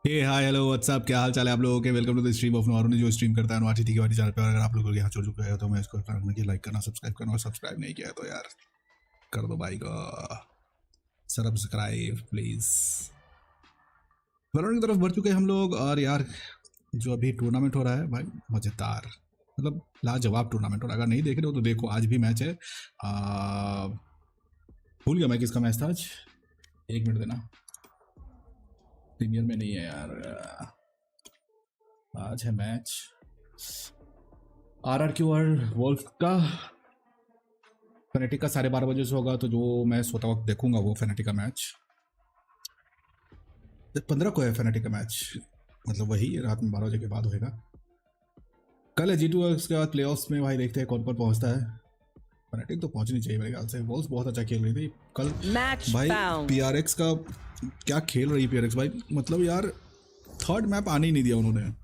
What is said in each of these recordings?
हे hi hello what's up, क्या हाल चाल है आप लोगों के। Welcome to the stream of normal जो स्ट्रीम करता है नॉटी की वाटी चैनल पे। अगर आप लोग यहाँ छोड़ चुके हैं तो मैं इसको करना कि लाइक करना, सब्सक्राइब करना, और सब्सक्राइब नहीं किया तो यार कर दो भाई को सब्सक्राइब प्लीज। वैलोरेंट की तरफ बढ़ चुके हैं हम लोग, और यार जो अभी टूर्नामेंट हो रहा है भाई मज़ेदार, मतलब लाजवाब टूर्नामेंट हो रहा है। अगर नहीं देख रहे हो तो देखो, आज भी मैच है। भूल गया मैं किसका मैच था आज, 1 मिनट देना। प्रीमियर में नहीं है यार, आज है मैच RRQ और वोल्फ का। फेनेटिक का 12:30 बजे से होगा, तो जो मैं सोता वक्त देखूंगा वो फेनेटिक का मैच 15 को है। फेनेटिक का मैच मतलब वही रात में 12 बजे के बाद होएगा। कल है G2, उसके बाद प्ले ऑफ्स में भाई देखते हैं कौन कौन पहुंचता है। फेनेटिक तो पहुंचनी चाहिए मेरे ख्याल से। वोल्स बहुत अच्छा खेल रही थी कल भाई। PRX का क्या खेल रही है PRX भाई, मतलब यार थर्ड मैप आने ही नहीं दिया उन्होंने।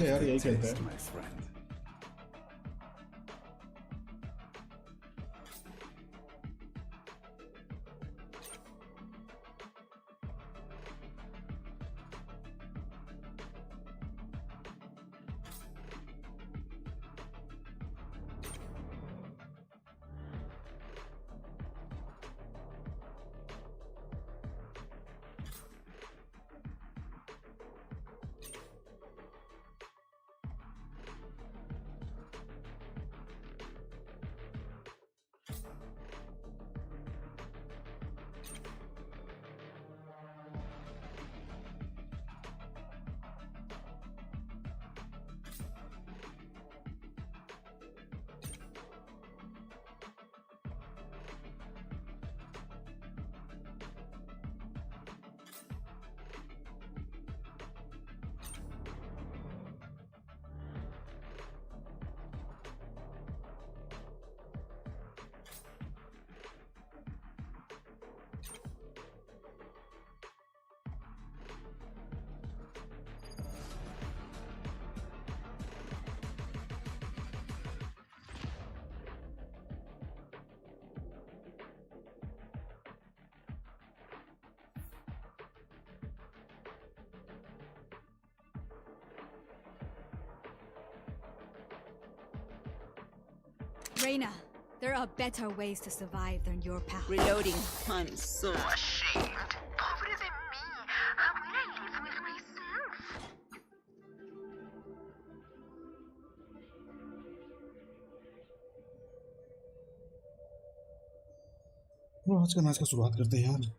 यार यही खेलते हैं। Reina, there are better ways to survive than your path. Reloading. I'm so ashamed. Pobre de mí. How will I live with myself? वो आज का मैच का शुरुआत करते हैं यार।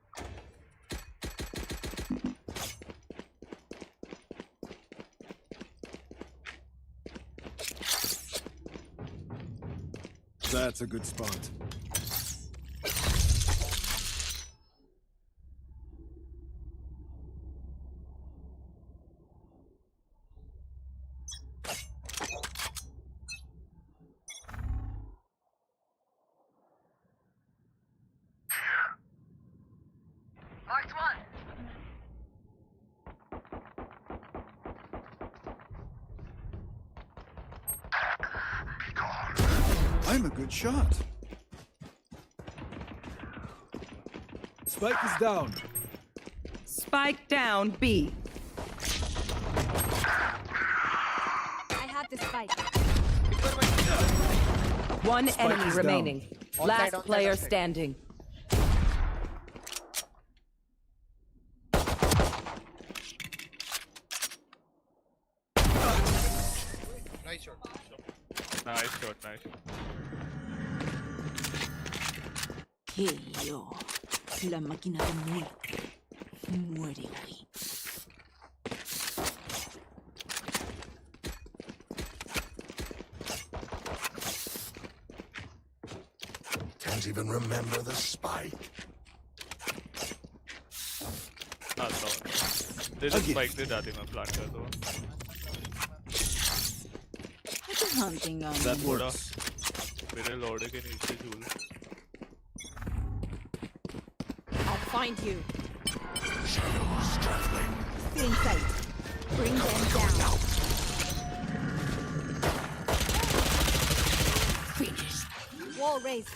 That's a good spot. Marked one. I'm a good shot. Spike is down. Spike down B. I have the spike. One enemy is remaining. On Last side, on player side. standing. Nice shot. Nice shot, nice shot. Que yo, la máquina de muerte, muere hoy. Can't even remember the spike. आता हूँ। दे दो spike दे, जाती मैं plant कर दूँ। What's hunting on That थोड़ा works. मेरे लौड़े के नीचे झूल। find you. Shadows traveling. In sight. Bring them down. Finished. Wall raised.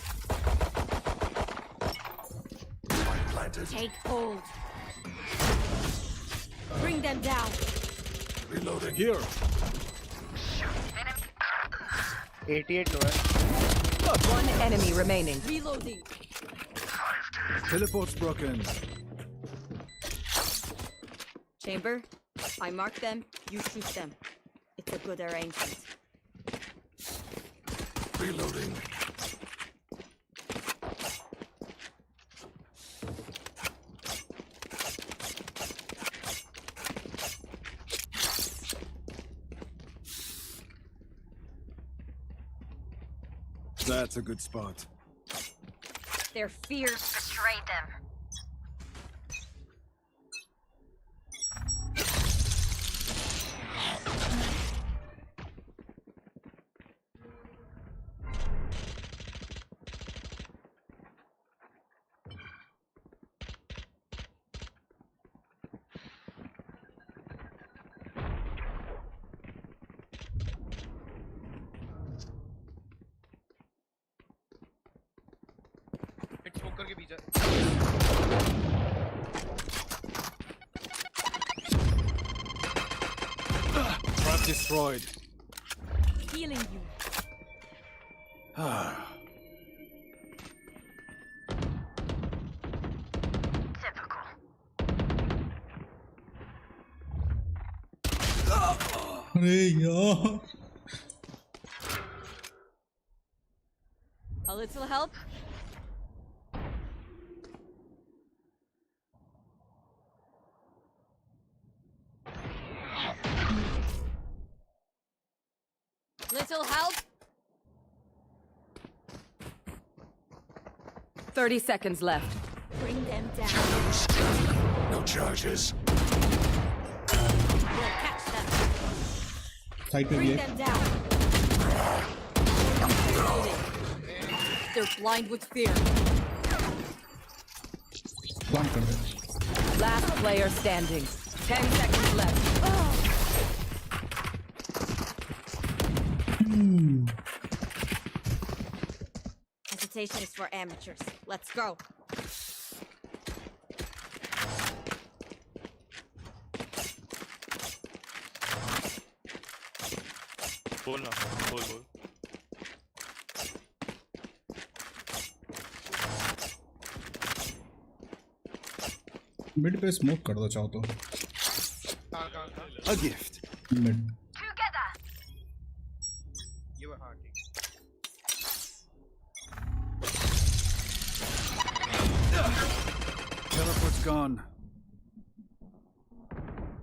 Spike planted. Take hold. Bring them down. Reloading. Here. 88 low है. One enemy remaining. Reloading. Teleport's broken. Chamber. I mark them. You shoot them. It's a good arrangement. Reloading. That's a good spot. Their fears betrayed them. Hit smoker के पीछे. Trap destroyed. Healing you. Typical. अरे यार A little help? Little help? 30 seconds left. Bring them down. No charges. We'll catch them. Side पे भी Bring है them down. They're blind with fear. Plant कर दे Last player standing. 10 seconds left. Hesitation is for amateurs. Let's go. बोल ना बोल. Mid पे smoke कर दो चाहो तो A gift. Mid Together. ये हाँ ठीक. Teleport's gone.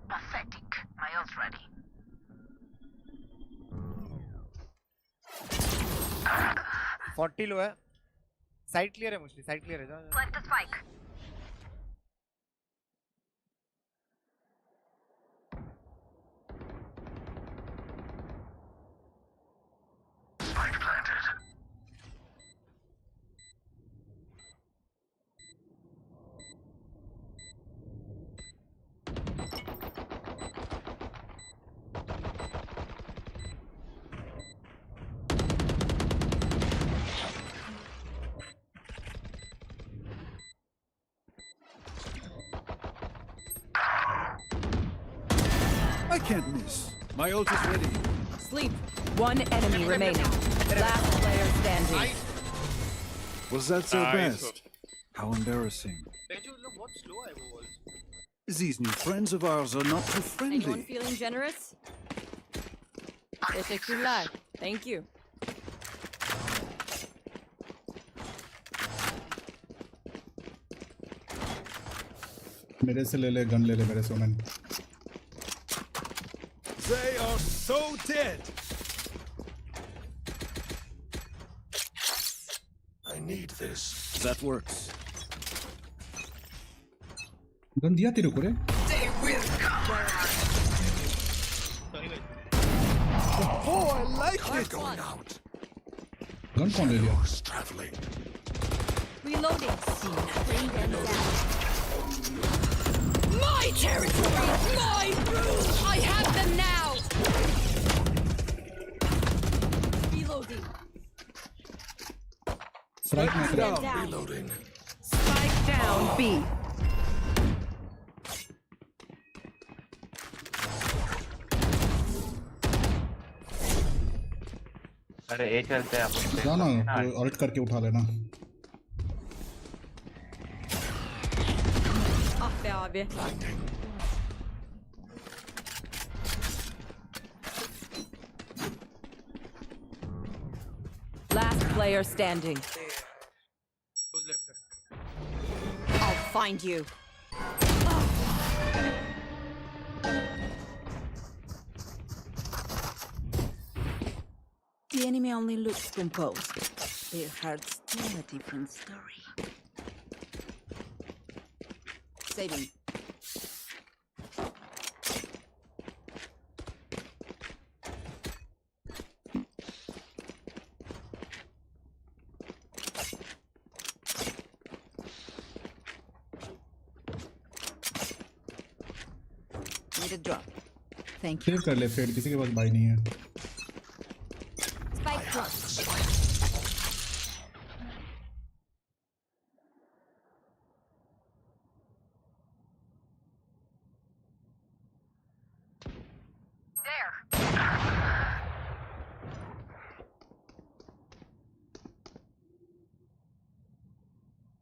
Pathetic. My ult's ready. Forty low है. Side clear है मुझे. Side clear है. जा. Plant the spike. Spike planted. I can't miss. My ult is ready. Sleep. One enemy remaining. Last player standing. Was that so Nice. best? How embarrassing. बेंचो लोग बहुत slow है वो walls. These new friends of ours are not too Anyone friendly. feeling generous? Teşekkürler. Thank you. मेरे से ले ले gun ले ले मेरे से Omen They are so dead. I need this. That works. Gun दिया तेरे को रे Oh, I like it. Going out. Gun कौन ले लिया Shadows traveling. Reloading. Bring them down. My territory, my rules. I have them now. Reloading. Strike में Them down. Reloading. Spike down B. अरे ए चलते हैं अपन जा ना ऑल्ट करके उठा लेना Ah be abi. Last player standing. I'll find you. The enemy only looks composed. Their hearts tell a different story. Saving. Need a drop. Thank you. Save कर ले फेड किसी के पास बाई नहीं है Spike drop.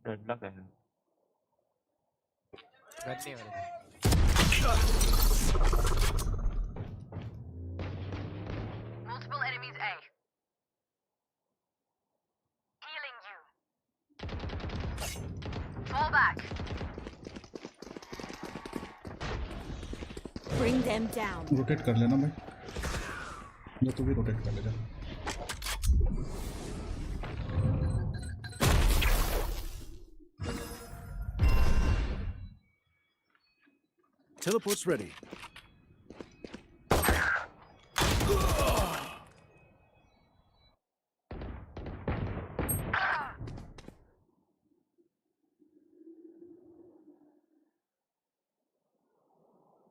डेडलॉक है gun नहीं हो रहा Multiple enemies A. Healing you. Fall back. Bring them down. Rotate कर लेना भाई या तू भी रोटेट कर ले जा Teleport's ready.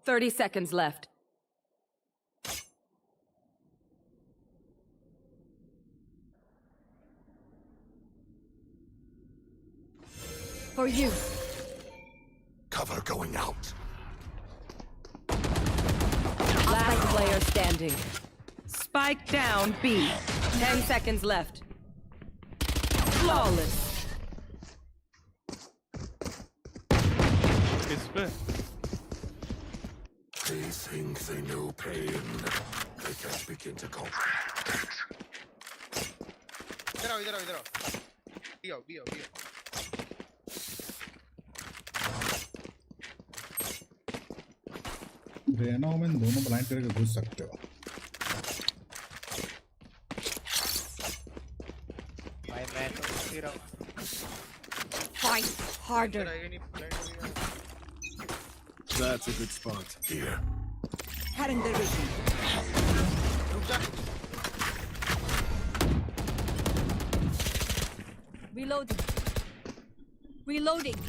30 seconds left. For you. Cover going out. Last player standing. Spike down B. 10 seconds left. Flawless. किस पे They think they know pain. They can't begin to comprehend. इधर आओ इधर आओ इधर आओ बी आओ बी आओ बी आओ रहना हो मैं दोनों ब्लाइंड करके घुस सकते हो भाई मैं तो घुस ही रहा हूँ Fight harder. रहेगा नहीं ब्लाइंड हो गया That's a good spot. Here. Cutting the vision. रुक जा Reloading. Reloading.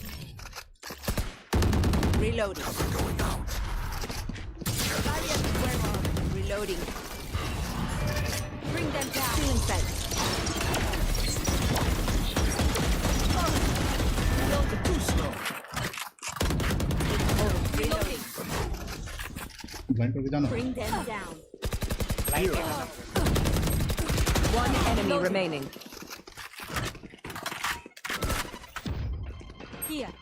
Reloading. Cover going out. Reloading. Bring them down. Feeling fed. Reloading. Too slow. Reloading. Blind करके जाना Bring them down. One enemy remaining. Here.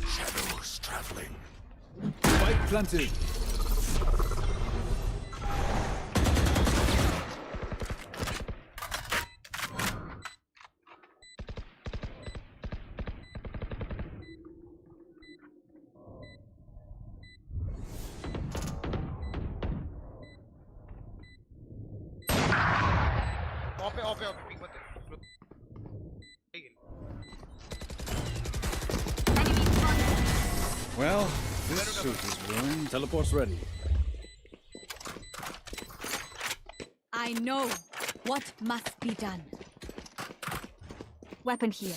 Shadows traveling. Spike planted. Of है pick मत ठीक है Well, this suit is ruined. Teleport's ready. I know. What must be done? Weapon here.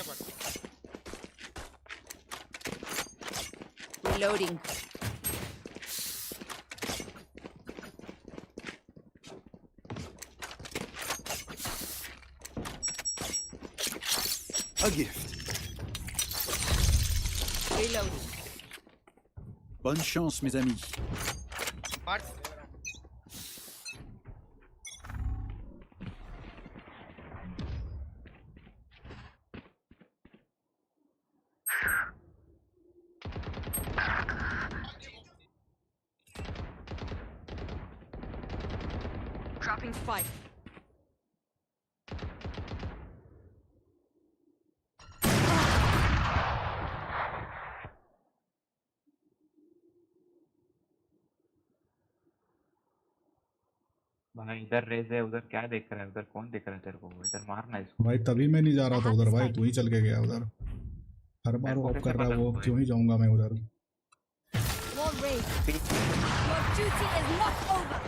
Reloading. A gift. Reloading. Bonne chance, mes amis. Parts. Dropping spike. भाई इधर raise है, उधर क्या देख रहा है, उधर कौन देख रहा है तेरे को, इधर मारना इसको। भाई तभी मैं नहीं जा रहा था उधर भाई, तू ही चल के गया उधर। हर बार मेरे को ऑफ कैसे कर रहा है पता वो, था क्यों ही जाऊंगा मैं उधर। Wall raised. Your duty is not over.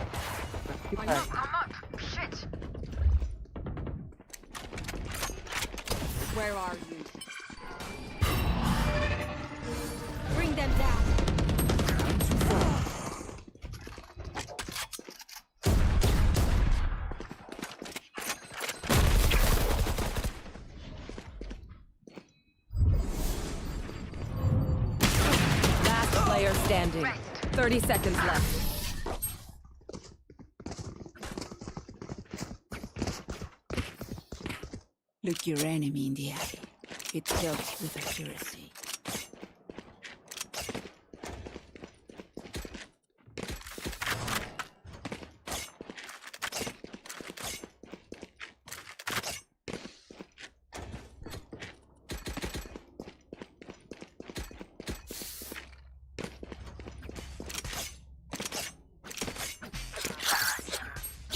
Or not. I'm up. Shit. Where are you? Bring them down. Last player standing. 30 seconds left. Look your enemy in the eye. It kills with accuracy.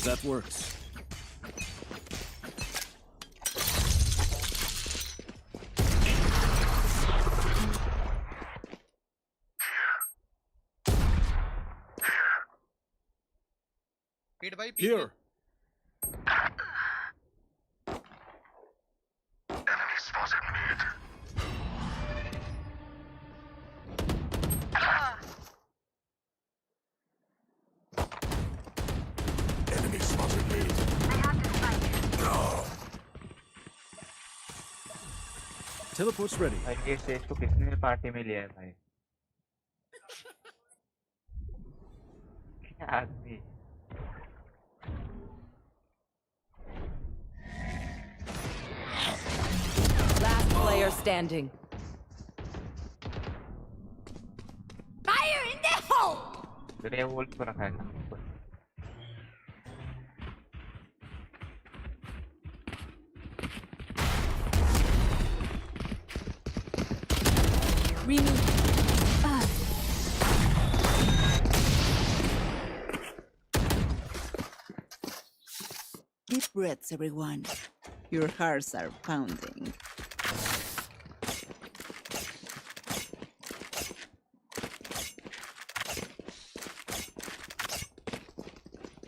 That works. Hit by Here. Enemy spotted mid. Enemy spotted mid. I have the spike. No. Teleport's ready. भाई ये stage को किसने party में लिया है भाई? क्या आदमी। Last player standing. Fire in the hole! तेरे वोल्ट को रखा है ना ऊपर। Remove. Deep breaths, everyone. Your hearts are pounding.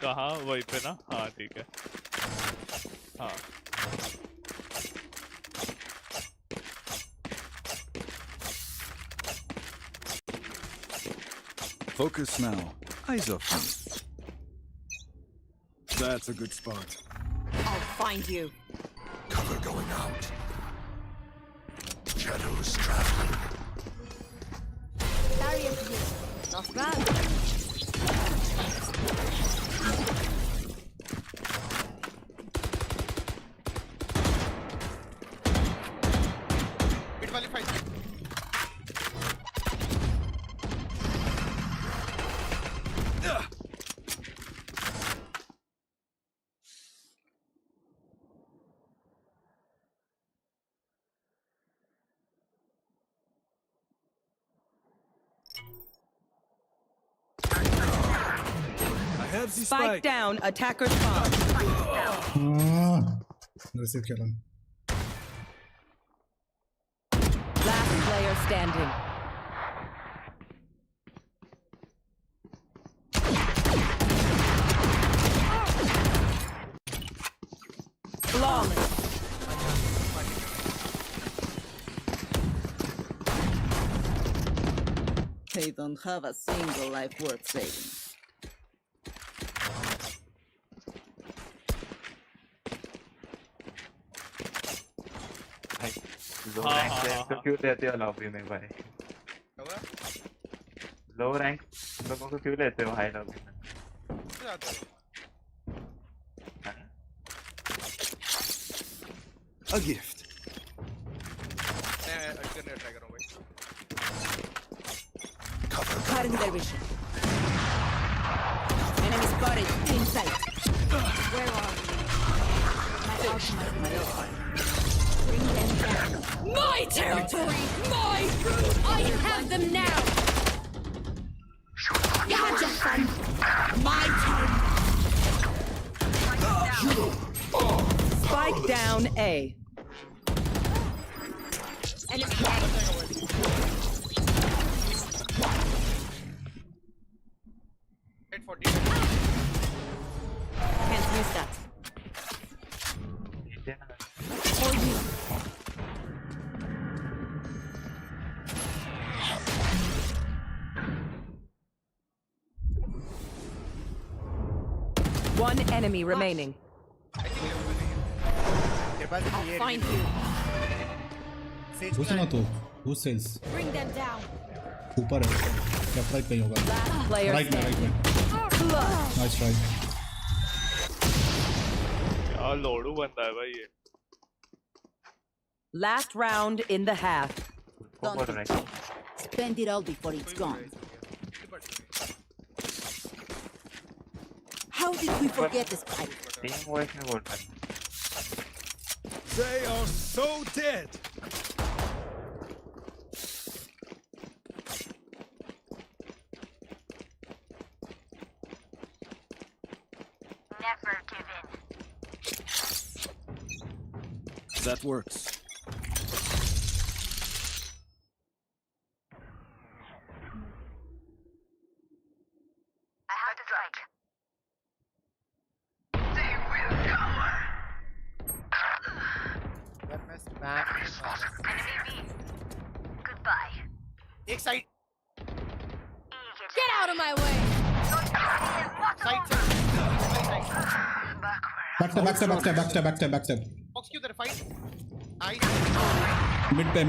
कहाँ वहीं पे ना? हाँ ठीक है। हाँ Focus now. Eyes off me. That's a good spot. I'll find you. Cover going out. Shadows traveling. Barrier here. Not bad. Hit वाली fight. I have the Spike spike. down. Attacker spawn. Receive किया था। Last player standing. Flawless. They don't have a single life worth saving. भाई लो rank से तो क्यों लेते हो lobby में भाई? लो रैंक लोगों को क्यों लेते हो हाई लॉबी में? A gift. Cutting their vision. Enemy spotted. In sight. Where are you? My ultimate. Bring them down. My territory! My room! I have them now! Gotcha, son. My turn! Spike down A. Enemy. Can't use that. For you. One enemy remaining. तेरे पास I'll ये find you. Says घुस ना तू घुस sales Bring them down. ऊपर है left right कहीं होगा Last player राइट में standing. Clutch. नाइस ट्राई यार लोड़ू बनता है भाई ये. Last round in the half. Don't spend it all before it's gone. How did we forget the spike? Team voice में बोल रहा है. They are so dead. Never give in. That works. I have the strike. They will cower. यार मैं smash Enemy B. Goodbye. एक side Get out of my way. Side back step box के उधर fight nice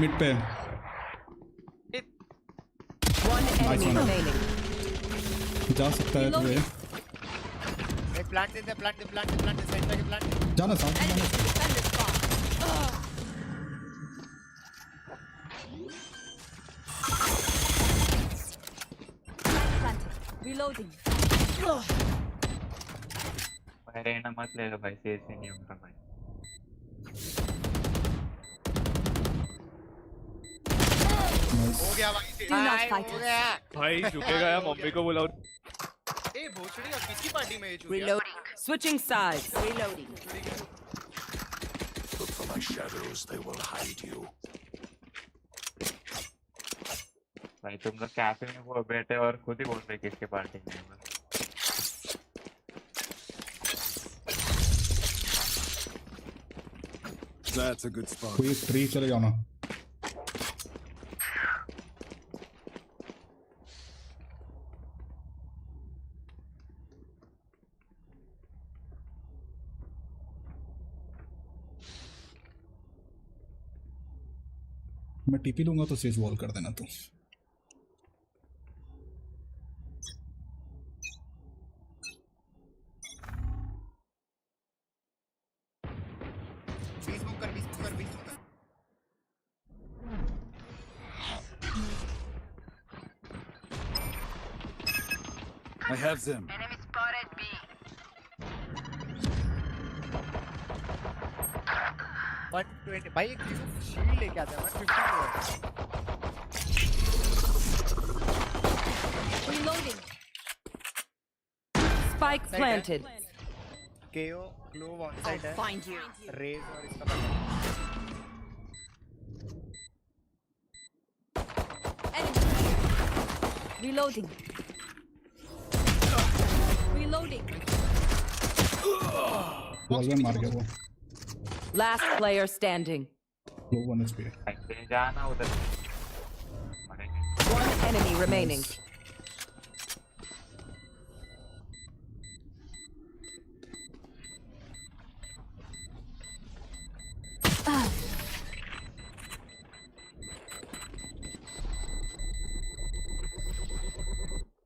mid पे One enemy one. remaining. जा सकता है तुझे एक प्लांट दे प्लांट साइड पे प्लांट जाना साथ में जाना Defender spot. Planted. Reloading. भाई रहना मत ले लो भाई सेज से नहीं होगा भाई. हो गया भाई Do not हाय, fight हो us. गया भाई झुकेगा या मम्मी को बुलाओ. ए भोसड़ी अब किसकी पार्टी में ये चूतिया? Reloading. Switching sides. Reloading. Look for my shadows, they will hide you. भाई तुम लोग कैफे में वो बैठे और खुद ही बोल रहे किसके पार्टी में है. That's a good spot. कोई ट्री चले जाना मैं टीपी लूंगा तो सेज वॉल कर देना तू बीस मूव कर I have them. Enemy spotted B. 120 भाई एक शील्ड लेके आता है 150 Reloading. Spike planted. केओ ग्लोव ऑन I'll साइड है find you. रेज और इसका Enemy. Reloading. Reloading. वॉल में मार गया वो Last player standing. लो 1 HP है। ऐसे जाना उधर मरेंगे। One enemy remaining.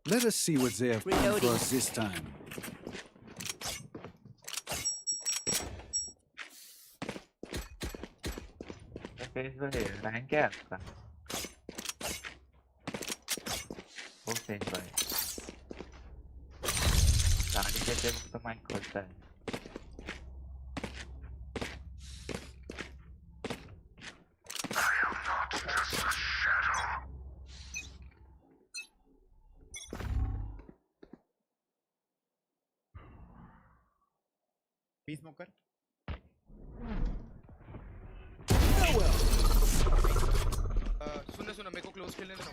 Let us see what they have planned for us this time. Face पे रैंक क्या है आपका? वो फेस भाई गाड़ी देते वक्त तो माइक खोलता है। बी स्मोकर सुनना मेरे को क्लोज खेलने देना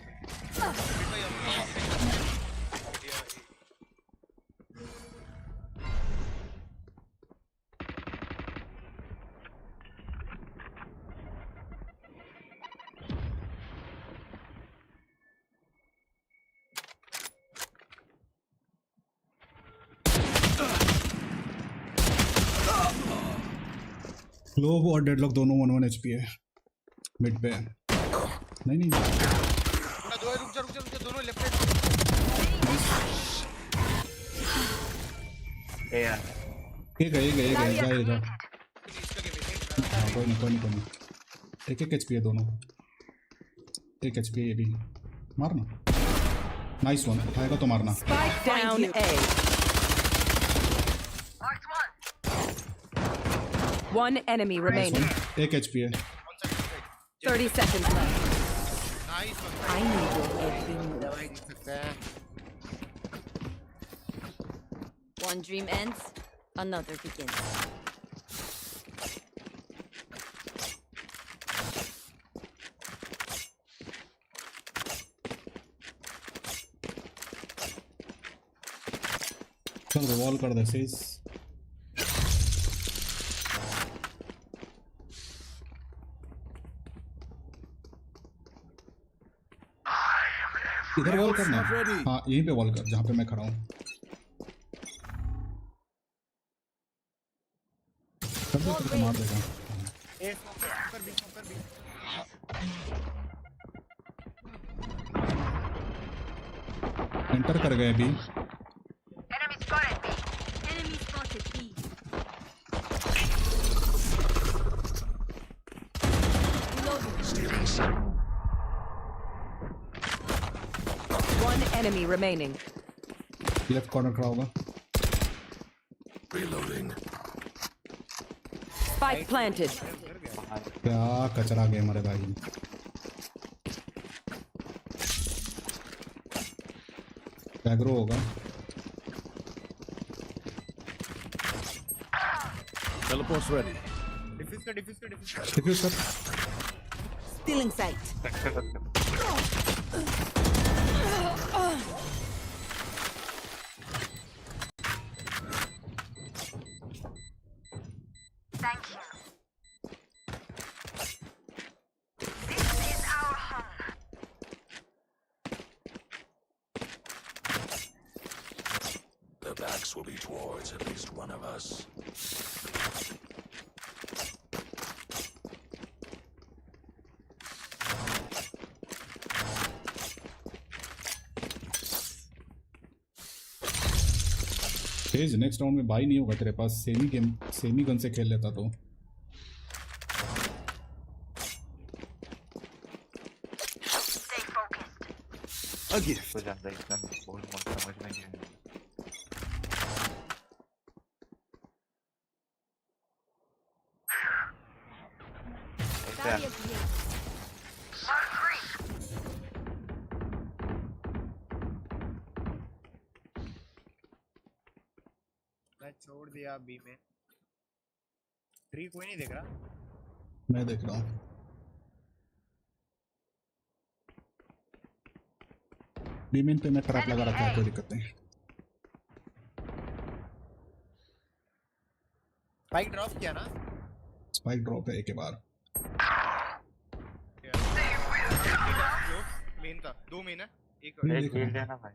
ग्लोब और डेडलॉक दोनों 1 HP है। मिड पे है। नहीं दो रुक जा दोनों लेफ्ट साइड ए यार एक है कोई नहीं 1 HP है दोनों। 1 HP ये भी मारना। नाइस वन, उठाएगा तो मारना। Spike down A. One enemy remaining. 1 HP है। 30 seconds left. Nice I need your every move. दवाई दे सकता है। One dream ends, another begins. चल रिवॉल्व कर दे सीज। इधर वॉल करना। हाँ यहीं पे वॉल कर जहाँ पे मैं खड़ा हूँ। कर दे तो मार देगा। ए स्मोकर बी एंटर कर गए अभी। Enemy spotted B. Enemy spotted B. One enemy remaining. Left corner खड़ा होगा। Reloading. Spike planted. क्या कचरा गेम है भाई। एग्रो होगा। Teleport's ready. डिफ्यूज कर डिफ्यूज कर। Stealing sight. Thank you. This is our home. The backs will be towards at least one of us. Tej next round में बाई नहीं होगा तेरे पास। सेमी गन से खेल लेता तो। Stay focused. A gift. तो ज्यादा एकदम बोल मत समझ में नहीं आया। ऐसे Barrier created. Mark 3. मैं छोड़ दिया बी में। 3 कोई नहीं देख रहा। मैं देख रहा हूँ। बीमिन पे मैं ट्रैप लगा रखा है, कोई दिक्कत नहीं। स्पाइक ड्रॉप किया ना। स्पाइक ड्रॉप है एक के बार. मेन था, 2 मेन है, एक एक हील देना भाई.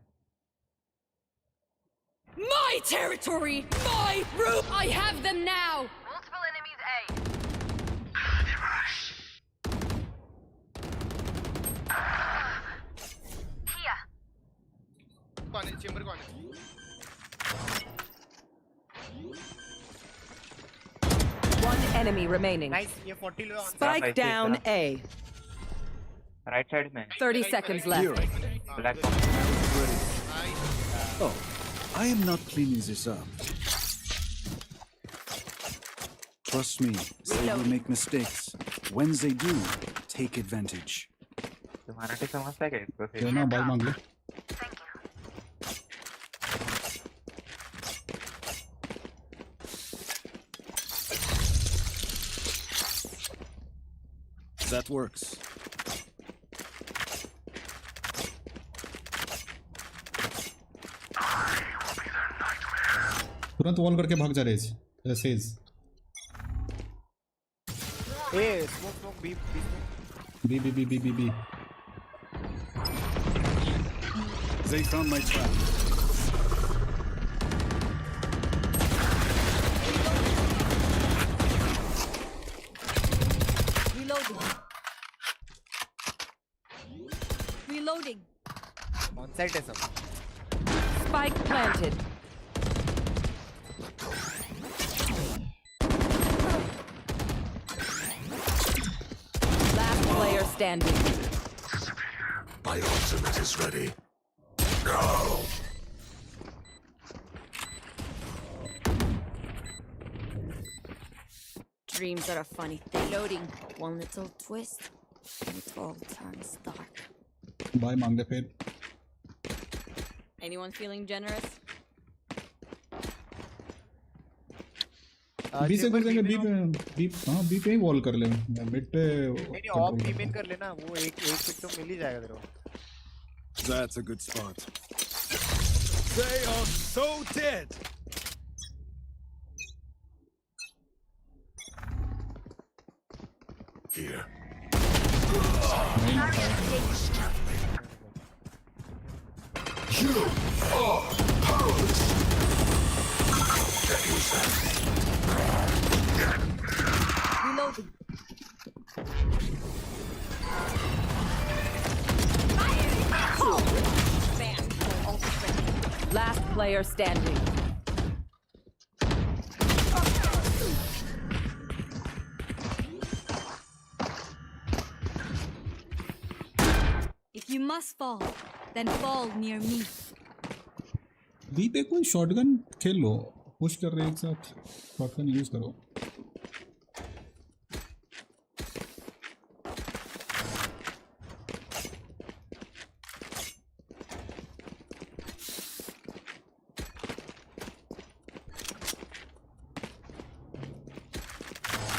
My territory! My room! I have them now! Multiple enemies A. Here. कौन है, चेंबर कौन है? One enemy remaining. नाइस, ये 40 लो on. Spike down A. Right side में. 30 seconds left. Black. Oh, I am not cleaning this up. Trust me, they will make mistakes. When they do, take advantage. तुम्हारा T समझता है क्या इसको? देना ball मांग ले. That works. तुरंत वॉल करके भाग जा रहे हैं. Sage a smoke B B B B B B B. They found my trap. Reloading. On side है सब. Spike planted. Last player standing. My ultimate is ready. Go! Dreams are a funny thing. Reloading. One little twist, and it all turns dark. Buy मांग ले फिर. Anyone feeling generous? B से कर देंगे. B पे B. हाँ B पे ही wall कर ले. मिड पे नहीं ऑफ टीम कर लेना, वो एक पिक तो मिल ही जाएगा तेरे को. That's a good spot. They are so dead. Here. You are powerless. Get use that. Reloading. Last player standing. If you must fall, then fall near me. B पे कोई शॉटगन खेल लो. पुश कर रहे हैं एक साथ. शॉटगन यूज करो.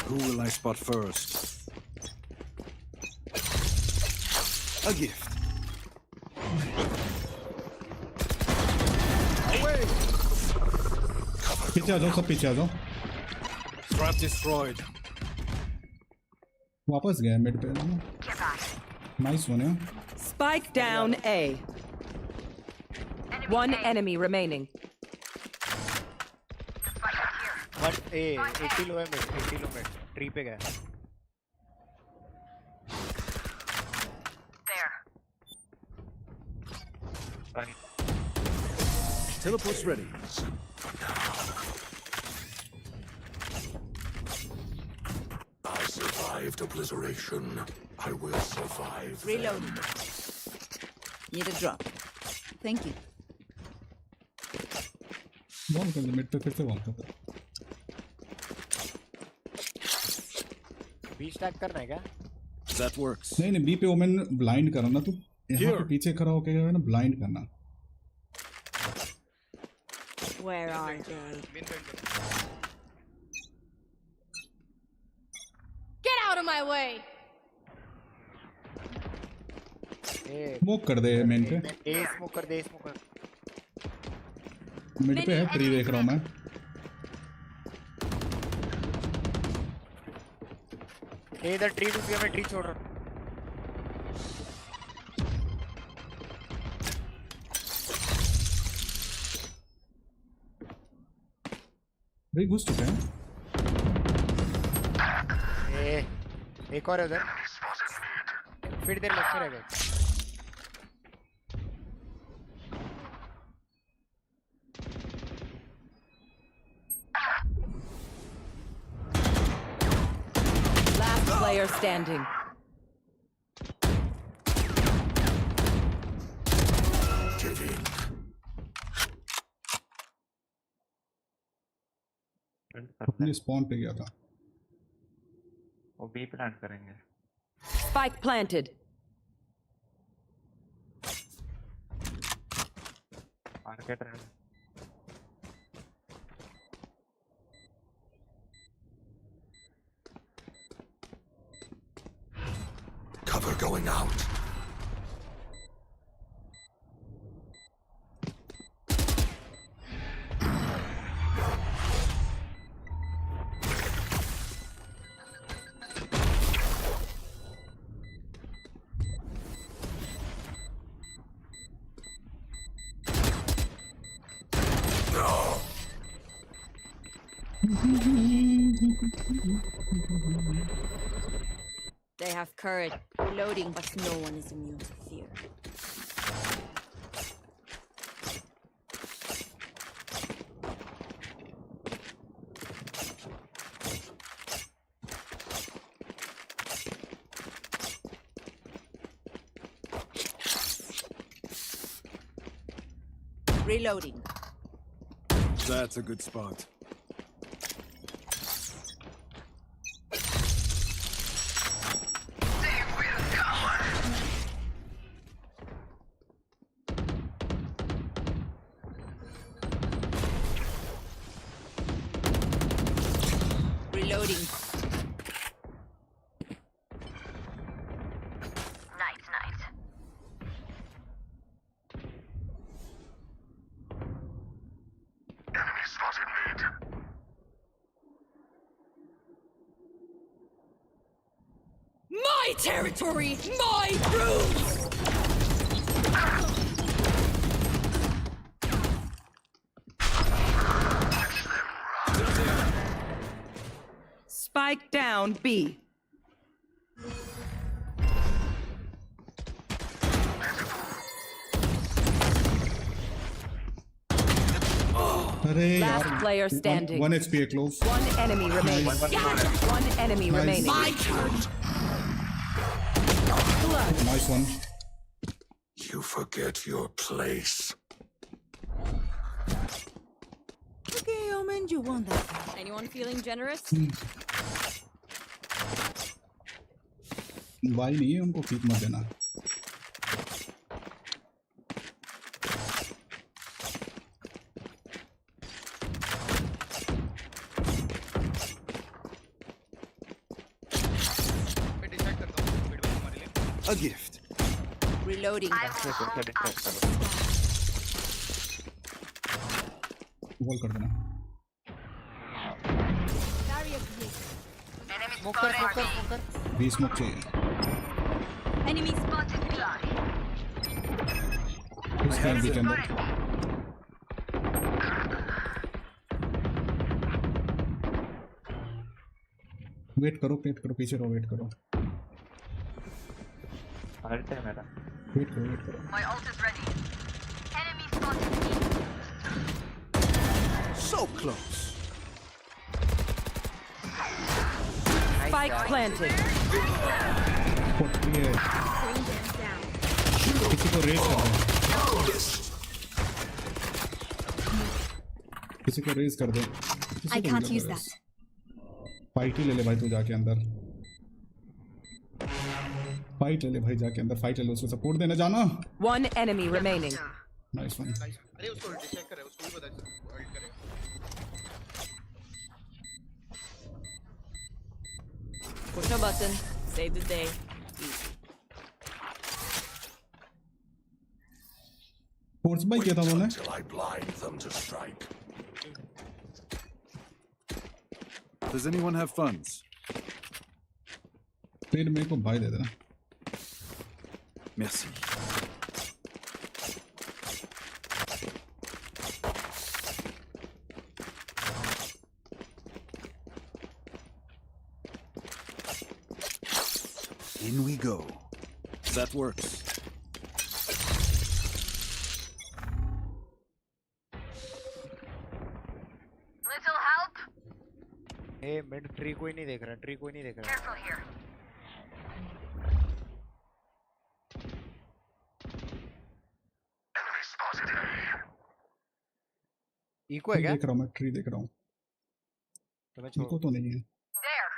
Who will I spot first? A gift. पीछे आ जाओ. सब पीछे आ जाओ. Trap destroyed. वापस गए मिड पे. नाइस वन है. Spike down A. One enemy remaining. 80 लो है मिड, 80 लो मिड. ट्री पे गया. There. Teleport's ready. I survived obliteration. I will survive. Reloading. Need a drop. Thank you. Wall कर ले. मिड पे फिर से वॉल कर. बी स्टैक करना है क्या? That works. नहीं नहीं बी पे ओमेन ब्लाइंड करना. तू यहाँ पे पीछे खड़ा होके ना ब्लाइंड करना. Where are they? Main point पे. Get out of my way! Smoke कर दे मेन पे. ए स्मोक कर दे, स्मोक कर. मिड पे है. ट्री देख रहा हूँ मैं. ये इधर ट्री टू मैं ट्री छोड़ रहा हूँ भाई घुस चुके हैं। एक और है उधर फिर देर लेफ्ट में रहेगा Last player standing. Giving. अपने स्पॉन पे गया था। वो बी प्लांट करेंगे। Spike planted. मार्केट है। Cover going out. They have courage. Reloading, but no one is immune to fear. Reloading. That's a good spot. Reloading. Nice, nice. Enemy spotted mid. My territory, my rules. Spike down B. अरे यार Last player standing. one HP है close। One enemy remaining. One enemy remaining. Nice one। You forget your place. Okay, Omen, you won that. Anyone feeling generous? भाई नहीं है, उनको Feke मत देना। मैं डिसाइड करता हूँ मिड में हमारे लिए A gift. Reloading. वॉल कर देना। स्मोक कर स्मोक कर स्मोक कर 20 स्मोक चाहिए। Enemy spotted. उस टाइम भी के अंदर। वेट करो पीछे रहो, वेट करो। अल्ट है मेरा। वेट करो। My ult is ready. Enemy spotted me. So close. Spike planted. ये किसी को रेस कर दो। किसी को रेस कर दो। I can't use that. Fight ही ले ले भाई, तू जाके अंदर फाइट ले ले भाई, जाके अंदर फाइट ले लो, उसको सपोर्ट देना जाना। One enemy remaining. Nice one. अरे उसको डिसाइड करे उसको भी बता अल्ट करे Push a button. Save the day. Force by किया था उन्होंने। Until I blind them to strike. Does anyone have funds? फिर मेरे को बाय दे देना। Merci. In we go. That works. Little help? A mid tree कोई नहीं देख रहा, ट्री कोई नहीं देख रहा। Careful here. Enemy spotted A. Eco है क्या? देख रहा हूँ मैं, ट्री देख रहा हूँ। तो मैं छोड़ इको तो नहीं है। There.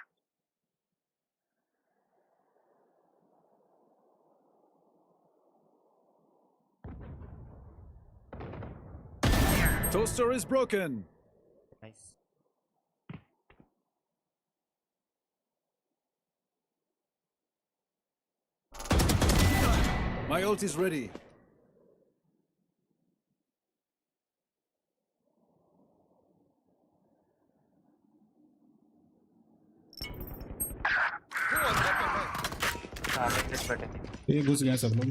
Toaster is broken. Nice. My ult is ready. हाँ मिनट बैठे ये घुस गए सब लोग।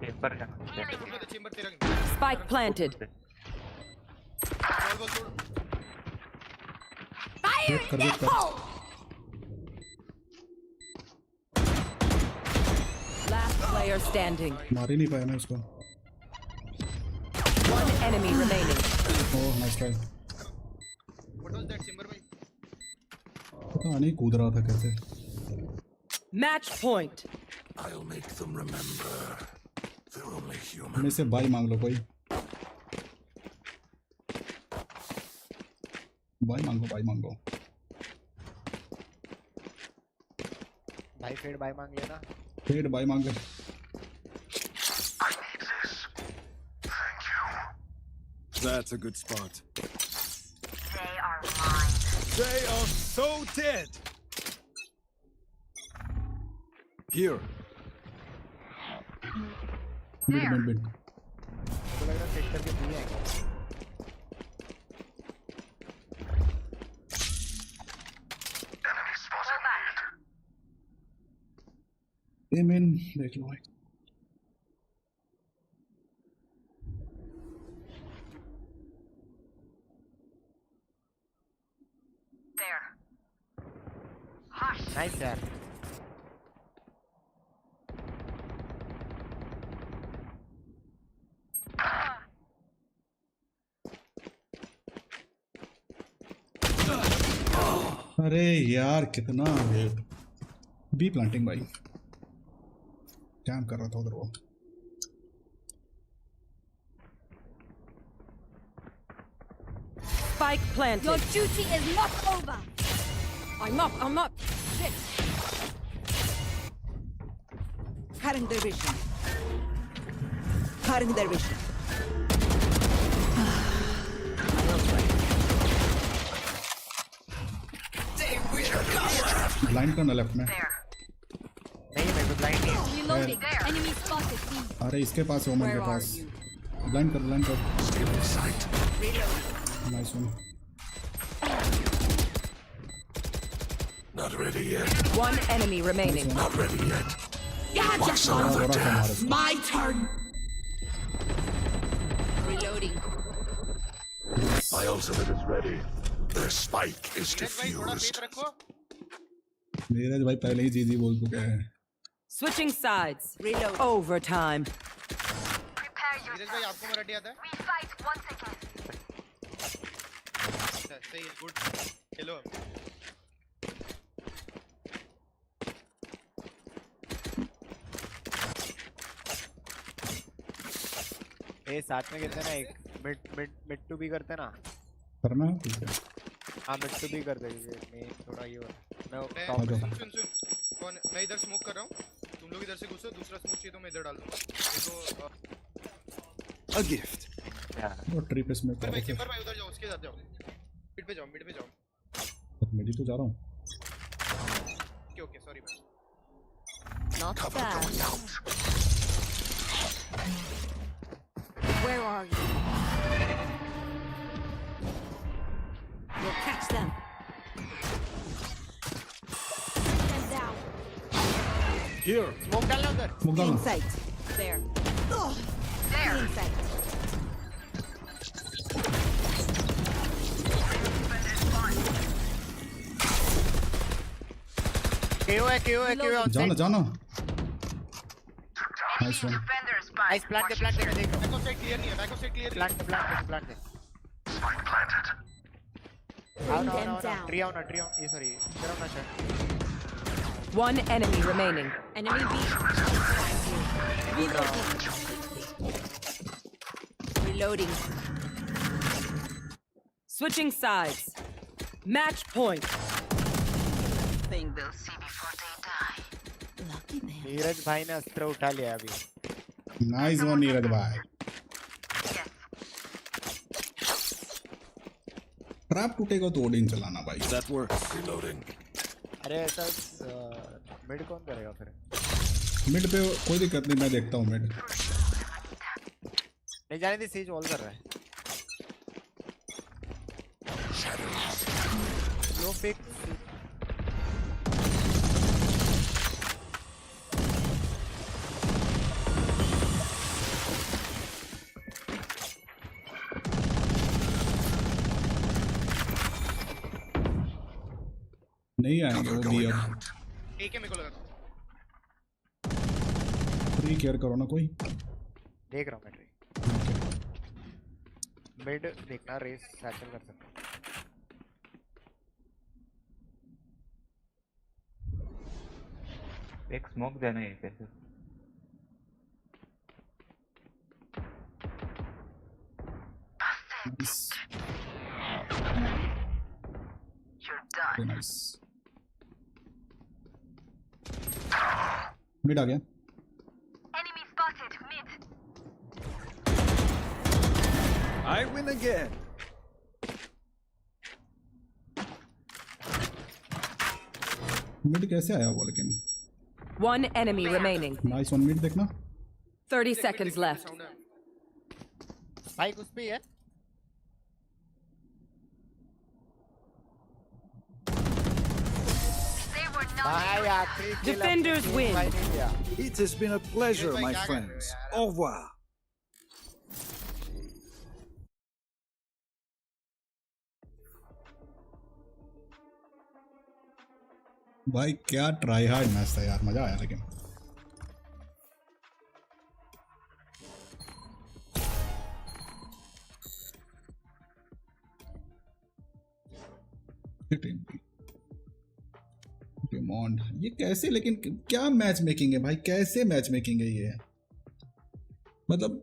पेपर का उनको तो चेंबर तेरा Spike planted. बॉल बॉल छोड़। वेट कर वेट कर। Last player standing. मार ही नहीं पाया मैं उसको। One enemy remaining. Oh nice try. What was that chamber भाई? पता नहीं कूद रहा था कैसे। Match point. I'll make them remember. They're only human. मेरे से बाई मांग लो कोई। बाई मांगो बाई मांगो। भाई फेड बाय मांग लेना। फेड बाई मांगे। I need this. Thank you. That's a good spot. They are mine. They are so dead. Here. Mid mid mid. मुझे लग रहा सेट करके दिए आएंगे। Enemy spotted mid. ए मेन देख लो भाई। There. Hush. नाइस यार। अरे यार कितना बी प्लांटिंग भाई। कैम कर रहा था उधर वो। Spike planted. Your duty is not over. I'm up. I'm up. Shit. Cutting their vision. Cutting their vision. Blind करना लेफ्ट में। There. नहीं मेरे को ब्लाइंड नहीं है। Reloading. Enemy spotted. B. अरे इसके पास है ओमन के Where are pass. you? Blind कर ब्लाइंड कर। Still in sight. Nice one. Not ready yet. One enemy remaining. Not ready yet. Gotcha. What's another बड़ा dead? कमाल है। My turn. Reloading. My ultimate is ready. Their spike is Neeraj भाई थोड़ा defused. Faith रखो। नीरज भाई पहले ही जीजी बोल चुके हैं। Switching sides. Reload. Overtime. Prepare Neeraj yourself. भाई आपको मेरा आता है? We fight once again. अच्छा, सही है, गुड। खेलो। ए साथ में खेलते ना, एक mid mid mid to B करते ना। करना है ठीक है। हाँ मिड टू बी करते क्योंकि मेन थोड़ा ये हो रहा है। मैं मैं टॉप जाओ। सुन सुन सुन। कौन मैं इधर स्मोक कर रहा हूँ। तुम लोग इधर से घुसो, दूसरा स्मोक चाहिए तो मैं इधर डाल दूंगा। देखो A gift. वो ट्री पे स्मोक चेंबर कर भाई, रहे चेंबर भाई उधर जाओ, उसके साथ जाओ। मिड पे जाओ, मिड पे जाओ। थे। मेरी तो जा रहा हूँ। ओके ओके, सॉरी भाई। Not Cover bad. going out. Where are you? Your cat Catch them. Bring them down. Here. Smoke डालना उधर Smoke down. In sight. There. There. In sight. KO है on जाना site. जाना. Nice one. Nice plant दे मैं देख back of side clear नहीं है, back of side clear नहीं है. plant they. Bring them down. Tree on. ये sorry. Get on shot. One enemy remaining. Enemy B. Reloading. Switching sides. Match point. Thing they'll see before they die. Lucky them. Neeraj भाई ने अस्त्र उठा लिया अभी. Nice one, Neeraj भाई. Trap टूटेगा तो ओडिन चलाना भाई. That works. Reloading. अरे ऐसा मिड कौन करेगा फिर? मिड पे कोई दिक्कत नहीं, मैं देखता हूँ मिड. नहीं जाने दी, सीज वॉल कर रहा है. लो पिक. नहीं आएंगे वो बी अब. एक है मेरे को लगा. फ्री केयर करो ना कोई. देख रहा हूँ मैं ट्री. मिड देखना, रेस सैचल कर सकता हूँ. एक स्मोक देना है कैसे? Nice. You're done. Okay, nice. Mid आ गया. Enemy spotted. Mid. I win again. Mid कैसे आया वो लेकिन. One enemy remaining. Nice one. Mid देखना. 30 seconds left. साउंड है. भाई कुछ भी है. They were not. भाई आखिरी kill Defenders अपने win. भाई ने लिया. It has been a pleasure, भाई my क्या कर रहे हो friends. यार? Au revoir. भाई क्या ट्राई हार्ड मैच था यार, मजा आया लेकिन. डिमांड ये कैसे, लेकिन क्या मैच मेकिंग है भाई, कैसे मैच मेकिंग है ये. मतलब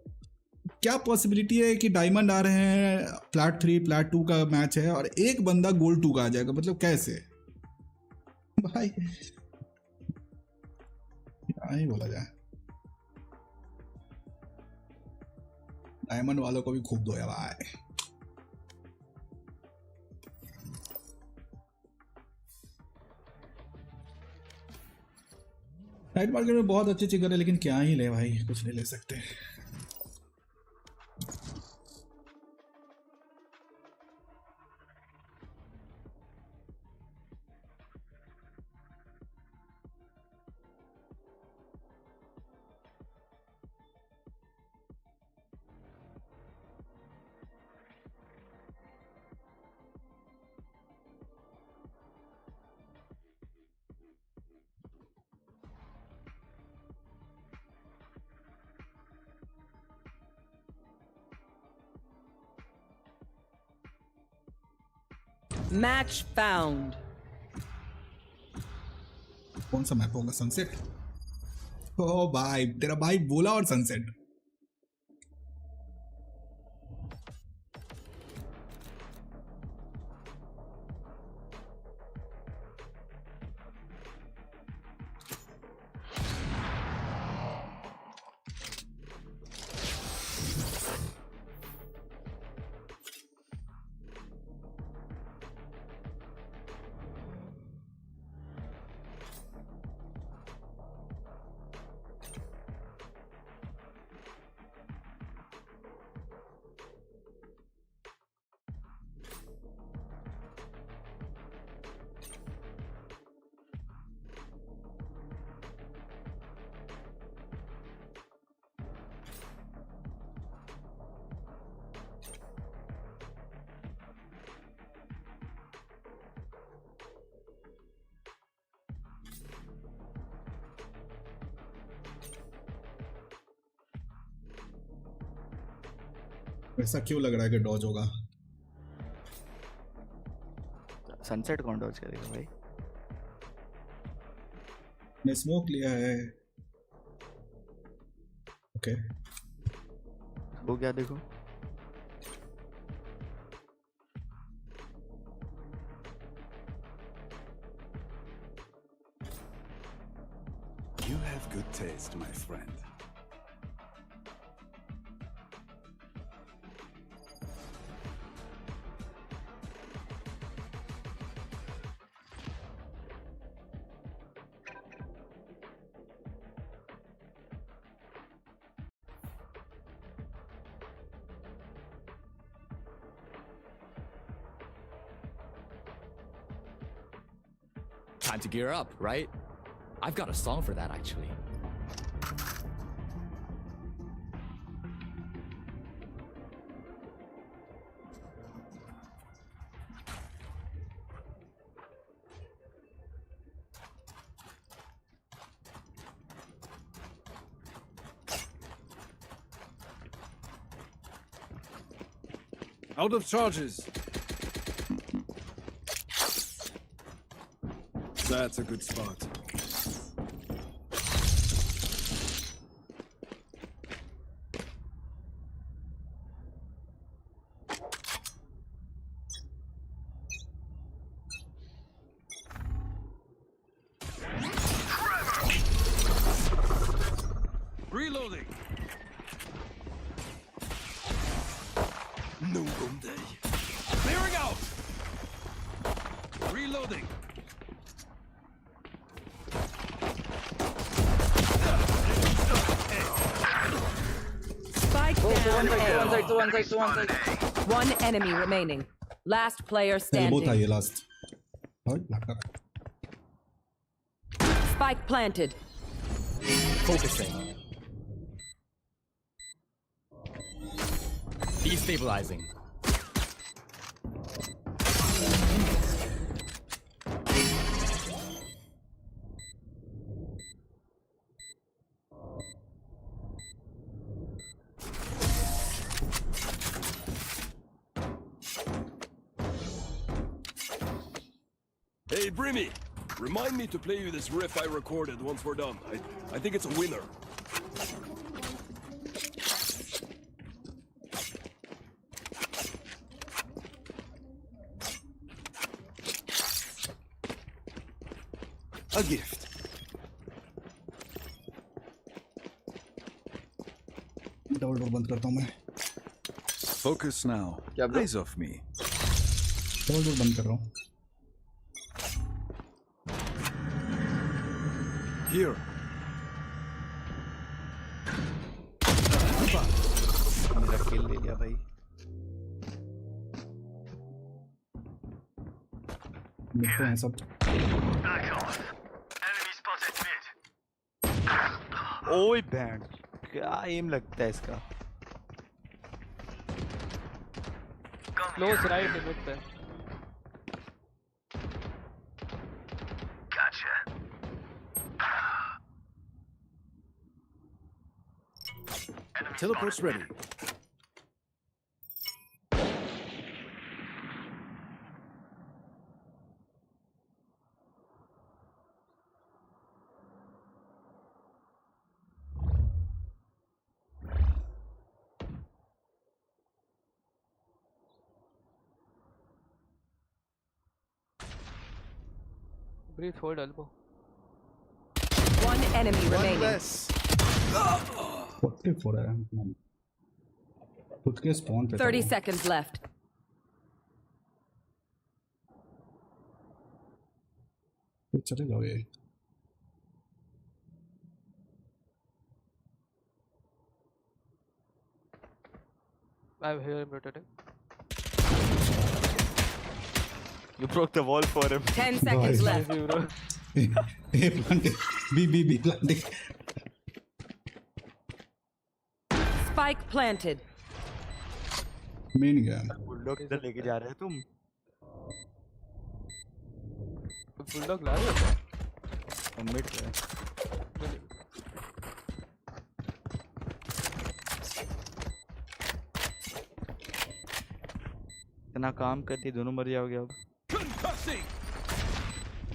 क्या पॉसिबिलिटी है कि डायमंड आ रहे हैं, फ्लैट 3 फ्लैट 2 का मैच है और एक बंदा गोल्ड 2 का आ जाएगा. मतलब कैसे भाई, क्या ही बोला जाए. डायमंड वालों को भी खूब दो यार भाई. नाइट मार्केट में बहुत अच्छी चिकन है, लेकिन क्या ही ले भाई, कुछ नहीं ले सकते. Match found. कौन सा मैप होगा? सनसेट. ओ भाई, तेरा भाई बोला और सनसेट. ऐसा क्यों लग रहा है कि डॉज होगा? सनसेट कौन डॉज करेगा भाई? मैं स्मोक लिया है। ओके वो क्या देखो? You have good taste, my friend. Time to gear up, right? I've got a song for that, actually. Out of charges. That's a good spot. Reloading. No day. Clearing out. Reloading. Spike down A. One side. One enemy remaining. Last player elbow था standing. ये last. और लगता है Spike planted. Focusing. Destabilizing. Hey, Brimmy, remind me to play you this riff I recorded once we're done. I think it's a winner. A gift. Double door बंद करता हूँ मैं। Focus now. Eyes off me. Double door बंद कर रहा हूँ। Here. मेरा किल ले लिया भाई। मिलते हैं सब। ओए बैंड, क्या एम लगता है इसका? क्लोज राइट मिड पे। Teleport's ready. Breathe, hold elbow. One enemy remaining. less. 44 है man. खुद के spawn पे 30 seconds left. तो चले जाओ ये। I hear him rotating. You broke the wall for him. 10 seconds left. A planting. B planting. Spike planted. Main game. Bulldog इधर लेके जा रहे हैं तुम? बुलडॉग ला रहे हो? मिड पे। इतना काम करती दोनों मर जाओगे अब.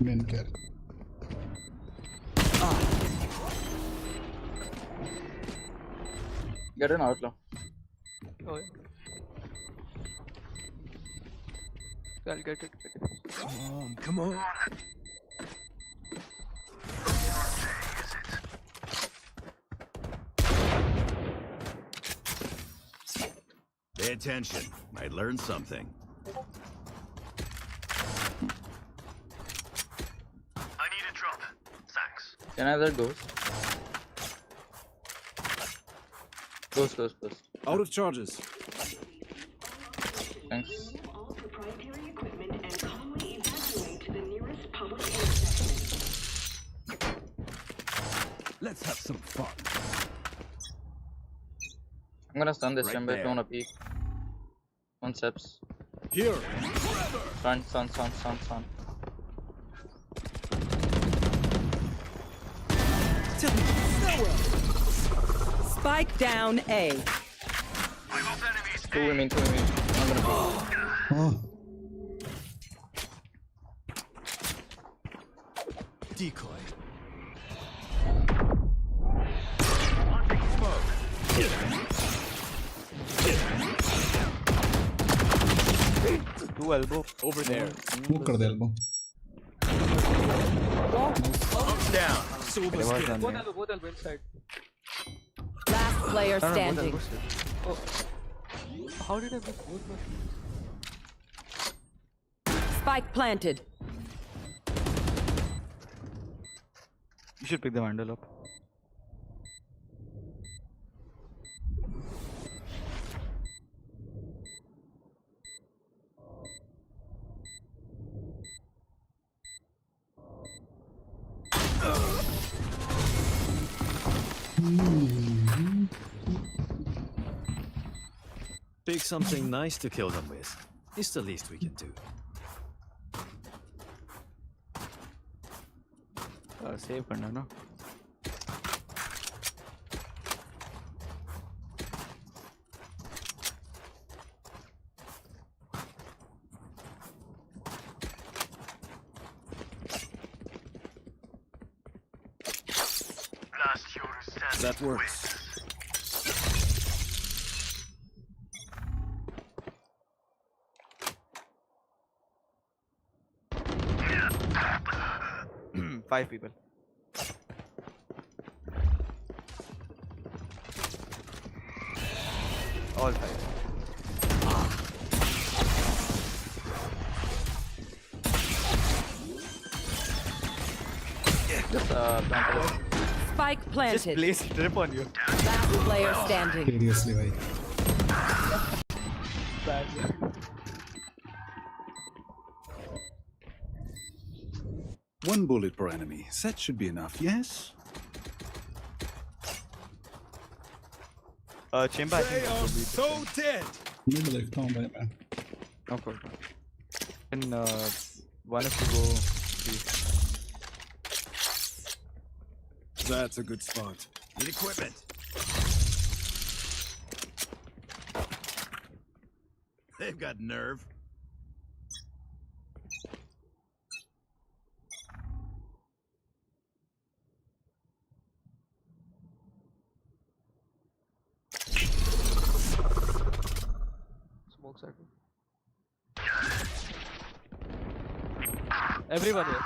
Main care Get an outlaw. Oh, yeah. I'll get it. Come on. Pay attention. Might learn something. I need a drop. Thanks. Can I have that ghost? Ghost. Out of charges. Thanks. All proprietary equipment and calmly evacuate to the nearest public intersection. Let's have some fun. I'm gonna stun this Right chamber if there. you wanna peek. One steps. Here. Stun. Spike down A. Two women. I'm gonna peek. oh Decoy. Two elbow. Over there. move कर दे elbow Down. There was one there. Both elbow inside. Last player No, both standing. elbows. Oh. How did I miss both? Spike planted. You should pick the vandal up. Pick something nice to kill them with. It's the least we can do. Save करना ना. That works. Five people. All five. Just planted. Spike Just planted. place trip on you. Last player standing. seriously भाई One bullet per enemy. That should be enough, yes? Chamber. I think that would be so dead. मैं देखता हूँ भाई मैं no problem. Can one of you go? Please. That's a good spot. Need equipment. They've got nerve. Smoke circle. Everyone here.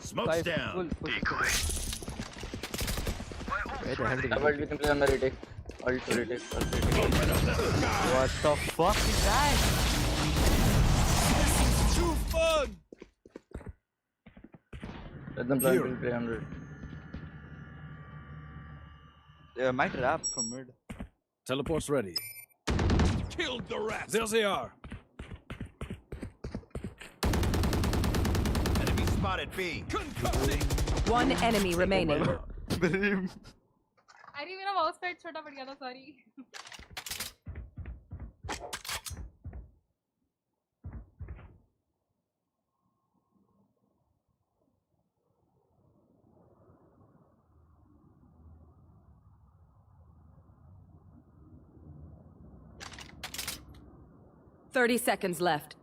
Smoke's Five. down. Full. Where the hell did I you? we can play on the retake. Ult retake. What the fuck is that? Too fun. Let them plan to play 100. Might wrap from mid. Teleport's ready. Killed the rats. There they are. Enemy spotted B. One enemy remaining. अरे मेरा mouse pad छोटा पड़ गया था sorry 30 seconds left.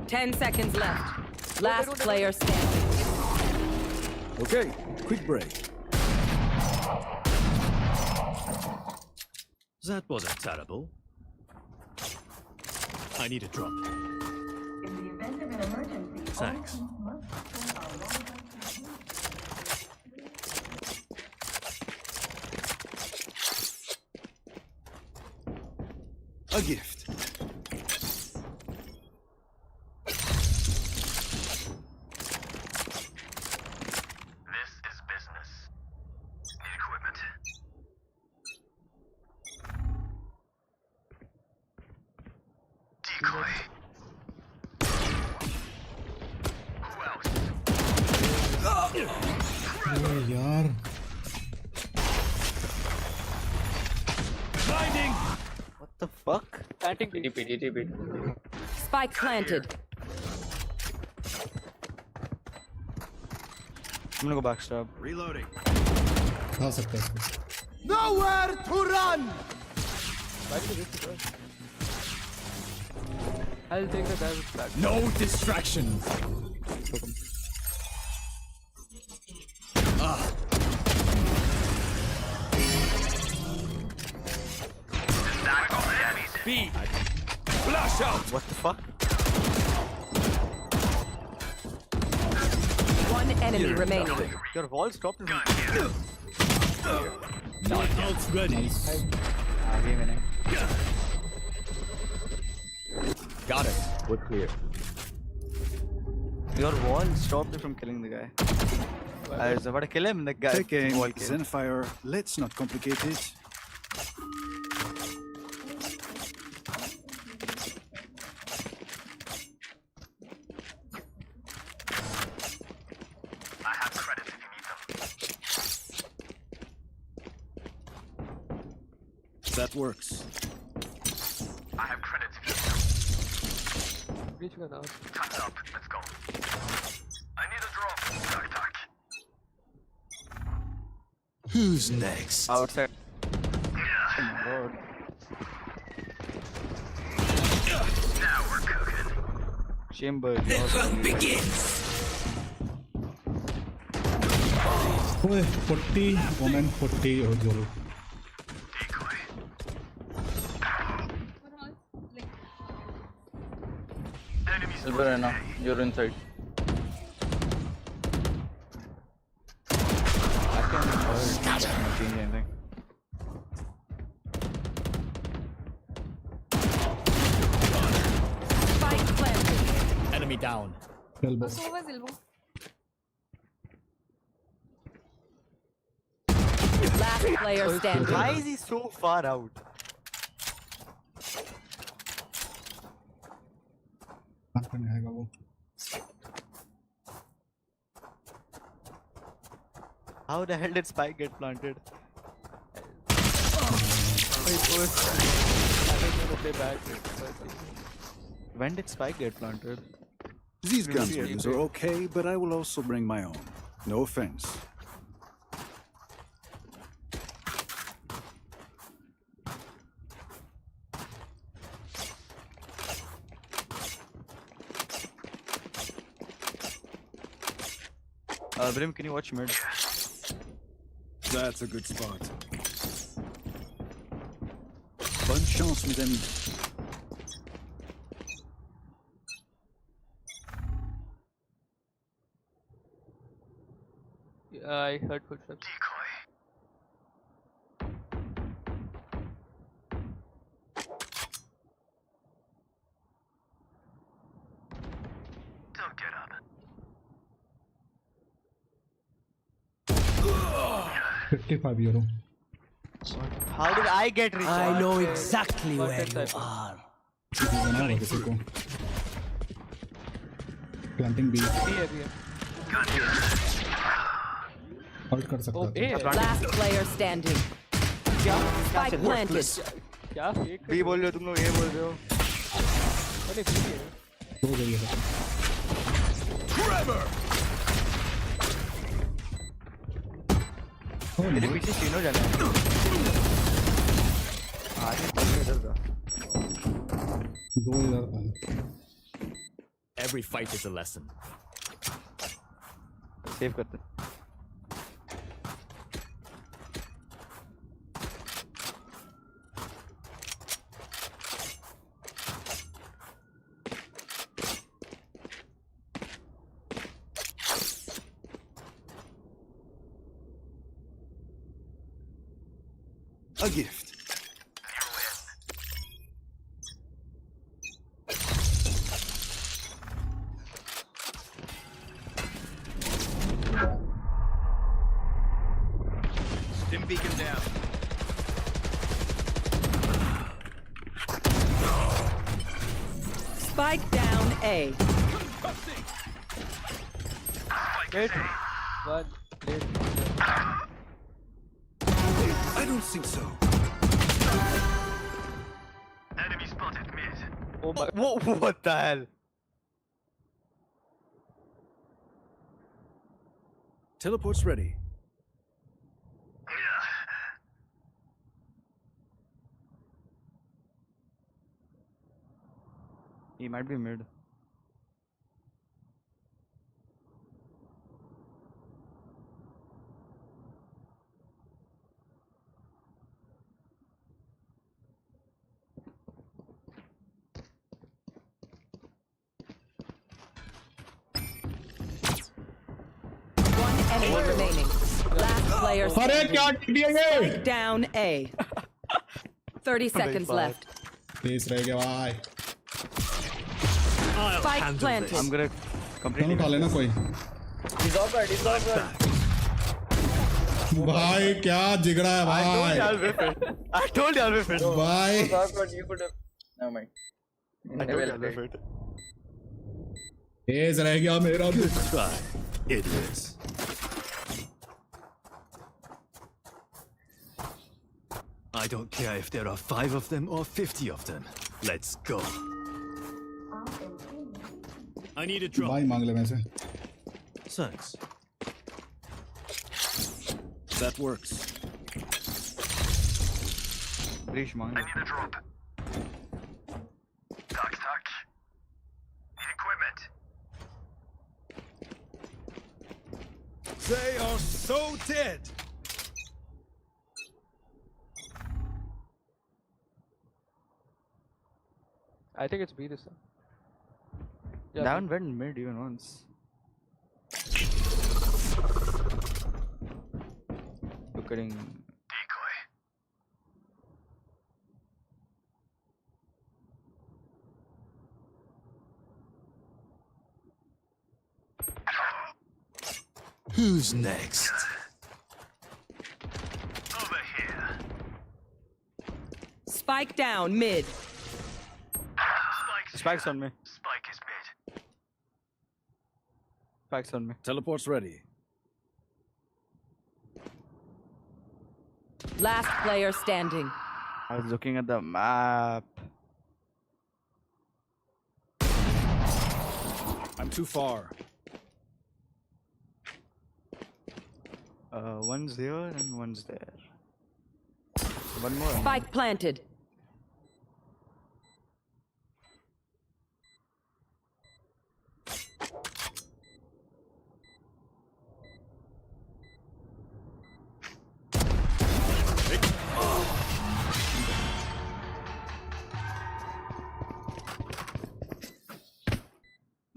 Ten seconds left. Last player standing. Okay, quick break. That wasn't terrible. I need a drop. In the event of an emergency, Thanks. all teams must fulfill our long-term A gift. This is business. Need equipment. Decoy. Who else? अरे यार Blinding! What the fuck? Planting TP. Spike planted. I'm gonna go backstab. Reloading. आ सकता है इसको Nowhere to run! I'll take the guy with back. No distractions. B. Flash out! What the fuck? One enemy remaining. Your wall stopped me. Knockout's ready. आगे मैंने. Got it. We're clear. Your wall stopped me from killing the guy. I was about to kill him. The guy. Take aim, wall came. Zenfire. Let's not complicate it. I have credits if you need them. That works. I have credits if you need them. Time's up. Let's go. I need a drop. Tuck tuck. Who's next? Outside. Oh my god. Now we're cooking. Chamber. Begins. ओए 40 women 40 और जोरो Decoy. Enemies. Silver right now. You're inside. I can change anything. Spike planted. Enemy down. elbow Last player standing. Why is he so far out? कहाँ करने आएगा वो How the hell did Spike get planted? When did Spike get planted? These guns values are okay, but I will also bring my own. No offense. Brim, can you watch mid? That's a good spot. Bonne chance, mes amis. I heard footsteps. Decoy. Don't get up. 55 euro How did I get rich? I know exactly where you are. बना हुआ किसी को planting भी hold कर सकता था Last player standing. Spike planted. क्या fake B बोल रहे हो तुम लोग, ए बोल रहे हो? अरे बी है हो गई है मेरे पीछे तीनों जाने हैं। आगे तीनों इधर था। दो इधर था। Every fight is a lesson. Save करते। A gift. Stim beacon down. Spike down A. Wait. One. Wait. I don't think so. Enemy spotted mid. Oh my. What the hell? Teleport's ready. He might be mid. One enemy remaining. Last player अरे standing. क्या टिडिया ये? Spike down A. 30 seconds left. तेज रह गया भाई। Spike planted. I'm gonna कौन completely. उठा लेना कोई। भाई क्या जिगड़ा है भाई। I told you I'll be fit. भाई I told you I'll be fit. तेज रह गया मेरा भी। Try, idiots. I don't care if there are 5 of them or 50 of them. Let's go. I need a drop. भाई मांग ले वैसे। Thanks. That works. Breach मांग। I need a drop. Talk. Need equipment. They are so dead. I think it's B this time. They haven't went mid even once. Look at him. Decoy. Who's next? Over here. Spike down mid. Spike's on me. Spike is mid. Spike's on me. Teleport's ready. Last player standing. I was looking at the map. I'm too far. One's here and one's there. One more. Spike planted.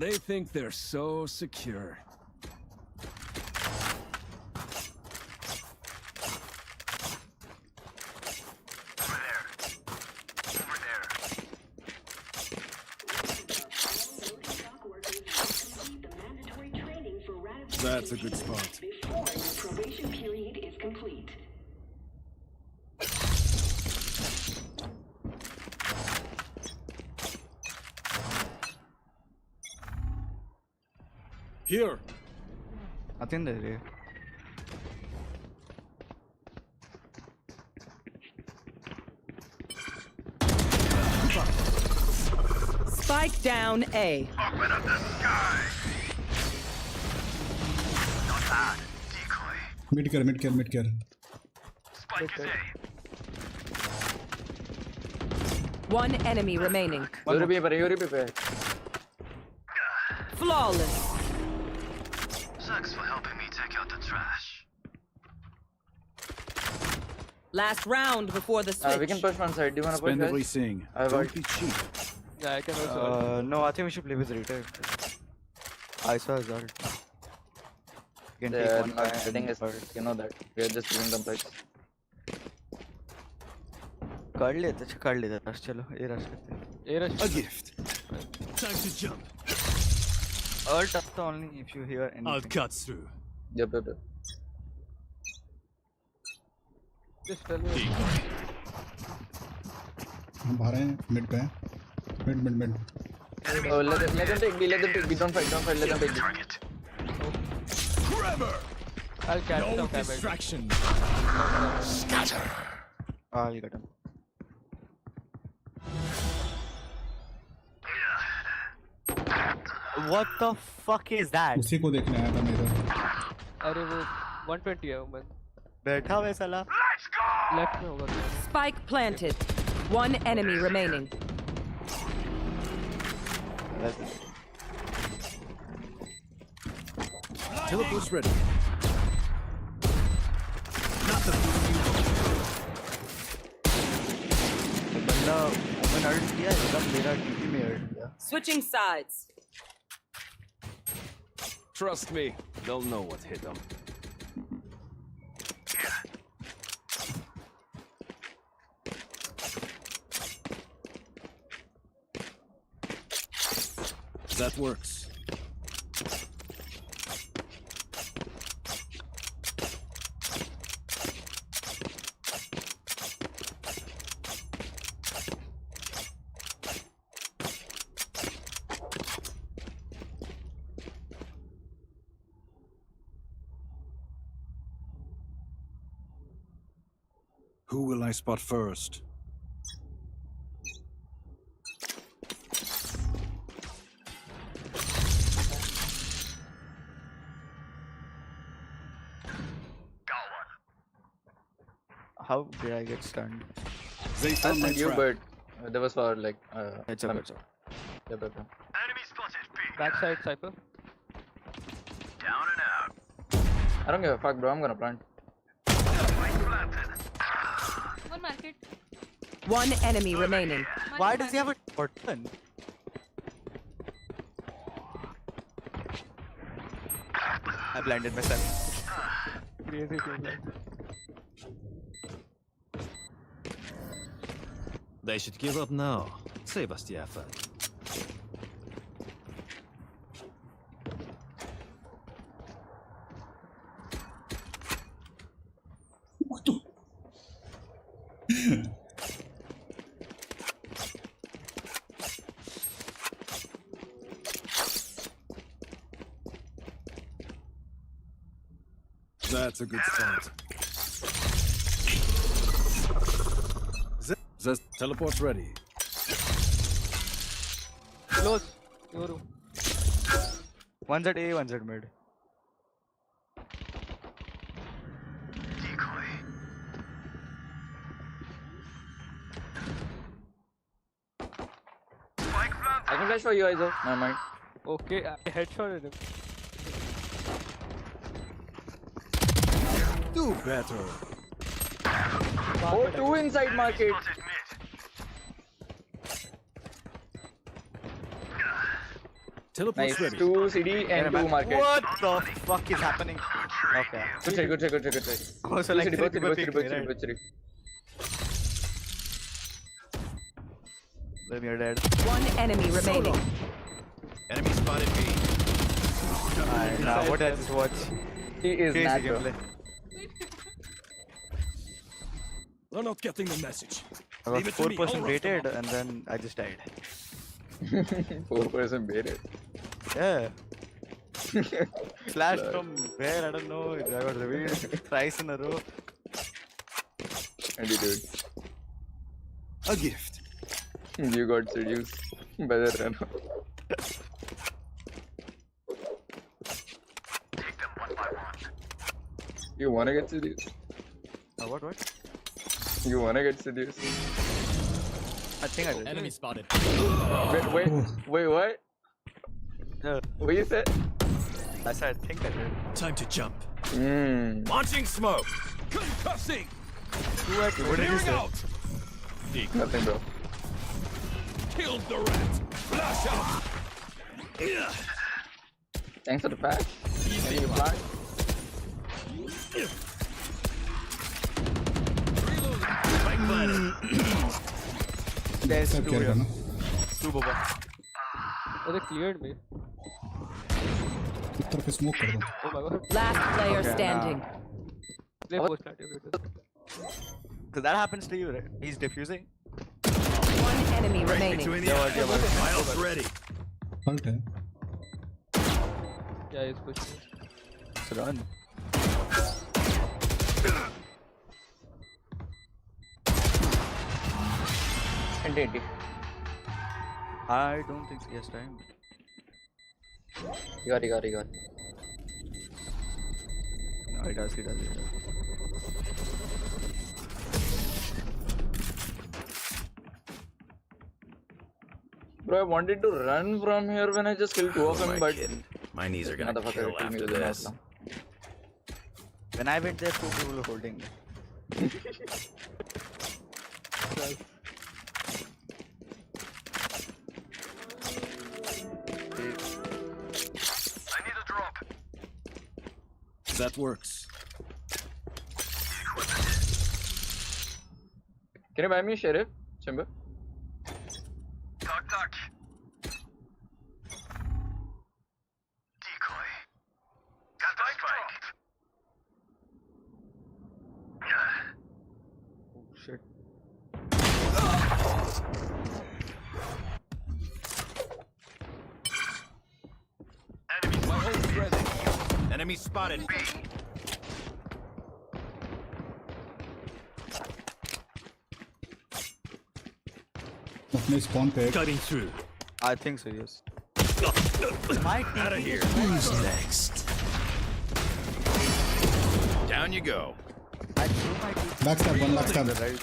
They think they're so secure. That's a good spot. Before your probation period is complete. Here. I think they're here. Spike down A. Open up the sky. Not bad. Decoy. Mid care. Spike is A. One enemy remaining. Flawless. Thanks for helping me take out the trash. Last round before the switch. We can push one side. Do you want to push? Spend everything. Don't be cheap. Yeah, I can also. No, I think we should play with retard. I saw his ult. You can take one guy and you know that. We are just giving them push. कर लेते rush चलो ये rush करते A gift. Time to jump. ult after only if you hear anything. I'll cut through. Yep. Just tell me. हम बाहर हैं mid पे हैं mid Oh, let them take B. Don't fight. Let them take B. Grabber. I'll catch No some damage. distraction. Scatter. I'll get him. What the fuck is that? उसी को देखने आया था मैं इधर अरे वो 120 है वो बैठा हुआ है साला लेफ्ट में होगा Spike planted. One enemy remaining. Teleport's ready. Not the fool you want. बंदा ओपन अर्ट किया एकदम मेरा टीपी में अर्ट किया Switching sides. Trust me, they'll know what hit them. That works. Who will I spot first? How did I get stunned? They found my trap. but that was for like. It's okay. Yep. Enemy spotted B. Backside cypher. Down and out. I don't give a fuck, bro. I'm gonna plant. Spike planted. One market. One enemy remaining. Why does he have a button? I blinded myself. Crazy thing. They should give up now. Save us the effort. That's a good start. The teleport's ready. Close. Your room. One's at A, one's at mid. Decoy. Spike planted. I can flash for you, Iso. Never mind. Okay, I headshotted him. Do better. Oh, two inside market. Spotted mid. Teleport's Nice. ready. Two CD and two market. What the fuck is happening? Okay. Good trade. Also, like Both three people city. picked me, right? Then you're dead. One enemy remaining. Enemy spotted B. Nah, what did I just watch? He is Crazy mad, bro. gameplay. They're not getting the message. I was Leave it to me, 4% I'll rough rated them up. and then I just died. 4% baited. Yeah. Flashed from where? I don't know. I got revealed thrice in a row. And he did. A gift. You got seduced by the runner. You wanna get seduced? What? You wanna get seduced? I think I did. Enemy spotted. Wait, what? What you said? I said I think I did. Time to jump. Launching smoke. Concussing. What did you say? Out. Nothing, bro. Killed the rat. Flash out. Thanks for the patch. Any reply? Spike planted. There's सब two care here. करना. Two Boba. Oh, they cleared me. ऊपर पे smoke कर दो. Oh my god. Last player Okay, standing. Play post planted. So that happens to you, right? He's defusing. One enemy remaining. Miles ready. Hurt है. Yeah, he's pushing. Let's run. NTNT. I don't think he has time. You got. No, he does. Bro, I wanted to run from here when I just killed two of them, but My knees are gonna motherfucker kill killed me after with an this. outlaw. When I went there, two people were holding me. I need a drop. That works. Can you buy me a sheriff, Chamber? Talk. Decoy. Got the spike. Oh shit. My ult's ready. Enemy spotted. अपने spawn पे. Cutting through. I think so, yes. My team Out of here. Who's next? Down you go. I threw my team. Backstab, one backstab. Right.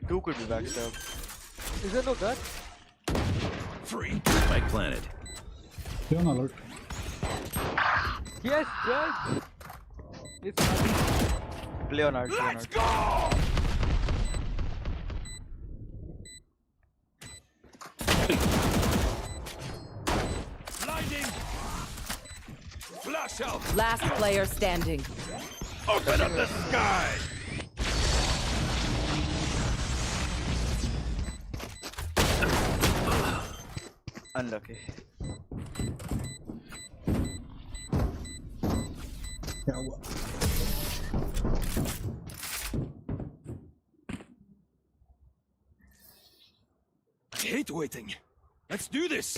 Two could be backstab. Is there no gun? Free. Spike planted. Stay on alert. Yes, judge. It's Play on art. Let's go. Blinding. Flash out. Last player standing. Open up the sky. Unlucky. क्या हुआ? I hate waiting. Let's do this.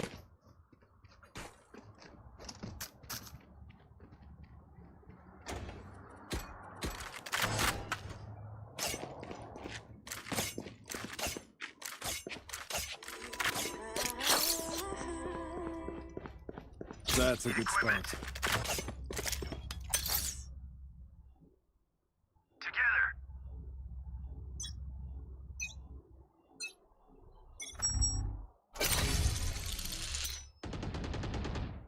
That's a good start. together.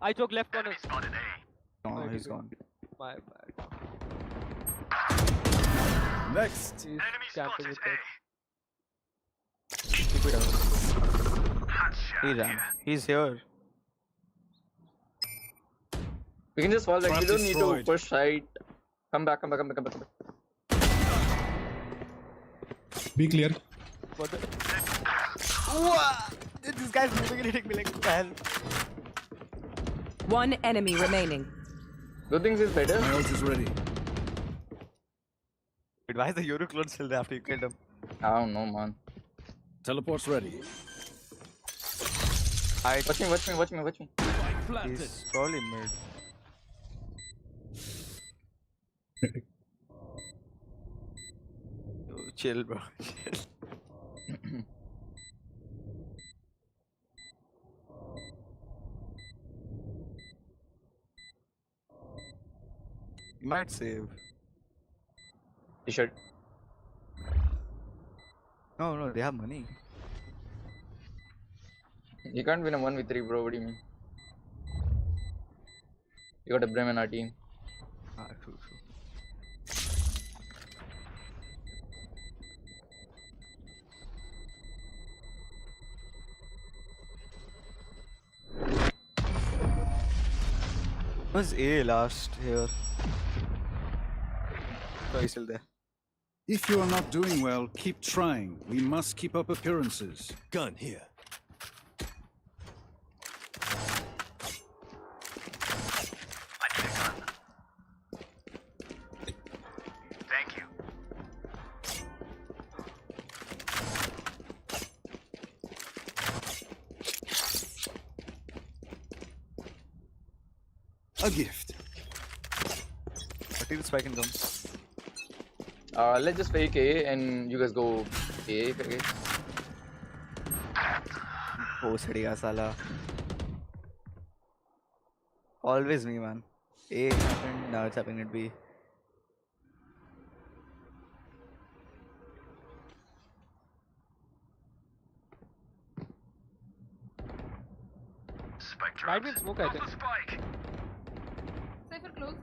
I took left corner. Spotted A. Oh, he's gone. My bad. Next. He's Enemy camping spotted with A. that. Keep it out. Hot shot. He ran. He's here. We can just fall back. Trap We don't need to destroyed. push side. Come back. Be clear. What the? What? This guy's moving and hitting me like what the hell? One enemy remaining. Good things is better. My ult is ready. Wait, why is the Euro clone still there after you killed him? I don't know, man. Teleport's ready. Watch me. He's probably mid. Yo, chill, bro. Chill. You might save. You should. No, they have money. You can't win a 1v3, bro. What do you mean? You got a Brim in our team. True. Was A last here? So he's still there. If you are not doing well, keep trying. We must keep up appearances. Gun here. Thank you. A gift. Until spike can come. Let's just fake A and you guys go A. Okay. Post hadiya sala. Always me, man. A happened, now it's happening at B. Spike Might be in smoke, I think. Spike. Cypher close.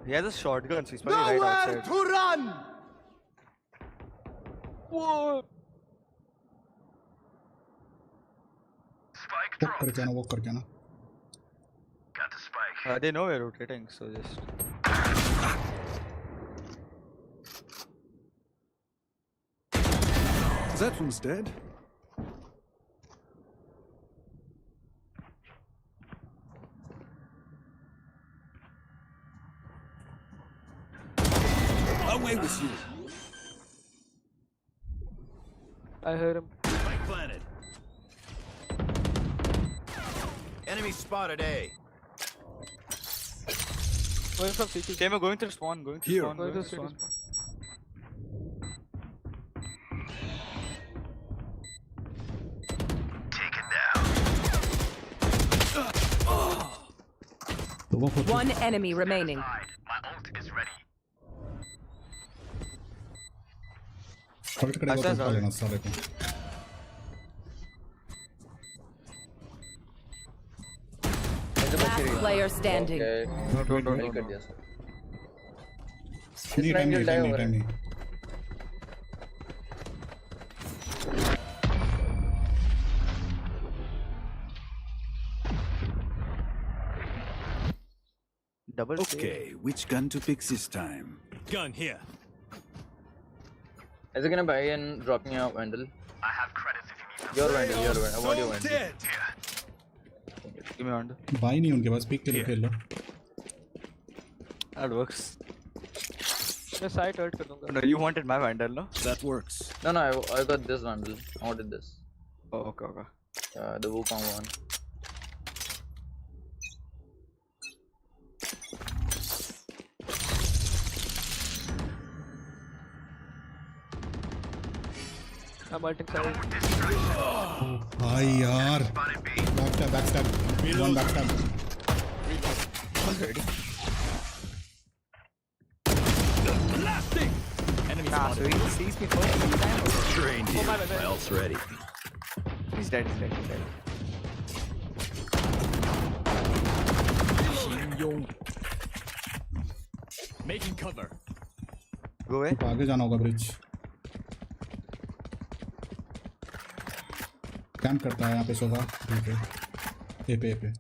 He has a shotgun, so he's probably right outside. to run! Whoa! Spike Walk करके आना, walk करके आना. Got the spike. They know we're rotating, so just. That one's dead. Away with you. I heard him. Spike planted. Enemy spotted A. Going from CT. They were going through spawn, going through Here. spawn, Going going to through spawn. Taken down. तो वो photo One enemy remaining. My ult is ready. फट करेगा तो उठा लेना सारे को. Last player standing. Okay. Very good, yes. नहीं टाइम नहीं, टाइम नहीं, टाइम नहीं. Double Okay, which gun to pick this time? Gun here. Is it gonna buy and drop me out, Vandal? I have credits if you need them. Your Vandal, your Vandal. I want your Vandal. Dead. Give me one. भाई नहीं उनके पास, pick के लिए खेल लो. That works. मैं side ult कर दूंगा. No, you wanted my Vandal, no? That works. No, I got this Vandal. I wanted this. Oh, okay. The Wukong one. I'm ulting side. भाई यार. Backstab. One backstab. Blasting. Enemy Nah, so he sees me first. Trained here. my bad. Else ready. He's dead. Making cover. Go away. तो आगे जाना होगा bridge. Camp करता है यहाँ पे सोफा. ए पे.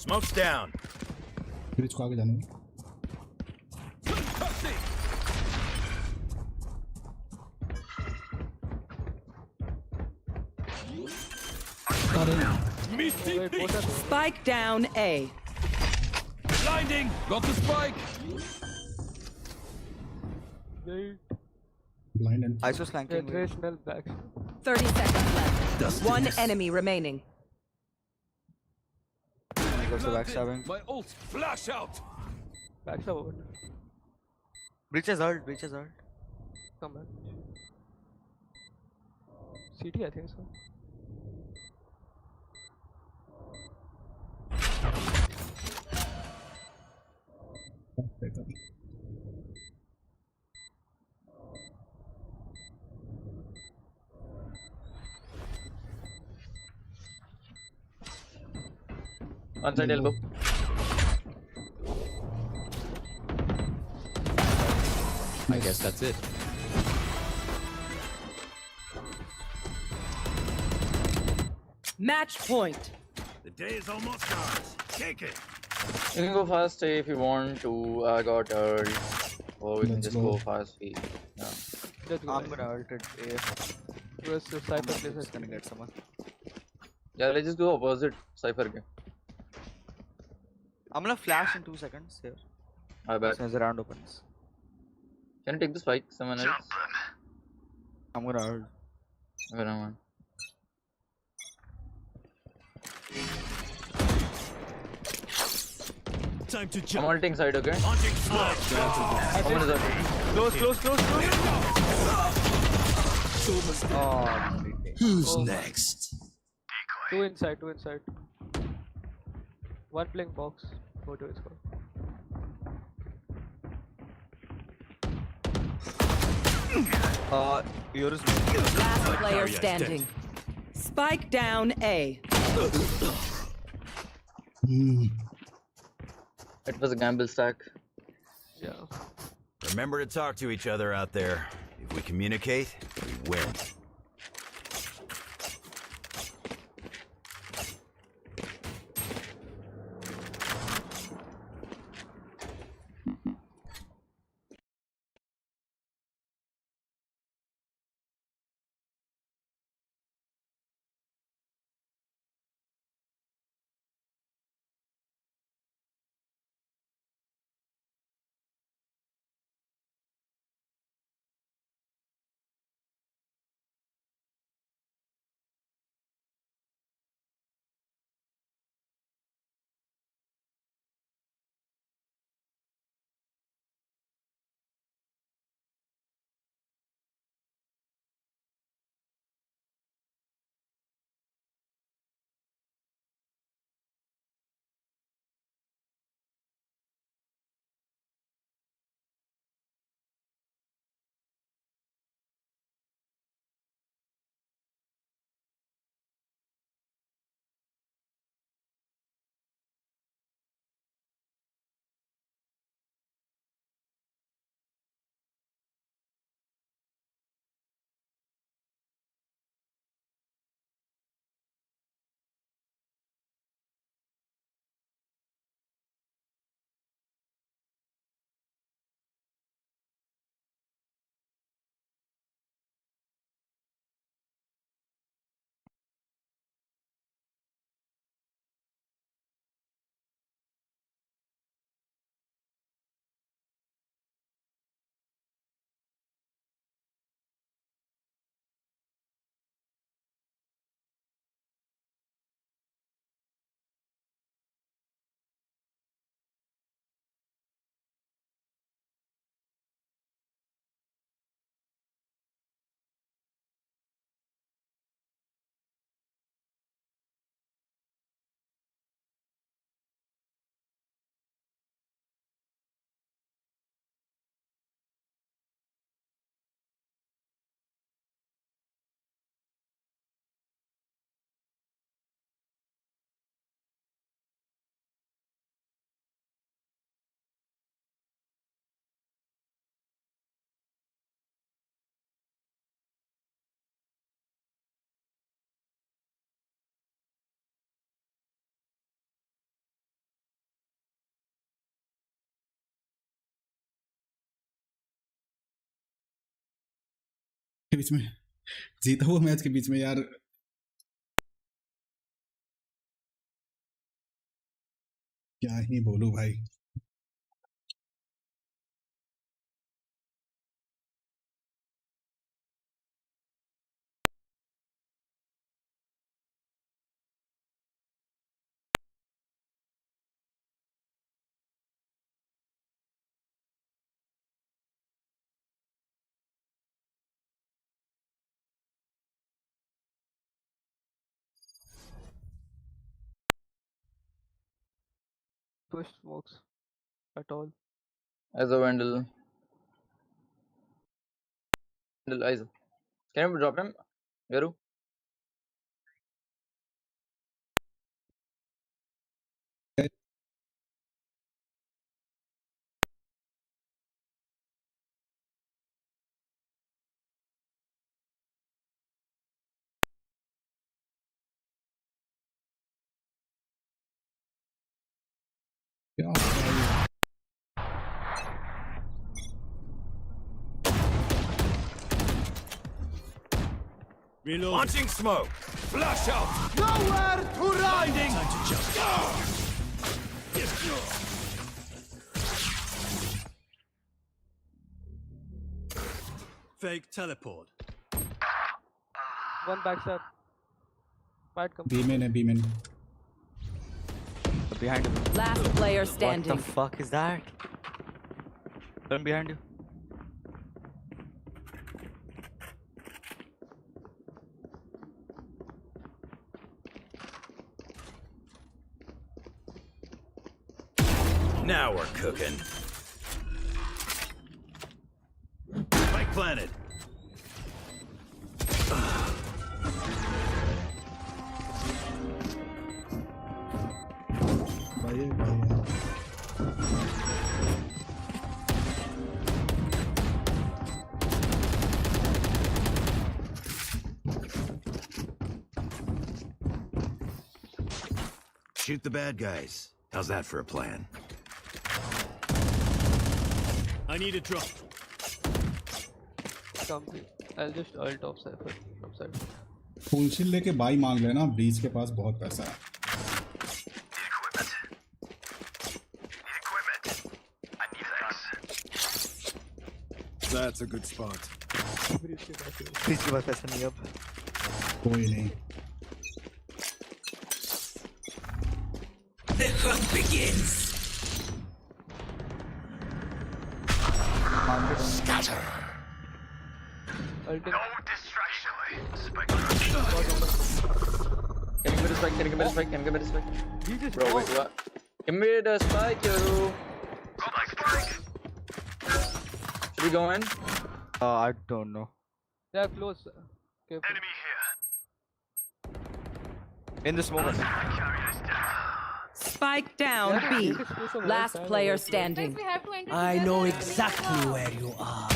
Smoke's down. ब्रिज को आगे जाना है. Meet deep. Spike down A. Blinding. Got the spike. Blind and ISO slanking. Generational back. 30 seconds left. Dustiness. One enemy remaining. Goes to backstabbing. My ult. Flash out. Backstab over. Breaches ult. Come back. CT, I think so. One side elbow. I guess that's it. Match point. The day is almost ours. Take it. You can go fast if you want to. I got ult. Or we can Let's just go. go fast. Yeah. Let's go. I'm gonna ult it AF. US Cypher plays Just gonna it. get someone. Yeah, let's just go opposite Cypher. I'm gonna flash in 2 seconds here. I bet. Since the round opens. Can you take the spike? Someone else? I'm gonna ult. Okay, no man. Time to I'm jump. ulting side, okay? Launching smoke. Someone is ulting. Close. Oh, Who's Oh. next? Two inside. One playing box. Photo is called. yours. Last player Barrier standing. Spike down A. It was a gamble stack. Yeah. Remember to talk to each other out there. If we communicate, we win. के बीच में जीता हुआ match के बीच में यार क्या ही बोलूं भाई push smokes at all. As a Vandal. Eyes. Can you drop him? Garu? क्या हो रहा है? Launching smoke. Flash out. Nowhere to run! Time to jump. Fake teleport. One backstab. Fight come. B-man है B-man. Behind him. Last player standing. What the fuck is that? Turn behind you. Now we're cooking. Spike planted. भाई भाई. Shoot the bad guys. How's that for a plan? I need a drop. Come. I'll just ult off Cypher from side. Full shield लेके by मांग लेना. Bridge के पास बहुत पैसा है. That's a good spot. Please के पास पैसा नहीं अब. कोई नहीं. The hunt begins. Scatter. Ulti. Can you give me the spike? Can you give me the spike? Can you give me the spike? He just Bro, wait, what? Give me the spike, yo. Should we go in? I don't know. They are close. Careful. In this moment. Spike down B. Last player standing. I know exactly where you are.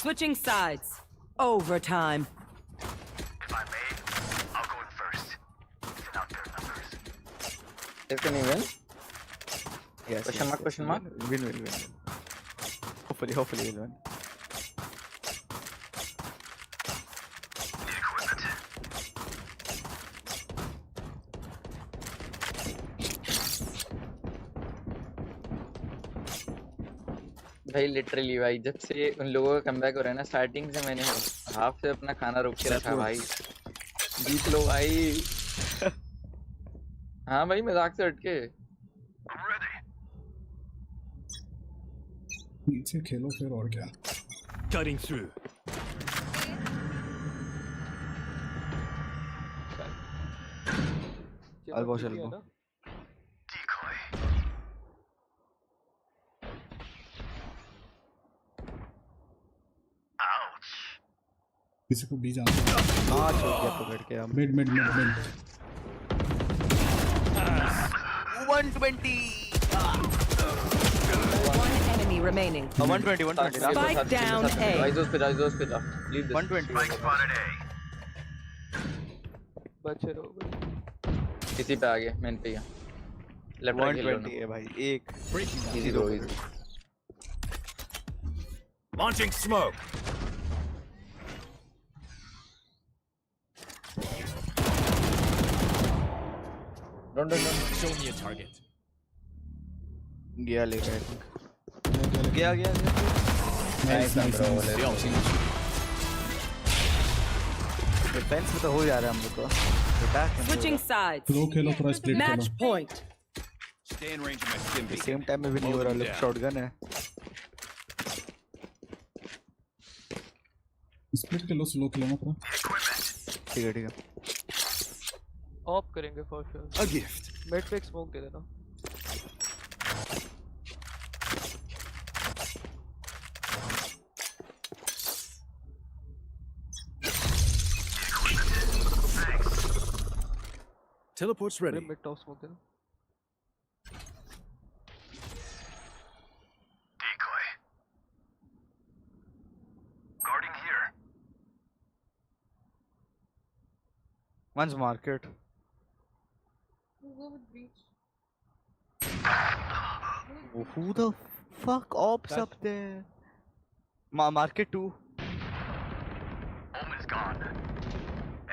Switching sides. Overtime. If I may, I'll go in first. Send out their numbers. Can you win? Yes. Question mark, question mark? Win. Hopefully we'll win. भाई literally भाई जब से उन लोगों का comeback हो रहा है ना स्टार्टिंग से मैंने हाफ से अपना खाना रोक के रखा भाई. जीत लो भाई. हाँ भाई मजाक से हटके. नीचे खेलो फिर और क्या. Cutting through. Elbow. किसी को बी जाना. हाँ छोड़ दिया पकड़ के हम. Mid 120. One enemy remaining. 120. Spike down A. Isos पे leave this. 120. बचे रहो भाई. किसी पे आ गया मेन पे. लेफ्ट राइट 120 है भाई. एक. Easy bro easy. Launching smoke. Don't. Show me a target. गया ले गया. गया. Nice bro. They all seem to defence में तो हो जा रहा है हम लोग को. Switching sides. फ्लो खेलो थोड़ा split Match Khelo. point. Stay in range of my stim beacon. Same time में भी नहीं हो रहा. लेफ्ट शॉटगन है. स्प्लिट के लो, स्लो के लो ना पूरा। ठीक है ऑफ करेंगे for sure. A gift. Mid पे स्मोक दे देना। Teleport's ready. Mid top smoke देना। Decoy. Guarding here. One's market. Oh, who the fuck ops up there? Market 2. Omen's gone.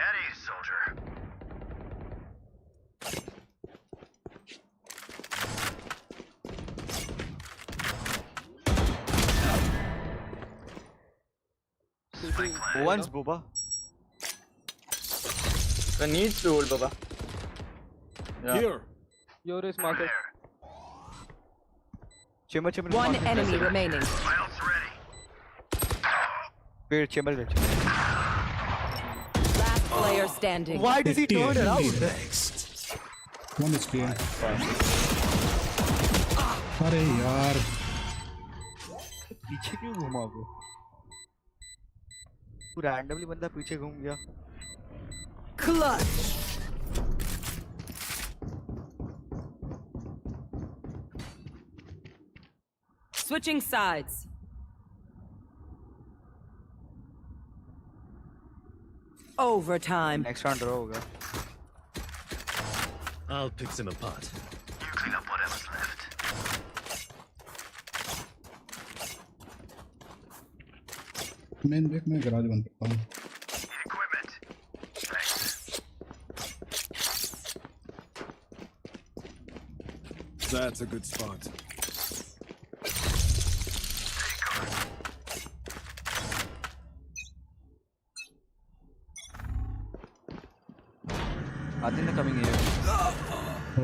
At ease, soldier. One's Boba. So needs to hold Baba. Yeah. Here. Your is market. Chamber. One enemy remaining. Miles ready. Wait, chamber. Last player standing. Why did he turn around? One is clear. अरे यार पीछे क्यों घूमा वो? Randomly बंदा पीछे घूम गया। Clutch. Switching sides. Overtime. Next round draw होगा। I'll pick them apart. You clean up whatever's left. Main ब्रेक में गराज बंद करता हूँ। Equipment. Thanks. That's a good spot. Athena coming here.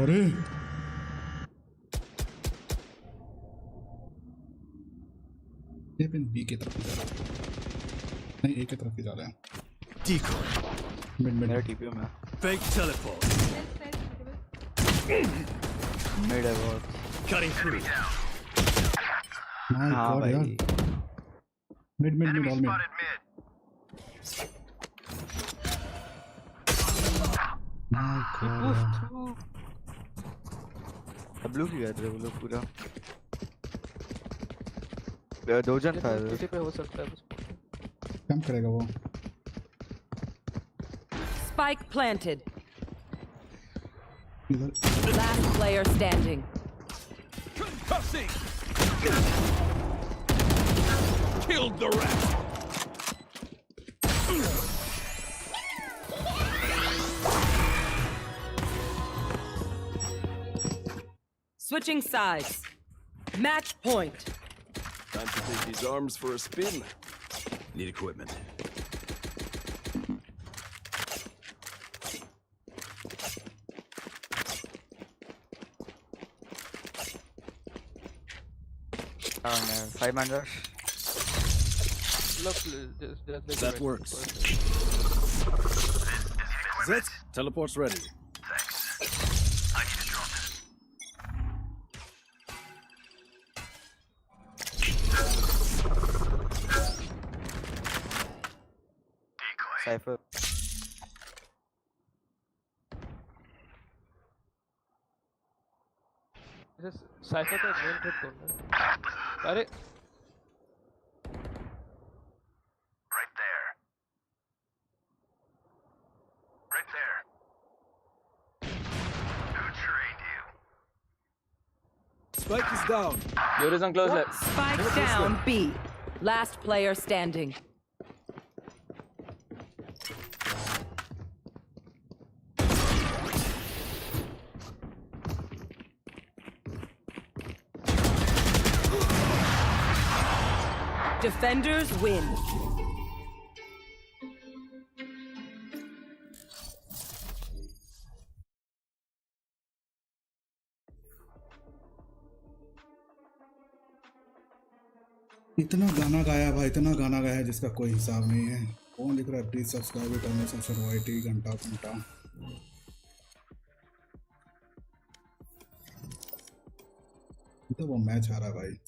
अरे ये पिन बी की तरफ जा रहा है, नहीं ए की तरफ ही जा रहा है। Decoy. मिड मेरा टीपीओ में। Fake teleport. Mid है बहुत। Cutting through. माय हाँ गॉड भाई। यार, mid all mid. Spotted mid. My God blue की गया था वो लोग पूरा। दो जन था किसी पे हो सकता है। कम करेगा वो। Spike planted. इधर Last player standing. Concussing. Killed the rat. Switching sides. Match point. Time to take these arms for a spin. Need equipment. Five man rush. Look, just That works. Zed, teleport's ready. Thanks. I need a drop. Decoy. Cypher. Cipher का main trick करना। अरे Right there. Right there. Who trained you? Spike is down. Your is on close left. Spike down B. Last player standing. Defenders win. इतना गाना गाया भाई, इतना गाना गाया जिसका कोई हिसाब नहीं है। कौन दिख रहा है? प्लीज सब्सक्राइब करना, सेशन वाईटी घंटा घंटा। तो वो मैच आ रहा है भाई।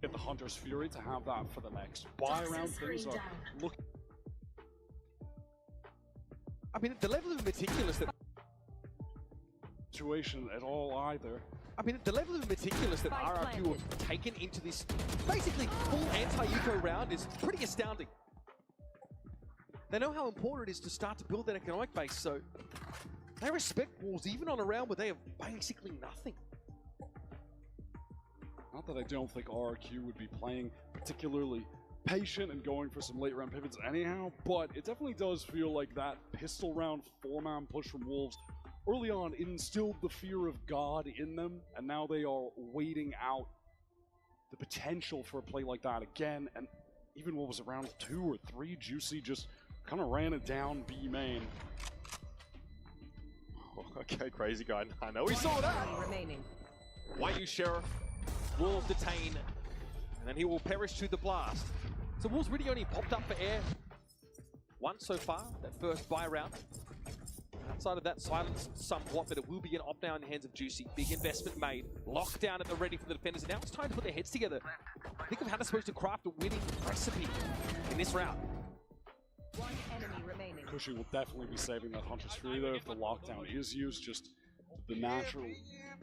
Get the Hunter's Fury to have that for the next buy round. Things are looking. I mean, the level of meticulous that Situation at all either. I mean, the level of meticulous that RRQ have taken into this basically full anti-eco round is pretty astounding. They know how important it is to start to build that economic base, so they respect Wolves even on a round where they have basically nothing. Not that I don't think RRQ would be playing particularly patient and going for some late round pivots anyhow, but it definitely does feel like that pistol round 4-man push from Wolves early on instilled the fear of God in them, and now they are waiting out the potential for a play like that again. And even what was it, round 2 or 3, Juicy just kind of ran it down B main. Oh, okay, crazy guy. I know we saw that. Remaining. Wayu Sheriff will detain, and then he will perish to the blast. So Wolves really only popped up for air once so far, that first buy round. Outside of that, silence somewhat, but it will be an op now in the hands of Juicy. Big investment made. Lockdown at the ready for the defenders, and now it's time to put their heads together. Think of how they're supposed to craft a winning recipe in this round. One enemy remaining. Cushy will definitely be saving that Hunter's Fury though if the lockdown is used. Just the natural,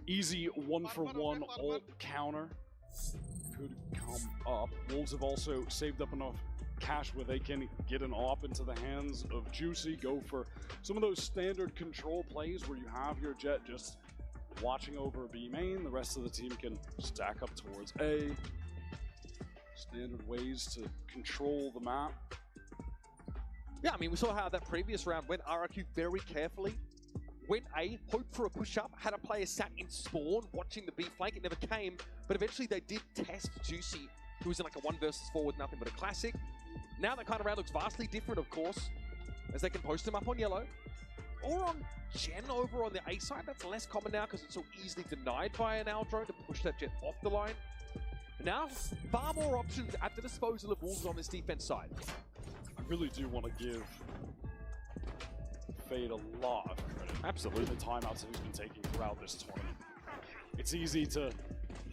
easy 1-for-1 ult counter could come up. Wolves have also saved up enough cash where they can get an op into the hands of Juicy, go for some of those standard control plays where you have your Jet just watching over B main, the rest of the team can stack up towards A. Standard ways to control the map. Yeah, I mean, we saw how that previous round went. RRQ very carefully went A, hoped for a push-up, had a player sat in spawn, watching the B flank. It never came, but eventually they did test Juicy, who was in like a 1 versus 4 with nothing but a classic. Now that kind of round looks vastly different, of course, as they can post him up on yellow. Or on Gen over on the A side. That's less common now because it's so easily denied by an Aldro to push that Jet off the line. Now, far more options at the disposal of Wolves on this defense side. I really do want to give Fade a lot of credit. Absolutely. The timeouts that he's been taking throughout this tournament. It's easy to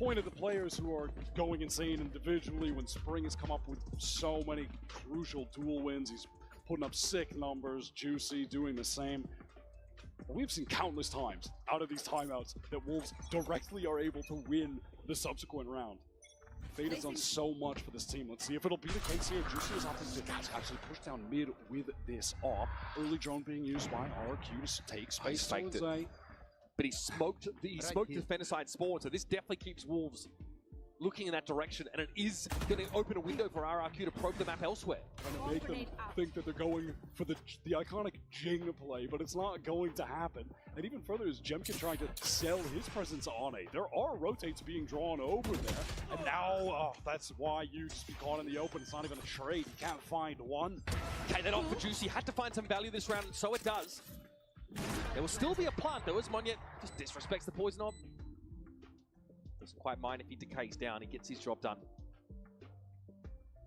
point at the players who are going insane individually when Spring has come up with so many crucial duel wins. He's putting up sick numbers, Juicy doing the same. But we've seen countless times out of these timeouts that Wolves directly are able to win the subsequent round. Fade has done so much for this team. Let's see if it'll be the case here. Juicy is opposite. Actually pushed down mid with this op. Early drone being used by RQ to take space. Faked it. But he smoked the defender side spawn, so this definitely keeps Wolves looking in that direction, and it is going to open a window for RRQ to probe the map elsewhere. Trying to make them think that they're going for the iconic Jing play, but it's not going to happen. And even further is Jemkin trying to sell his presence on A. There are rotates being drawn over there, and now that's why you just be caught in the open. It's not even a trade. You can't find one. Okay, that off for Juicy. Had to find some value this round, and so it does. There will still be a plant though, as Monyet just disrespects the poison orb. Doesn't quite mind if he decays down, he gets his job done.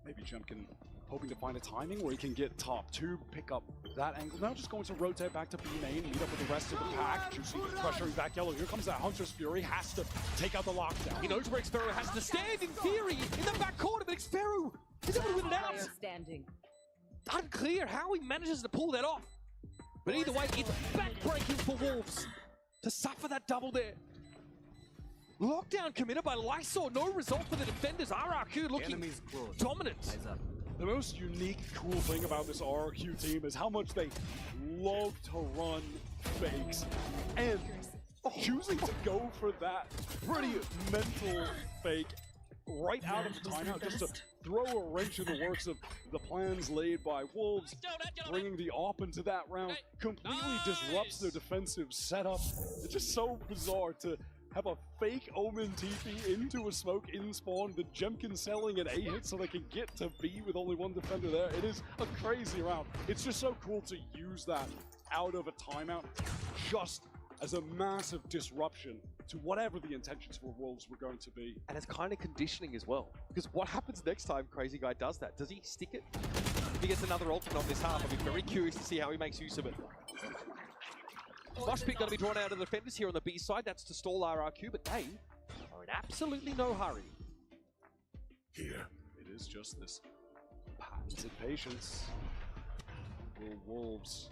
Maybe Jemkin hoping to find a timing where he can get top two, pick up that angle. Now just going to rotate back to B main, meet up with the rest of the pack. Juicy pressuring back yellow. Here comes that Hunter's Fury, has to take out the lockdown. He knows where Xferu has to stand in theory in the back corner, but Xferu is able to win it out. Standing. Unclear how he manages to pull that off. But either way, it's backbreaking for Wolves to suffer that double there. Lockdown committed by Lysor, no result for the defenders. RRQ looking dominant. The most unique, cool thing about this RRQ team is how much they love to run fakes and choosing to go for that pretty mental fake right out of the timeout just to throw a wrench in the works of the plans laid by Wolves. Bringing the op into that round completely disrupts their defensive setup. It's just so bizarre to have a fake Omen TP into a smoke in spawn, the Jemkin selling an A hit so they can get to B with only one defender there. It is a crazy round. It's just so cool to use that out of a timeout just as a massive disruption to whatever the intentions for Wolves were going to be. And it's kind of conditioning as well. Because what happens next time Crazy Guy does that? Does he stick it? If he gets another ultimate on this half, I'll be very curious to see how he makes use of it. Mosh pit going to be drawn out of the defenders here on the B side. That's to stall RRQ, but they are in absolutely no hurry. Here, it is just this patented patience. Will Wolves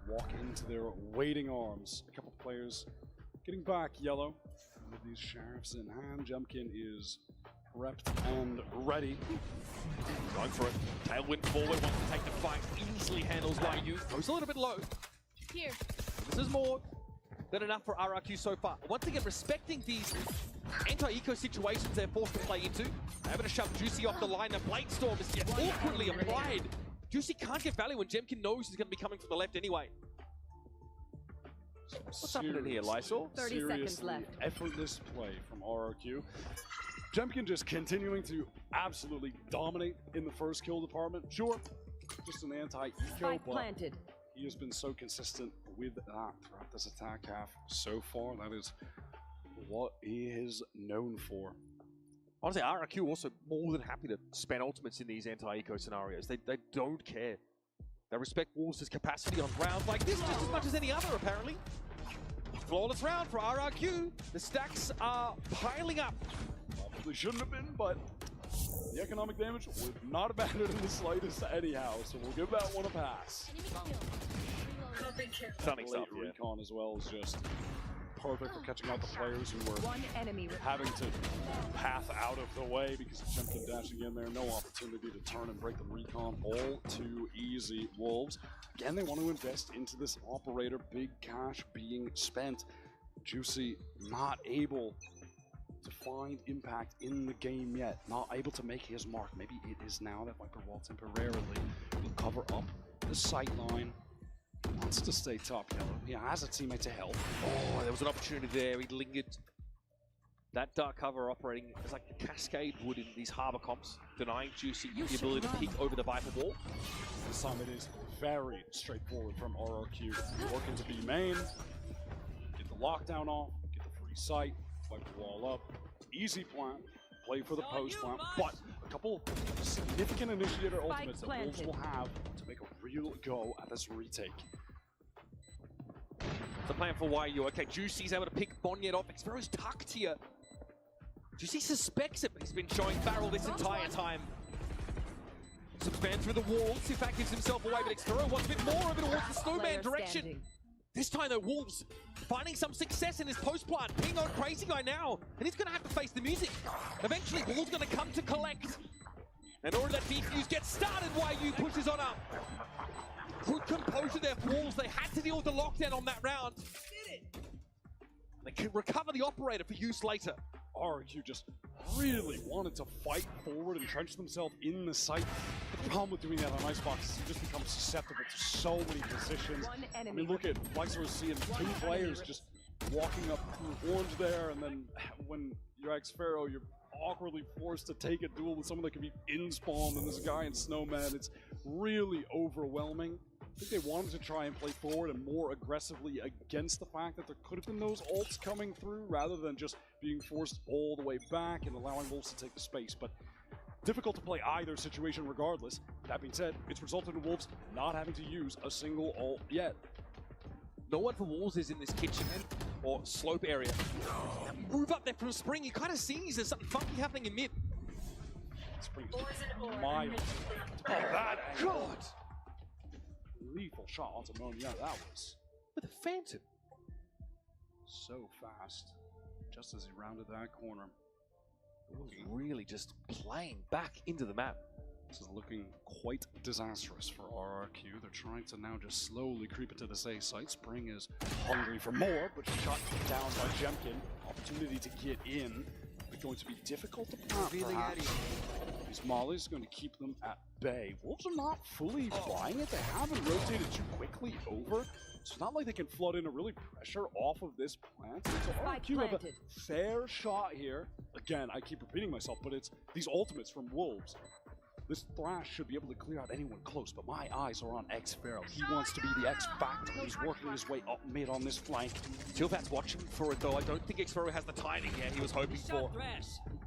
walk into their waiting arms? A couple players getting back yellow with these sheriffs in hand. Jemkin is prepped and ready. Going for it. Tailwind forward, wants to take the fight. Easily handles YU. Goes a little bit low. Here. This is more than enough for RRQ so far. Once again, respecting these anti-eco situations they're forced to play into. Able to shove Juicy off the line. The Blade Storm is awkwardly applied. Juicy can't get value when Jemkin knows he's going to be coming from the left anyway. What's happening here, Lysor? 30 seconds left. Effortless play from RRQ. Jemkin just continuing to absolutely dominate in the first kill department. Sure, just an anti-eco, but planted. He has been so consistent with that throughout this attack half so far. That is what he is known for. Honestly, RRQ also more than happy to spend ultimates in these anti-eco scenarios. They don't care. They respect Wolves' capacity on rounds like this just as much as any other, apparently. Flawless round for RRQ. The stacks are piling up. Probably shouldn't have been, but the economic damage would not have mattered in the slightest anyhow, so we'll give that one a pass. Stunning stuff, yeah. Recon as well is just perfect for catching out the players who were having to path out of the way because of Jemkin dashing in there. No opportunity to turn and break the recon. All too easy, Wolves. Again, they want to invest into this operator. Big cash being spent. Juicy not able to find impact in the game yet. Not able to make his mark. Maybe it is now that Viper Wall temporarily will cover up the sight line. Wants to stay top yellow. He has a teammate to help. Oh, there was an opportunity there. He lingered. That dark cover operating as like the cascade would in these harbor comps, denying Juicy the ability to peek over the Viper wall. This time it is very straightforward from RRQ. Working to be main, get the lockdown off, get the free sight, Viper wall up. Easy plant, play for the post plant, but a couple significant initiator ultimates that Wolves will have to make a real go at this retake. The plan for YU. Okay, Juicy's able to pick Monyet off. Xferu's tucked here. Juicy suspects it, but he's been showing barrel this entire time. Subspan through the walls. In fact, gives himself away, but Xfero wants a bit more of it towards the snowman direction. This time, though, Wolves finding some success in his post plant, being on Crazy Guy now, and he's going to have to face the music. Eventually, Wolves going to come to collect. In order that defuse gets started, YU pushes on up. Good composure there for Wolves. They had to deal with the lockdown on that round. They can recover the operator for use later. RQ just really wanted to fight forward and entrench themselves in the site. The problem with doing that on Icebox is you just become susceptible to so many positions. I mean, look at Lexor seeing two players just walking up through orange there, and then when you're Xfero, you're awkwardly forced to take a duel with someone that can be in spawn, and this guy in Snowman. It's really overwhelming. I think they wanted to try and play forward and more aggressively against the fact that there could have been those ults coming through rather than just being forced all the way back and allowing Wolves to take the space. But difficult to play either situation regardless. That being said, it's resulted in Wolves not having to use a single ult yet. No one for Wolves is in this kitchen or slope area. Move up there from Spring, you kind of see there's something funky happening in mid. Spring is mild. That God! Lethal shot onto Moan. Yeah, that was with a Phantom. So fast, just as he rounded that corner. It was really just playing back into the map. This is looking quite disastrous for RRQ. They're trying to now just slowly creep into this A site. Spring is hungry for more, but shot down by Jemkin. Opportunity to get in, but going to be difficult to pop. These mollies going to keep them at bay. Wolves are not fully buying it. They haven't rotated too quickly over. It's not like they can flood in or really pressure off of this plant. So RRQ have a fair shot here. Again, I keep repeating myself, but it's these ultimates from Wolves. This Thrash should be able to clear out anyone close, but my eyes are on Xfero. He wants to be the X Factor. He's working his way up mid on this flank. Tilfat's watching for it, though. I don't think Xfero has the timing here he was hoping for.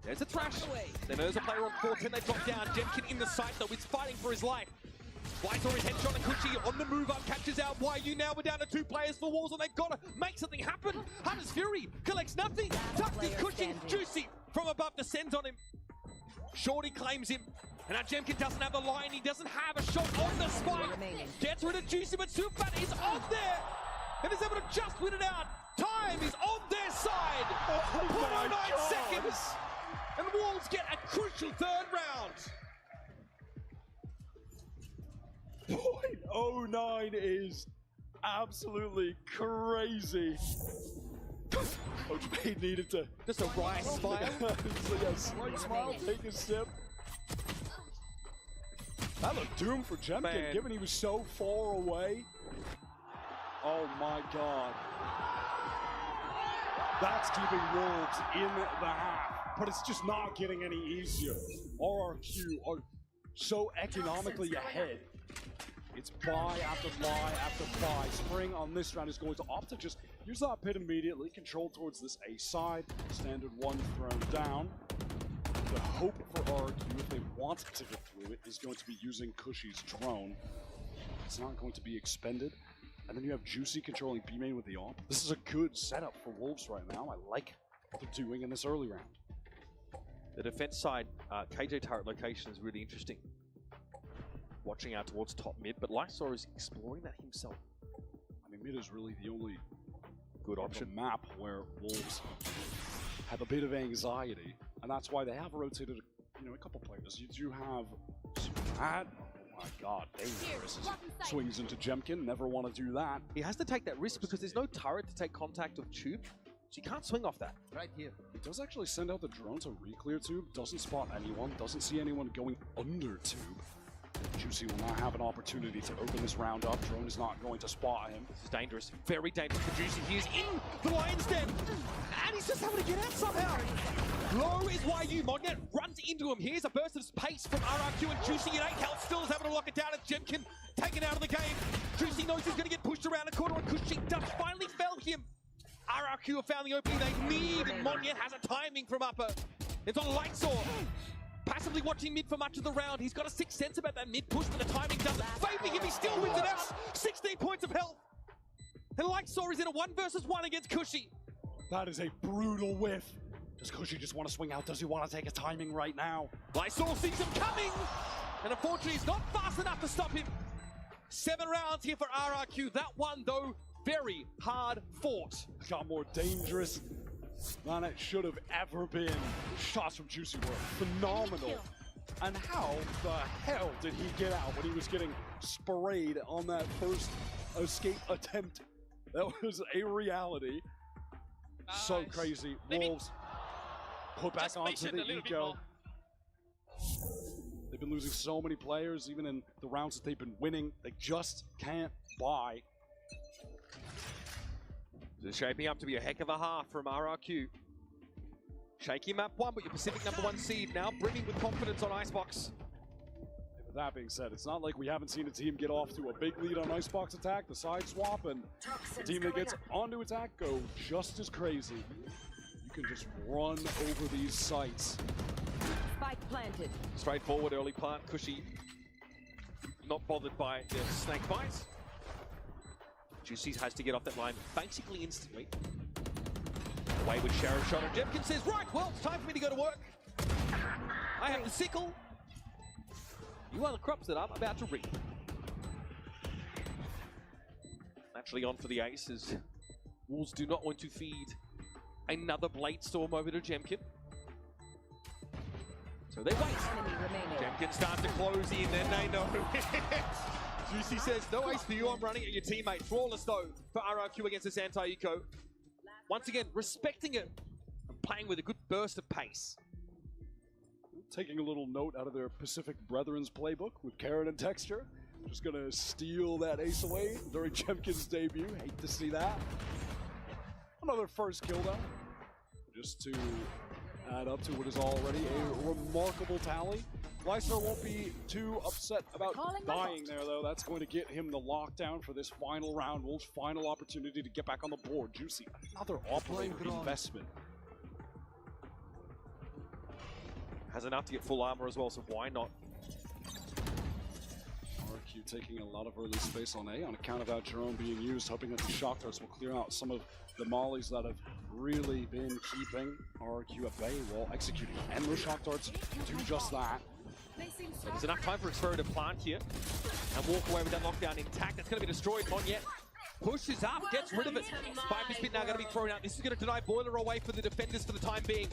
There's a Thrash. Then there's a player on 14. They drop down. Jemkin in the sight, though. He's fighting for his life. White saw his headshot and Kuchi on the move up, catches out YU. Now we're down to 2 players for Wolves, and they've got to make something happen. Hunter's Fury collects nothing. Tucked in Kuchi. Juicy from above descends on him. Shorty claims him. And now Jemkin doesn't have the line, he doesn't have a shot on the spike. Gets rid of Juicy, but Superfat is on there! And is able to just win it out. Time is on their side! 0.09 seconds! And Wolves get a crucial third round! 0.09 is absolutely crazy. Coach Bade needed to... Just a wry smile. So yeah, slight smile, take a sip. That looked doomed for Jemkin, given he was so far away. Oh my God. That's keeping Wolves in the half, but it's just not getting any easier. RRQ are so economically ahead. It's buy after buy after buy. Spring on this round is going to opt to just use that pit immediately, control towards this A side. Standard one thrown down. The hope for RRQ, if they want to get through it, is going to be using Cushy's drone. It's not going to be expended. And then you have Juicy controlling B main with the AWP. This is a good setup for Wolves right now. I like what they're doing in this early round. The defense side, KJ turret location is really interesting. Watching out towards top mid, but Lysor is exploring that himself. I mean, mid is really the only good option map where Wolves have a bit of anxiety, and that's why they have rotated, a couple players. You do have Superfat. Oh my God, dangerous. Swings into Jemkin. Never want to do that. He has to take that risk because there's no turret to take contact of Tube, so you can't swing off that. Right here. He does actually send out the drone to re-clear Tube. Doesn't spot anyone. Doesn't see anyone going under Tube. Juicy will not have an opportunity to open this round up. Drone is not going to spot him. This is dangerous. Very dangerous for Juicy. He is in the lion's den. And he's just having to get out somehow. Low is YU. Modnet runs into him. Here's a burst of pace from RRQ, and Juicy in 8 health still is able to lock it down. As Jemkin taken out of the game. Juicy knows he's going to get pushed around the corner, and Kushik does finally fell him. RRQ have found the opening they need, and Modnet has a timing from upper. It's on Lightsaw. Passively watching mid for much of the round. He's got a sixth sense about that mid push, but the timing doesn't favor him. He still wins it out. 16 points of health. And Lightsaw is in a 1 versus 1 against Cushy. That is a brutal whiff. Does Cushy just want to swing out? Does he want to take his timing right now? Lysol sees him coming, and unfortunately he's not fast enough to stop him. 7 rounds here for RRQ. That one, though, very hard fought. Got more dangerous than it should have ever been. Shots from Juicy were phenomenal. And how the hell did he get out when he was getting sprayed on that first escape attempt? That was a reality. So crazy. Wolves put back onto the eco. They've been losing so many players, even in the rounds that they've been winning. They just can't buy. This is shaping up to be a heck of a half from RRQ. Shaky map 1, but your Pacific #1 seed now brimming with confidence on Icebox. With that being said, it's not like we haven't seen a team get off to a big lead on Icebox attack, the side swap, and the team that gets onto attack go just as crazy. You can just run over these sites. Spike planted. Straightforward early plant. Cushy not bothered by the snake bites. Juicy has to get off that line basically instantly. Wayward Sheriff shot, and Jemkin says, right, well, it's time for me to go to work. I have the sickle. You are the crops that I'm about to reap. Naturally on for the ace as Wolves do not want to feed another Blade Storm over to Jemkin. So they wait. Jemkin starts to close in, and they know. Juicy says, no ace for you, I'm running at your teammate. Flawless though for RRQ against this anti-eco. Once again, respecting it and playing with a good burst of pace. Taking a little note out of their Pacific Brethren's playbook with Karen and Texture. Just gonna steal that ace away during Jemkin's debut. Hate to see that. Another first kill though. Just to add up to what is already a remarkable tally. Leicester won't be too upset about dying there, though. That's going to get him the lockdown for this final round. Wolves' final opportunity to get back on the board. Juicy, another operator investment. Has enough to get full armor as well, so why not? RQ taking a lot of early space on A on account of how Jerome being used, hoping that the shock darts will clear out some of the mollies that have really been keeping RQ at bay while executing. And those shock darts do just that. So there's enough time for Xferro to plant here and walk away with that lockdown intact. That's going to be destroyed. Monyet pushes up, gets rid of it. Viper Spit now going to be thrown out. This is going to deny Boiler away for the defenders for the time being.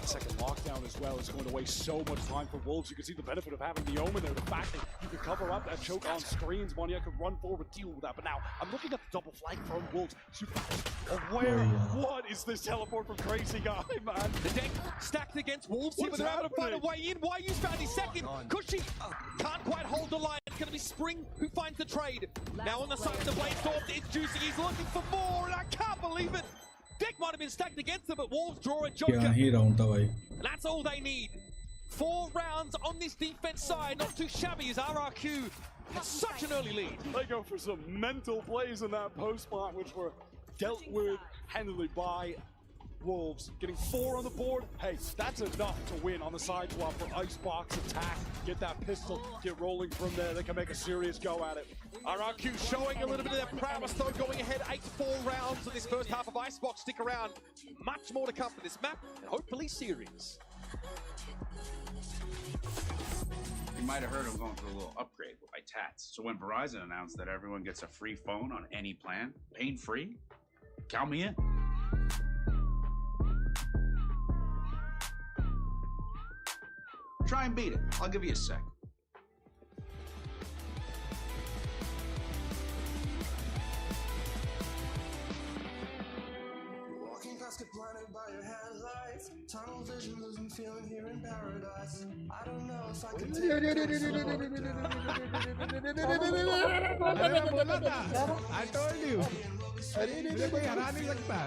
Second lockdown as well is going to waste so much time for Wolves. You can see the benefit of having the Omen there. The fact that you can cover up that choke on screens. Monyet could run forward, deal with that. But now I'm looking at the double flank from Wolves. Super aware. What is this teleport from Crazy Guy, man? The deck stacked against Wolves here, but they're able to find a way in. Wayu's found his second. Cushy can't quite hold the line. It's going to be Spring who finds the trade. Now on the side of the Blade Storm, it's Juicy. He's looking for more, and I can't believe it. Deck might have been stacked against them, but Wolves draw a Joker. And that's all they need. 4 rounds on this defense side, not too shabby as RRQ has such an early lead. They go for some mental plays in that post plant, which were dealt with handily by Wolves. Getting 4 on the board, hey, that's enough to win on the side swap for Icebox attack. Get that pistol, get rolling from there. They can make a serious go at it. RRQ showing a little bit of their prowess though, going ahead 8-4 rounds in this first half of Icebox. Stick around, much more to come for this map, and hopefully series. You might have heard I'm going through a little upgrade with my tats. So when Verizon announced that everyone gets a free phone on any plan, pain-free, count me in. Try and beat it. I'll give you a sec. Walking past it blinded by your headlights. Tunnel vision, losing feeling here in paradise. I don't know if I can take I told you. मुझे कोई हरा नहीं सकता.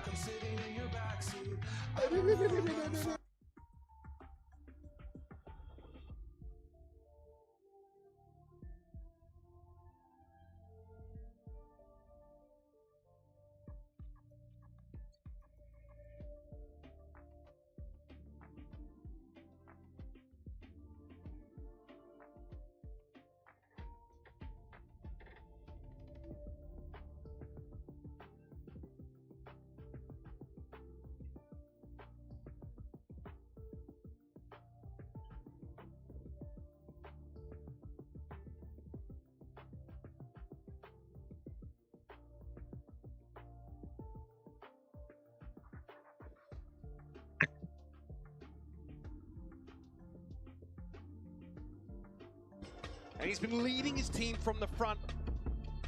And he's been leading his team from the front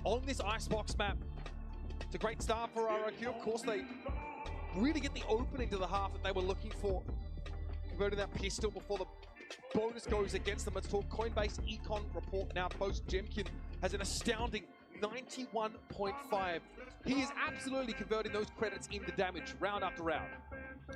on this icebox map. It's a great start for RRQ. Of course, they really get the opening to the half that they were looking for. Converting that pistol before the bonus goes against them. Let's talk Coinbase Econ report now. Post Jemkin has an astounding 91.5. He is absolutely converting those credits into damage round after round.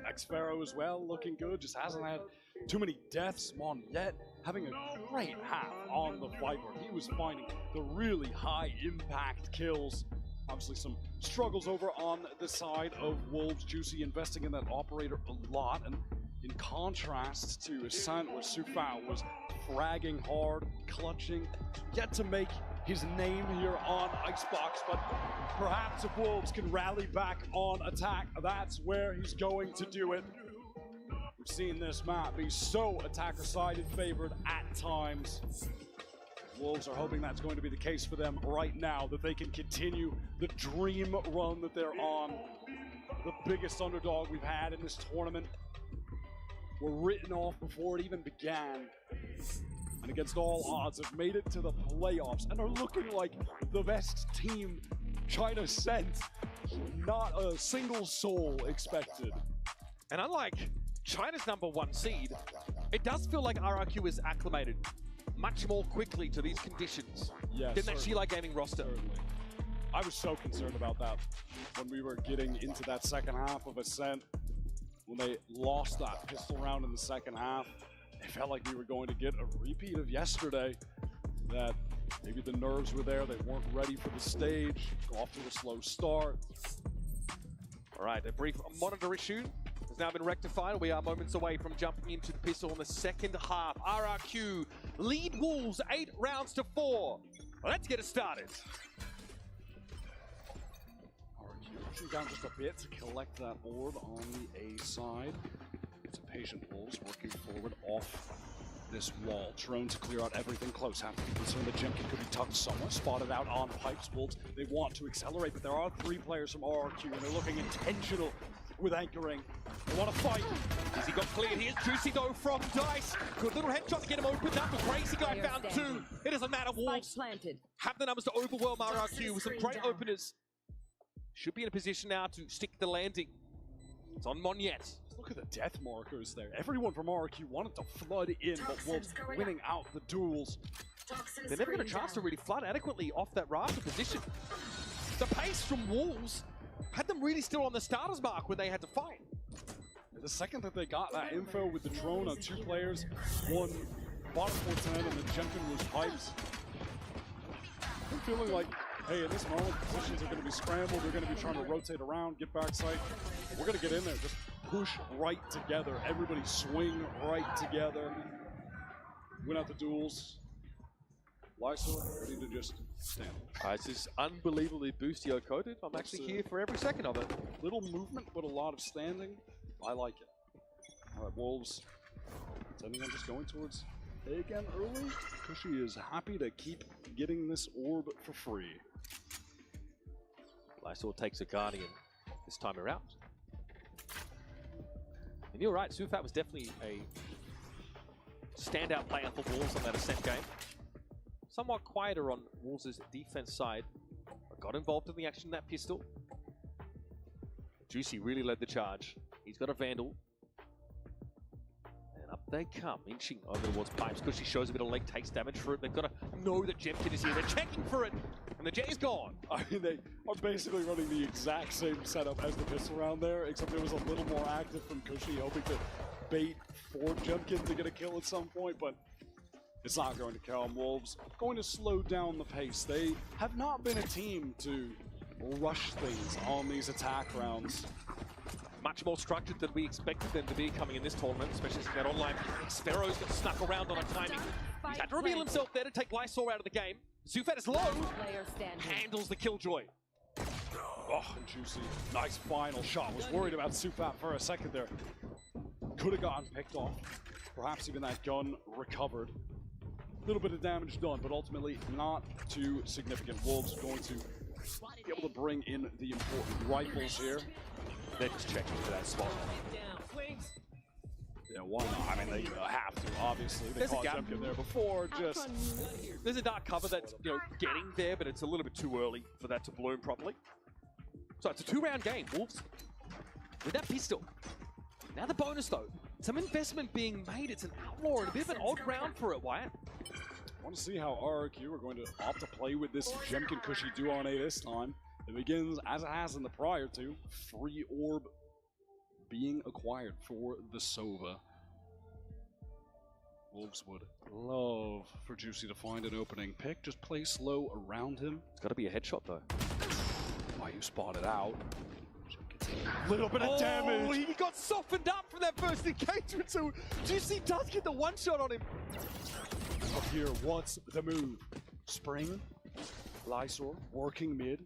X-Pharaoh as well, looking good. Just hasn't had too many deaths. Mon yet having a great half on the Viper. He was finding the really high impact kills. Obviously some struggles over on the side of Wolves. Juicy investing in that operator a lot. And in contrast to Ascent, where Sufao was fragging hard, clutching, yet to make his name here on Icebox, but perhaps if Wolves can rally back on attack, that's where he's going to do it. We've seen this map be so attacker-sided favored at times. Wolves are hoping that's going to be the case for them right now, that they can continue the dream run that they're on. The biggest underdog we've had in this tournament were written off before it even began. And against all odds have made it to the playoffs and are looking like the best team China sent. Not a single soul expected. And unlike China's #1 seed, it does feel like RRQ is acclimated much more quickly to these conditions than that Sheila Gaming roster. Certainly. I was so concerned about that when we were getting into that second half of Ascent. When they lost that pistol round in the second half, it felt like we were going to get a repeat of yesterday. That maybe the nerves were there, they weren't ready for the stage, go off to a slow start. All right, a brief monitor issue has now been rectified. We are moments away from jumping into the pistol in the second half. RRQ lead Wolves 8 rounds to 4. Let's get it started. RRQ pushing down just a bit to collect that orb on the A side. It's a patient Wolves working forward off this wall. Drone to clear out everything close. Have to be concerned that Jemkin could be tucked somewhere. Spotted out on pipes. Wolves, they want to accelerate, but there are 3 players from RRQ, and they're looking intentional with anchoring. They want to fight. As he got cleared, here's Juicy though from Dice. Good little headshot to get him opened up. The crazy guy found 2. It doesn't matter. Wolves have the numbers to overwhelm RRQ with some great openers. Should be in a position now to stick the landing. It's on Monyet. Look at the death markers there. Everyone from RRQ wanted to flood in, but Wolves winning out the duels. They never got a chance to really flood adequately off that rafter position. The pace from Wolves had them really still on the starter's mark when they had to fight. The second that they got that info with the drone on 2 players, one bottom 410 and then Jemkin was pipes. I'm feeling like, hey, in this moment, positions are going to be scrambled. They're going to be trying to rotate around, get backside. We're going to get in there, just push right together. Everybody swing right together. Win out the duels. Lysor ready to just stand. This is unbelievably boostio coded. I'm actually here for every second of it. Little movement, but a lot of standing. I like it. All right, Wolves. Is anyone just going towards A again early? Cushy is happy to keep getting this orb for free. Lysor takes a Guardian this time around. And you're right, Sufat was definitely a standout player for Wolves on that Ascent game. Somewhat quieter on Wolves' defense side, but got involved in the action in that pistol. Juicy really led the charge. He's got a Vandal. And up they come, inching over towards pipes. Cushy shows a bit of leg, takes damage for it. They've got to know that Jemkin is here. They're checking for it, and the J's gone. I mean, they are basically running the exact same setup as the pistol round there, except it was a little more active from Cushy, hoping to bait for Jemkin to get a kill at some point, but it's not going to come. Wolves going to slow down the pace. They have not been a team to rush things on these attack rounds. Much more structured than we expected them to be coming in this tournament, especially since that online Sparrow's got snuck around on a timing. He's had to reveal himself there to take Lysor out of the game. Sufat is low, handles the Killjoy. Oh, and Juicy, nice final shot. Was worried about Sufat for a second there. Could have gotten picked off. Perhaps even that gun recovered. A little bit of damage done, but ultimately not too significant. Wolves going to be able to bring in the important rifles here. They're just checking for that spot. Yeah, why not? I mean, they have to, obviously. They There's a caught gap. Jumpkin there before, just... There's a dark cover that's getting there, but it's a little bit too early for that to bloom properly. So it's a 2-round game. Wolves with that pistol. Now the bonus though. Some investment being made. It's an outlaw and a bit of an odd round for it, Wyatt. I want to see how RRQ are going to opt to play with this Jumpkin Cushy duo on A this time. It begins, as it has in the prior two, free orb being acquired for the Sova. Wolves would love for Juicy to find an opening pick. Just play slow around him. It's got to be a headshot though. Why you spotted out. Little bit of damage. He got softened up from that first engagement, so Juicy does get the one shot on him. Up here, what's the move? Spring, Lysor, working mid.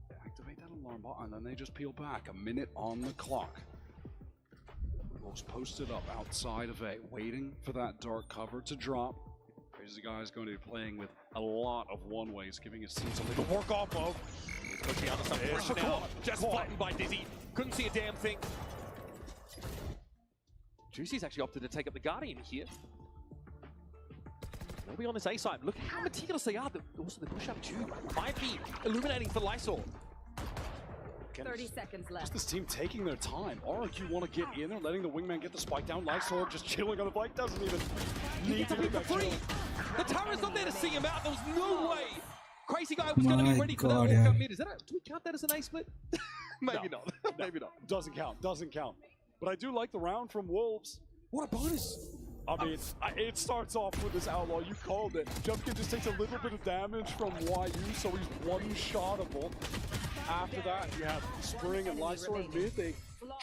They activate that alarm bot, and then they just peel back. A minute on the clock. Wolves posted up outside of A, waiting for that dark cover to drop. Crazy Guy is going to be playing with a lot of one-ways, giving his team something to work off of. Pushing under some pressure now. Just flattened by Dizzy. Couldn't see a damn thing. Juicy's actually opted to take up the Guardian here. They'll be on this A side. Look how meticulous they are. Also, the push-up too might be illuminating for Lysor. 30 seconds left. Just this team taking their time. RRQ want to get in there, letting the wingman get the spike down. Lysor just chilling on the flank, doesn't even need to get that kill. The Tara's not there to see him out. There was no way Crazy Guy was going to be ready for that walk up mid. Do we count that as an A split? Maybe not. Maybe not. Doesn't count. Doesn't count. But I do like the round from Wolves. What a bonus. I mean, it starts off with this outlaw. You called it. Jumpkin just takes a little bit of damage from YU, so he's one-shottable. After that, you have Spring and Lysor mid. They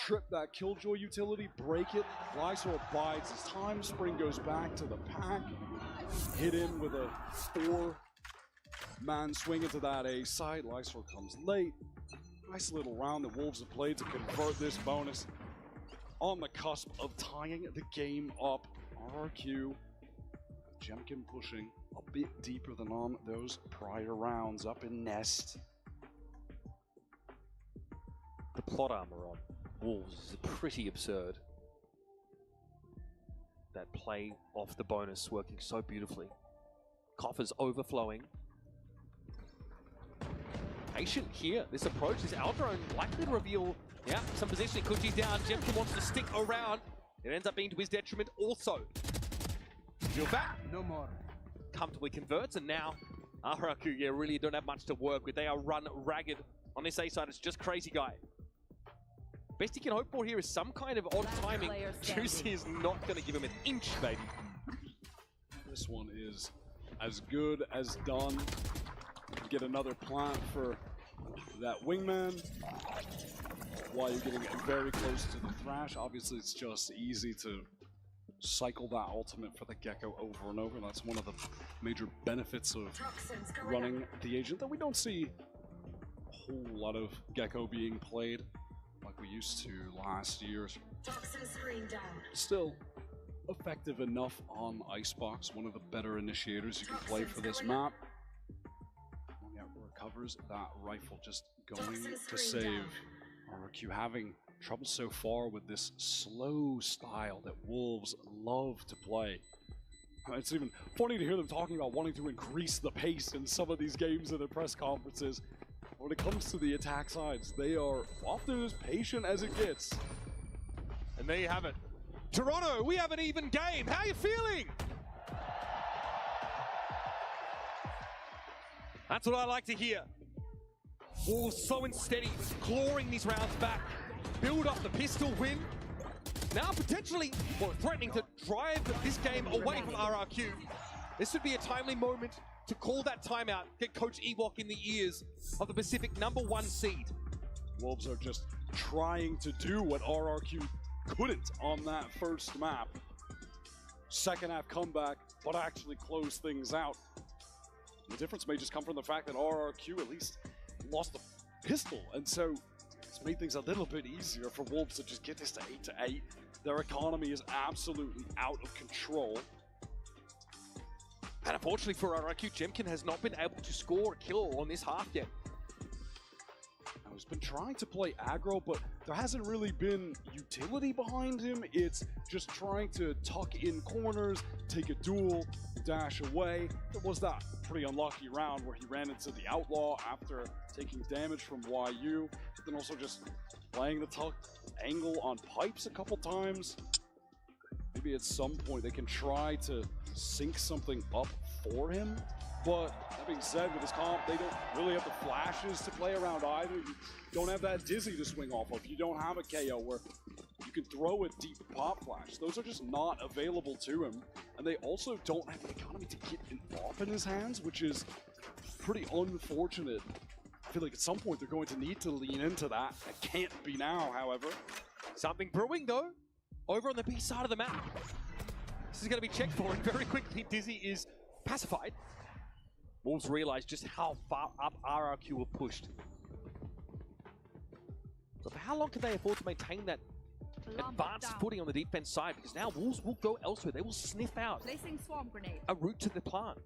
trip that Killjoy utility, break it. Lysor bides his time. Spring goes back to the pack. Hit in with a 4-man swing into that A side. Lysor comes late. Nice little round that Wolves have played to convert this bonus. On the cusp of tying the game up. RRQ, Jumpkin pushing a bit deeper than on those prior rounds up in Nest. The plot armor on Wolves is pretty absurd. That play off the bonus working so beautifully. Coffers overflowing. Patient here. This approach, this Aldrone likely to reveal some positioning. Kuchi's down. Jumpkin wants to stick around. It ends up being to his detriment also. Feel back. No more. Comfortably converts, and now RRQ really don't have much to work with. They are run ragged on this A side. It's just Crazy Guy. Best he can hope for here is some kind of odd timing. Juicy is not going to give him an inch, baby. This one is as good as done. Get another plant for that wingman. While you're getting very close to the Thrash, obviously it's just easy to cycle that ultimate for the Gecko over and over. That's one of the major benefits of running the agent, that we don't see a whole lot of Gecko being played like we used to last year. Still effective enough on Icebox, one of the better initiators you can play for this map. Yeah, recovers that rifle, just going to save. RRQ having trouble so far with this slow style that Wolves love to play. It's even funny to hear them talking about wanting to increase the pace in some of these games in the press conferences. When it comes to the attack sides, they are often as patient as it gets. And there you have it. Toronto, we have an even game. How are you feeling? That's what I like to hear. Wolves so unsteady, clawing these rounds back. Build up the pistol win. Now potentially, threatening to drive this game away from RRQ. This would be a timely moment to call that timeout, get Coach Ewok in the ears of the Pacific #1 seed. Wolves are just trying to do what RRQ couldn't on that first map. Second half comeback, but actually close things out. The difference may just come from the fact that RRQ at least lost the pistol, and so it's made things a little bit easier for Wolves to just get this to 8-8. Their economy is absolutely out of control. And unfortunately for RRQ, Jumpkin has not been able to score a kill on this half yet. And who's been trying to play aggro, but there hasn't really been utility behind him. It's just trying to tuck in corners, take a duel, dash away. There was that pretty unlucky round where he ran into the Outlaw after taking damage from YU, but then also just playing the tuck angle on pipes a couple times. Maybe at some point they can try to sync something up for him. But that being said, with his comp, they don't really have the flashes to play around either. You don't have that Dizzy to swing off of. You don't have a KO where you can throw a deep pop flash. Those are just not available to him. And they also don't have the economy to get an off in his hands, which is pretty unfortunate. I feel like at some point they're going to need to lean into that. It can't be now, however. Something brewing though, over on the B side of the map. This is going to be checked for, and very quickly Dizzy is pacified. Wolves realize just how far up RRQ were pushed. So for how long can they afford to maintain that advanced footing on the defense side? Because now Wolves will go elsewhere. They will sniff out Placing swarm grenade. a route to the plant.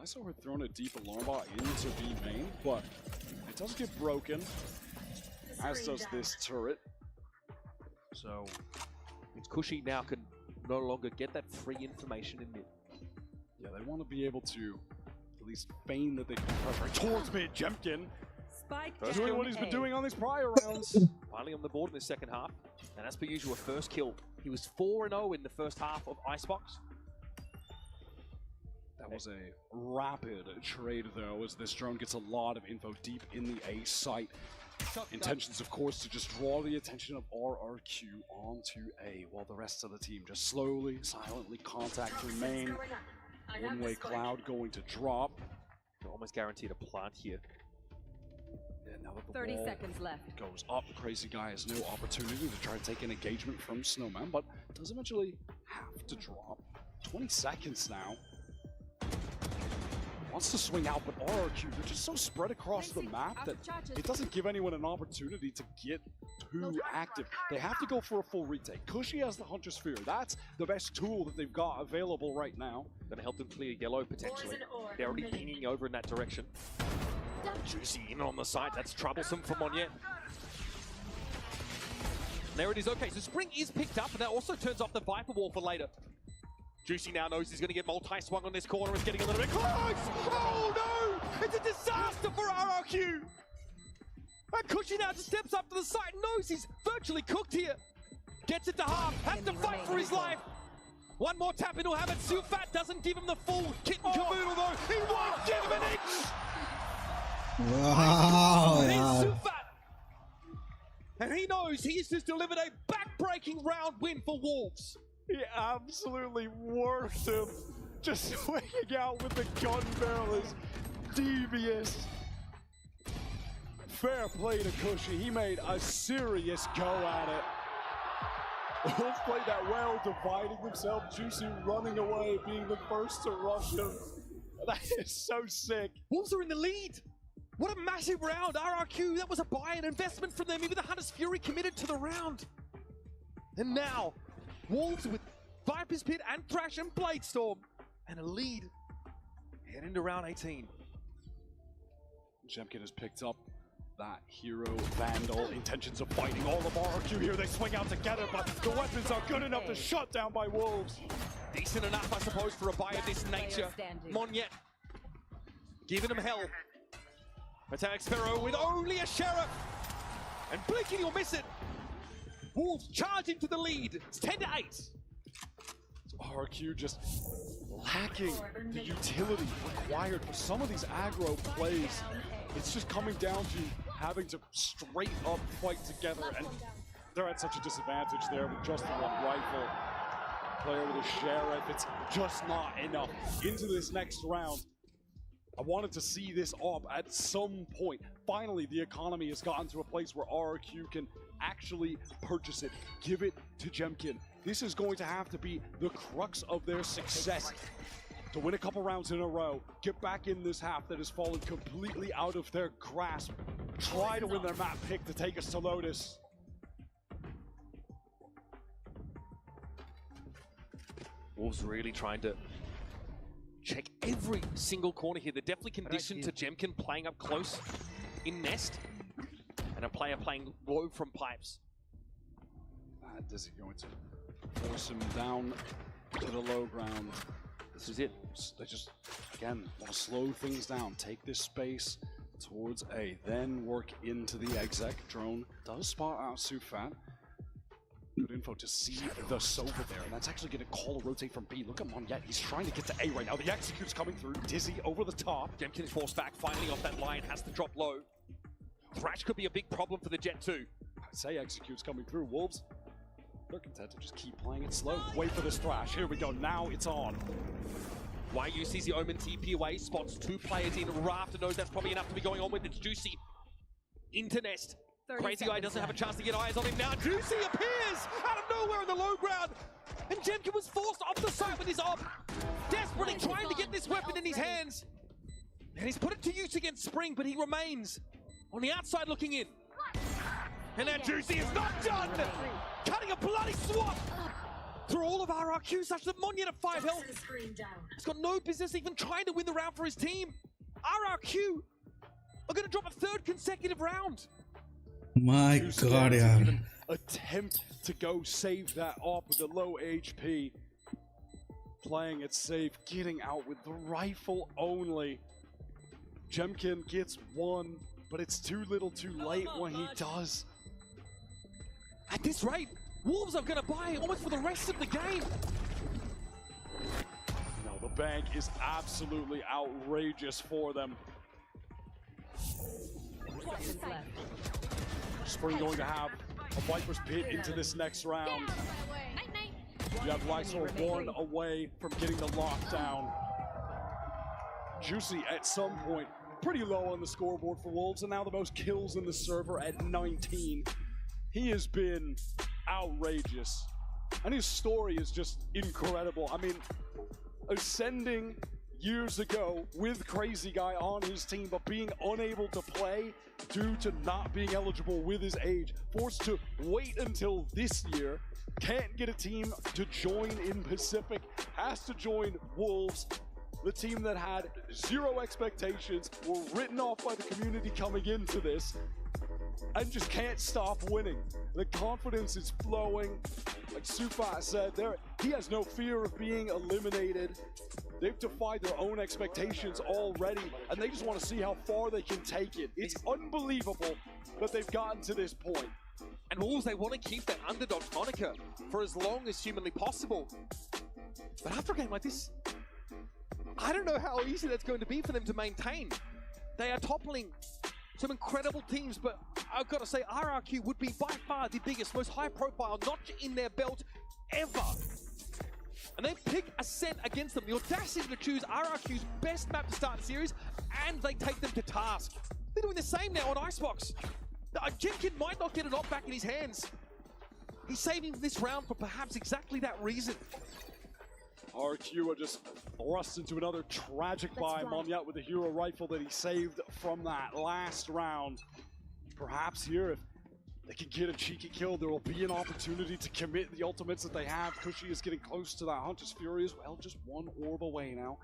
I saw her throwing a deep alarm bot into B main, but it does get broken, as does this turret. So it's Cushy now can no longer get that free information in mid. Yeah, they want to be able to at least feign that they can pressure towards mid. Jemkin Spike doing what he's been doing on these prior rounds. Finally on the board in the second half. And as per usual, first kill. He was 4-0 in the first half of Icebox. That was a rapid trade, though, as this drone gets a lot of info deep in the A site. Intentions, of course, to just draw the attention of RRQ onto A, while the rest of the team just slowly, silently contact through main. One-way Cloud going to drop. They're almost guaranteed a plant here. Yeah, now that the 30 wall seconds left. goes up, Crazy Guy has no opportunity to try to take an engagement from Snowman, but does eventually have to drop. 20 seconds now. Wants to swing out, but RRQ, they're just so spread across the map that it doesn't give anyone an opportunity to get too active. They have to go for a full retake. Cushy has the Hunter Sphere. That's the best tool that they've got available right now. Gonna help them clear yellow, potentially. They're already pinging over in that direction. Juicy in on the side. That's troublesome for Monyet. There it is. Okay, so Spring is picked up, and that also turns off the Viper Wall for later. Juicy now knows he's going to get multi-swung on this corner. It's getting a little bit close! Oh no! It's a disaster for RRQ! And Cushy now just steps up to the side and knows he's virtually cooked here. Gets it to half, has to fight for his life. One more tap and he'll have it. Sufat doesn't give him the full kit and caboodle though. He won't give him an inch! Wow, Here's yeah. Sufat! And he knows he's just delivered a back-breaking round win for Wolves. He absolutely worked him. Just swinging out with the gun barrel is devious. Fair play to Cushy. He made a serious go at it. Wolves played that well, dividing themselves. Juicy running away, being the first to rush him. That is so sick. Wolves are in the lead. What a massive round. RRQ, that was a buy and investment from them. Even the Hunter's Fury committed to the round. And now, Wolves with Viper's Pit and Thrash and Bladestorm. And a lead heading into round 18. Jemkin has picked up that hero Vandal. Intentions of fighting all of RRQ here. They swing out together, but the weapons are good enough to shut down by Wolves. Decent enough, I suppose, for a buy of this nature. Monyet giving him hell. Metallic Sparrow with only a Sheriff. And blinking, you'll miss it. Wolves charging to the lead. It's 10-8. RRQ just lacking the utility required for some of these aggro plays. It's just coming down to having to straight up fight together, and they're at such a disadvantage there with just the one rifle. Player with a Sheriff, it's just not enough. Into this next round, I wanted to see this up at some point. Finally, the economy has gotten to a place where RRQ can actually purchase it. Give it to Jemkin. This is going to have to be the crux of their success. To win a couple rounds in a row, get back in this half that has fallen completely out of their grasp. Try to win their map pick to take us to Lotus. Wolves really trying to check every single corner here. They're definitely conditioned to Jemkin playing up close in Nest. And a player playing low from pipes. Is he going to force him down to the low ground? This is it. They just, again, want to slow things down. Take this space towards A, then work into the exec. Drone does spot out Sufat. Good info to see the Sova there, and that's actually going to call a rotate from B. Look at Monyet, he's trying to get to A right now. The execute's coming through, Dizzy over the top. Jemkin is forced back, finally off that line, has to drop low. Thrash could be a big problem for the Jet 2. I'd say execute's coming through. Wolves, they're content to just keep playing it slow. Wait for this Thrash, here we go, now it's on. YU sees the Omen TP away, spots 2 players in. Rafter knows that's probably enough to be going on with. It's Juicy into Nest. Crazy Guy doesn't have a chance to get eyes on him now. Juicy appears out of nowhere in the low ground. And Jemkin was forced off the site with his op. Desperately trying to get this weapon in his hands. And he's put it to use against Spring, but he remains on the outside looking in. And now Juicy is not done. Cutting a bloody swat through all of RRQ, such that Monyet at 5 health. He's got no business even trying to win the round for his team. RRQ are going to drop a 3rd consecutive round. My God, yaar. Attempt to go save that op with the low HP. Playing it safe, getting out with the rifle only. Jemkin gets 1, but it's too little too late when he does. At this rate, Wolves are going to buy almost for the rest of the game. No, the bank is absolutely outrageous for them. Spring going to have a Viper's Pit into this next round. You have Lysol 1 away from getting the lockdown. Juicy at some point, pretty low on the scoreboard for Wolves, and now the most kills in the server at 19. He has been outrageous, and his story is just incredible. I mean, ascending years ago with Crazy Guy on his team, but being unable to play due to not being eligible with his age, forced to wait until this year, can't get a team to join in Pacific, has to join Wolves, the team that had 0 expectations, were written off by the community coming into this, and just can't stop winning. The confidence is flowing. Like Sufat said, he has no fear of being eliminated. They've defied their own expectations already, and they just want to see how far they can take it. It's unbelievable that they've gotten to this point. And Wolves, they want to keep that underdog moniker for as long as humanly possible. But after a game like this, I don't know how easy that's going to be for them to maintain. They are toppling some incredible teams, but I've got to say RRQ would be by far the biggest, most high-profile notch in their belt ever. And they pick a set against them. The audacity to choose RRQ's best map to start the series, and they take them to task. They're doing the same now on Icebox. Jemkin might not get it off back in his hands. He's saving this round for perhaps exactly that reason. RQ are just thrust into another tragic buy. Monyet with the hero rifle that he saved from that last round. Perhaps here, if they can get a cheeky kill, there will be an opportunity to commit the ultimates that they have. Cushy is getting close to that Hunter's Fury as well, just 1 orb away now.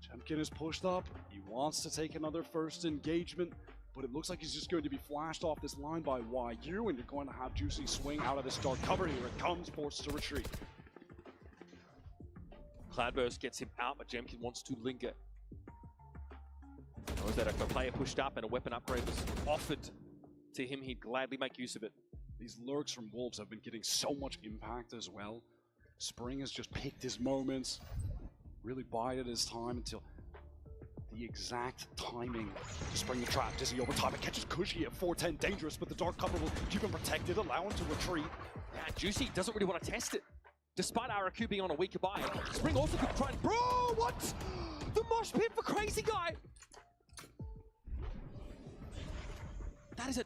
Jemkin is pushed up. He wants to take another first engagement, but it looks like he's just going to be flashed off this line by YU, and you're going to have Juicy swing out of this dark cover. Here it comes, forced to retreat. Cloudburst gets him out, but Jemkin wants to linger. Knows that if a player pushed up and a weapon upgrade was offered to him, he'd gladly make use of it. These lurks from Wolves have been getting so much impact as well. Spring has just picked his moments, really bided his time until the exact timing to spring the trap. Dizzy over time, it catches Cushy at 410, dangerous, but the dark cover will keep him protected, allow him to retreat. Yeah, Juicy doesn't really want to test it. Despite RRQ being on a weaker buy, Spring also could try and... Bro, what? The mosh pit for Crazy Guy! That is a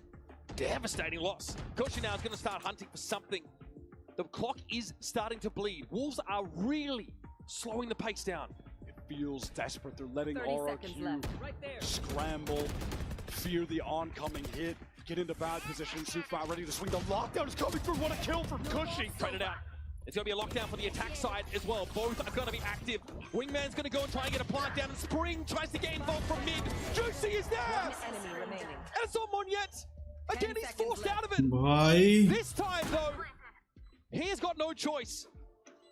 devastating loss. Koshi now is going to start hunting for something. The clock is starting to bleed. Wolves are really slowing the pace down. It feels desperate. They're letting RRQ scramble, fear the oncoming hit, get into bad position. Sufat ready to swing. The lockdown is coming through. What a kill from Cushy. Traded out. It's going to be a lockdown for the attack side as well. Both are going to be active. Wingman's going to go and try and get a plant down. Spring tries to get involved from mid. Juicy is there! Enemy remaining. And it's on Monyet. Again, he's forced out of it. Bhai. This time, though, he's got no choice.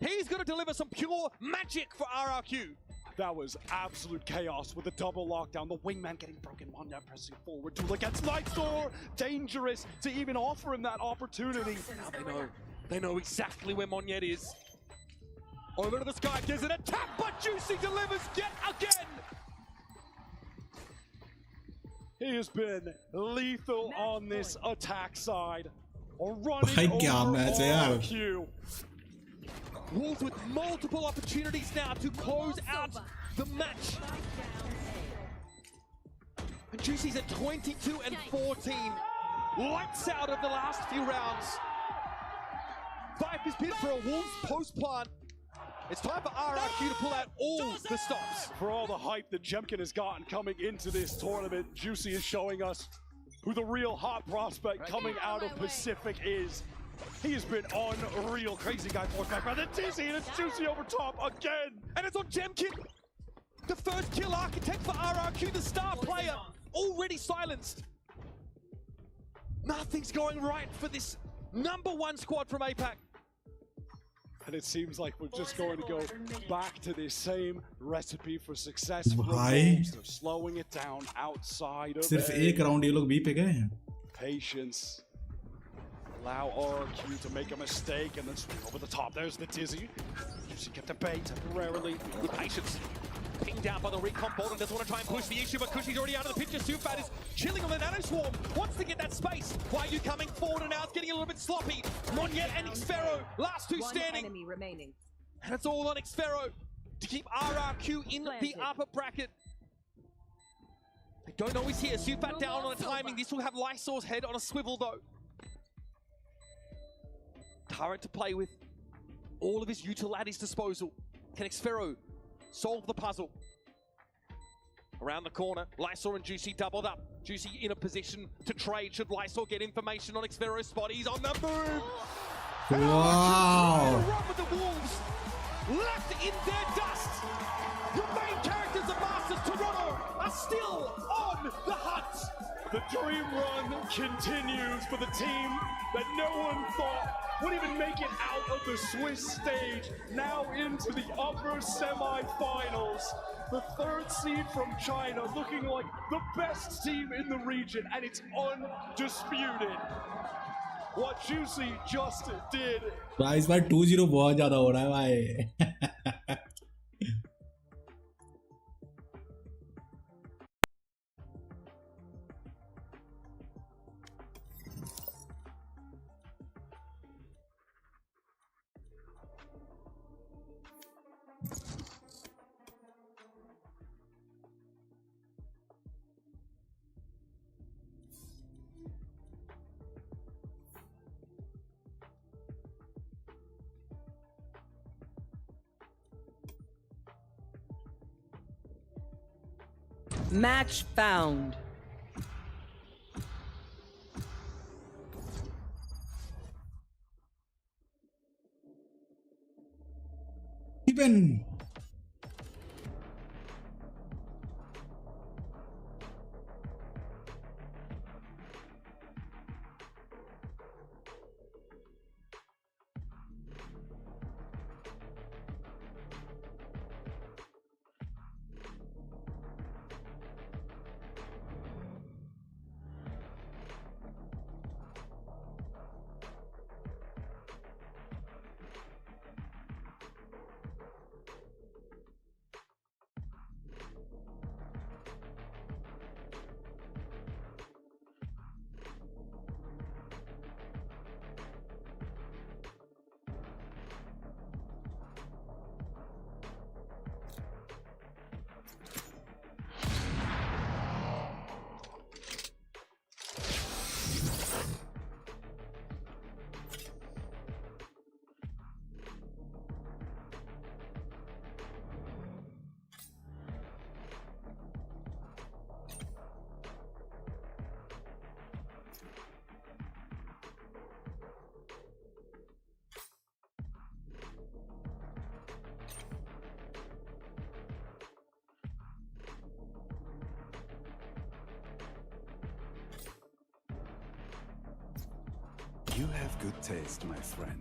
He's going to deliver some pure magic for RRQ. That was absolute chaos with the double lockdown. The wingman getting broken, Monya pressing forward. Duel against Nightstore. Dangerous to even offer him that opportunity. Now they know exactly where Monyet is. Over to the sky, there's an attack, but Juicy delivers yet again. He has been lethal on this attack side. Or running Bhai, over kya match hai yaar. RRQ. Wolves with multiple opportunities now to close out the match. And Juicy's at 22 and 14. Lights out of the last few rounds. Viper's pit for a Wolves post plant. It's time for RRQ to pull out all the stops. For all the hype that Jemkin has gotten coming into this tournament, Juicy is showing us who the real hot prospect coming out of Pacific is. He has been unreal. Crazy guy forced back by the Dizzy, and it's Juicy over top again. And it's on Jemkin. The first kill architect for RRQ, the star player, already silenced. Nothing's going right for this #1 squad from APAC. And it seems like we're just going to go back to this same recipe for success for the Bhai. Wolves. They're slowing it down outside of सिर्फ A. एक round ये लोग B पे गए हैं. Patience. Allow RRQ to make a mistake and then swing over the top. There's the Dizzy. Juicy kept the bait temporarily. Good patience. Pinged down by the recon bolt and doesn't want to try and push the issue, but Cushy's already out of the picture. Sufat is chilling on the nano swarm. Wants to get that space. Why are you coming forward and now it's getting a little bit sloppy. Monyet and Xfero, last two standing. Enemy remaining. And it's all on Xfero to keep RRQ in the upper bracket. They don't know he's here. Sufat down on the timing. This will have Lysor's head on a swivel though. Turret to play with. All of his util at his disposal. Can Xfero solve the puzzle? Around the corner, Lysor and Juicy doubled up. Juicy in a position to trade should Lysor get information on Xfero's spot. He's on the move! Wow. Run with the Wolves! Left in their dust! The main characters of Masters Toronto are still on the hunt! The dream run continues for the team that no one thought would even make it out of the Swiss stage, now into the upper semi-finals. The third seed from China looking like the best team in the region, and it's undisputed. What Juicy just did. भाई इस बार 2-0 बहुत ज्यादा हो रहा है भाई. Match found. Even. have good taste, my friend.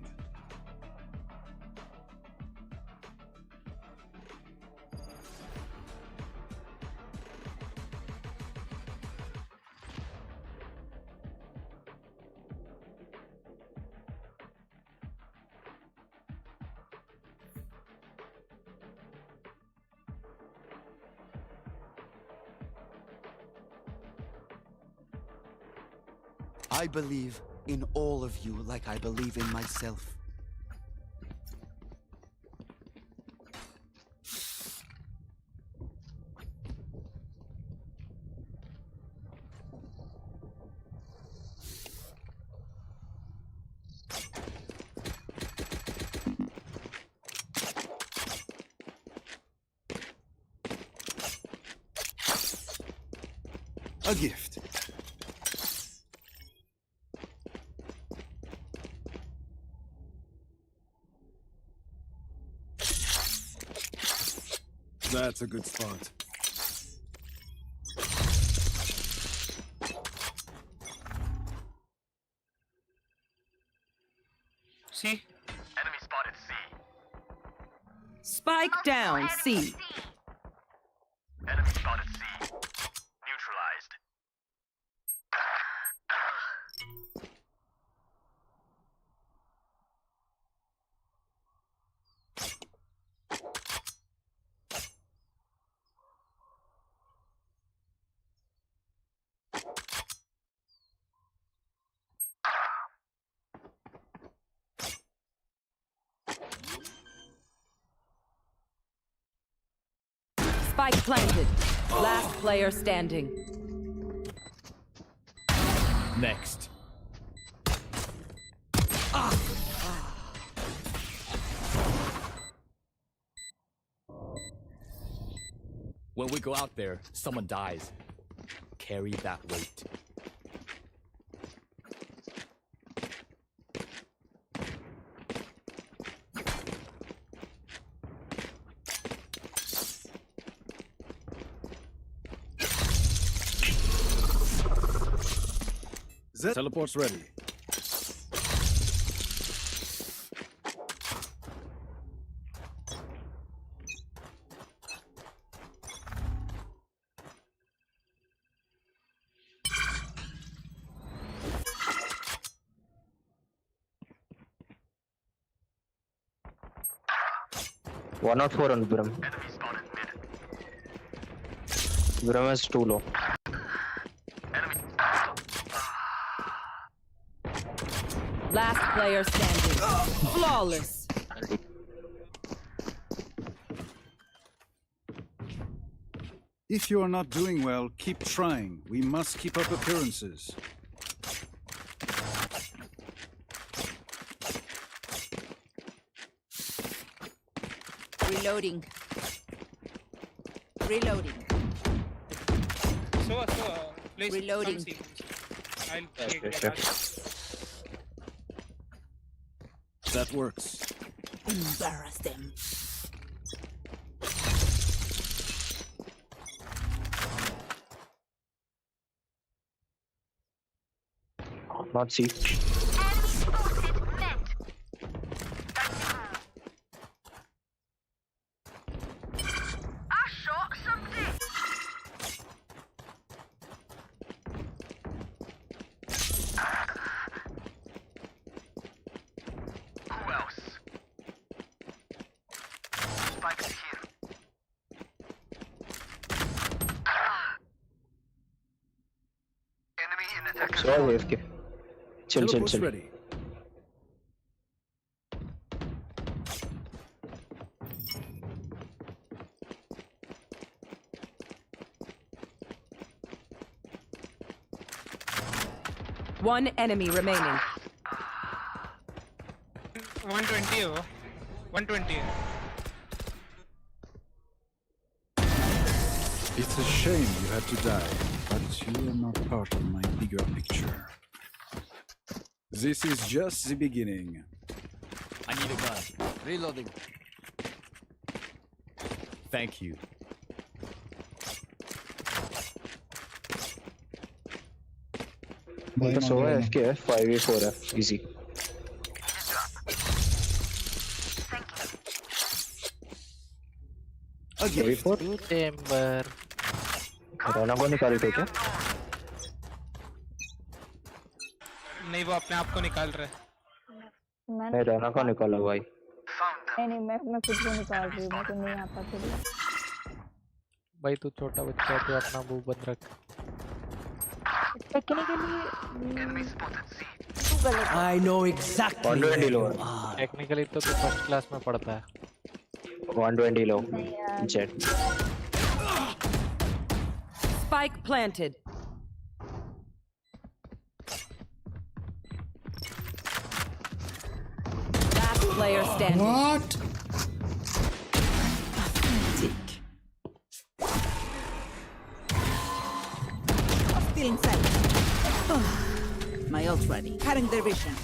I believe in all of you like I believe in myself. A gift. That's a good spot. See? Enemy spotted C. Spike down C. Enemy spotted C. Neutralized. Spike planted. Last player standing. Next. When we go out there, someone dies. Carry that weight. Teleport's ready. One not four on Bram. Bram is too low. Last player standing. Flawless. If you are not doing well, keep trying. We must keep up appearances. Reloading. Reloading. Please Reloading. come see. I'll take Yes, that. That works. Embarrass them. Not C. I shot somebody. Who else? Spike's here. Enemy in attack. So AFK. Chill. Teleport's ready. One enemy remaining. 120 हो 120 It's a shame you had to die, but you are not part of my bigger picture. This is just the beginning. I need a gun. Reloading. Thank you. तो सो है FK है 5v4 है easy. before chamber. रोना को निकाल दो क्या? नहीं वो अपने आप को निकाल रहे. नहीं रोना को निकालो भाई. नहीं मैं खुद को निकाल रही हूँ, मेरे को नहीं आता फिर. भाई तू छोटा बच्चा है, तू अपना मुंह बंद रख. टेक्निकली तू गलत है. I know exactly. 120 low. Technically तो तू फर्स्ट क्लास में पढ़ता है. 120 लो. Jet. Spike planted. Last player standing. What? Still inside. My ult's ready. Cutting their vision.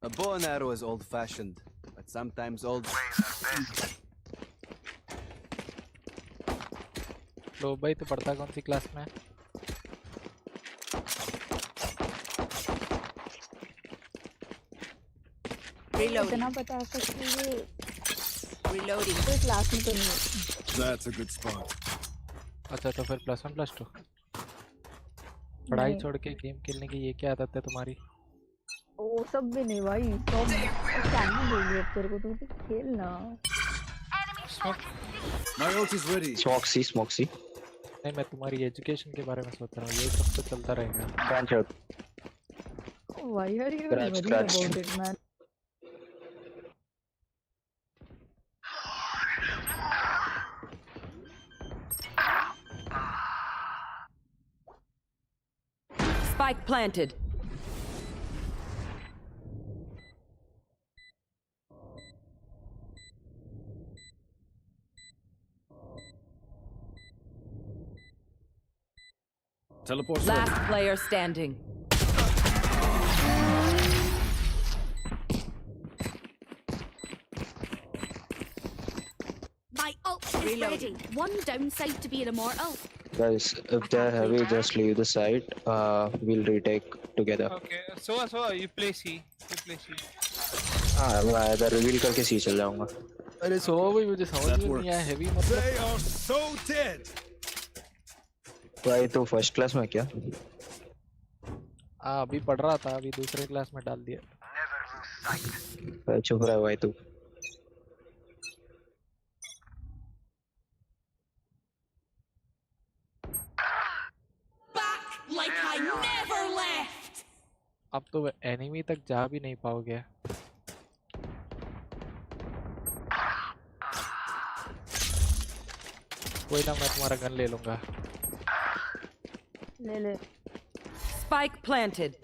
A bow and arrow is old-fashioned, but sometimes old. लो भाई तू पढ़ता कौन सी class में? इतना बता सकती है. Reloading. कोई क्लास में तो नहीं है. That's a good spot. अच्छा तो फिर +1 +2. पढ़ाई छोड़ के गेम खेलने की ये क्या आदत है तुम्हारी? वो सब भी नहीं भाई. सब स्टैंडिंग हो गया तेरे को, तू तो खेलना. My ult is ready. Smoxy. नहीं मैं तुम्हारी एजुकेशन के बारे में सोच रहा हूँ. ये सब तो चलता रहेगा. Branch out. Why are you Scratch, worried scratch. about it, man? Spike planted. Teleport. Last player standing. My ult is ready. One downside to being immortal. Guys, if they're heavy, just leave the site. We'll retake together. Okay, so you play C. हाँ मैं इधर reveal करके सी चल जाऊँगा. अरे सो भाई मुझे समझ में नहीं आया हेवी मतलब. They are so dead. भाई तो फर्स्ट क्लास में क्या? अभी पढ़ रहा था, अभी दूसरे क्लास में डाल दिया. भाई चुप रहा भाई तू. Like I never left. अब तो एनिमी तक जा भी नहीं पाओगे. कोई ना मैं तुम्हारा गन ले लूंगा. ले. Spike planted.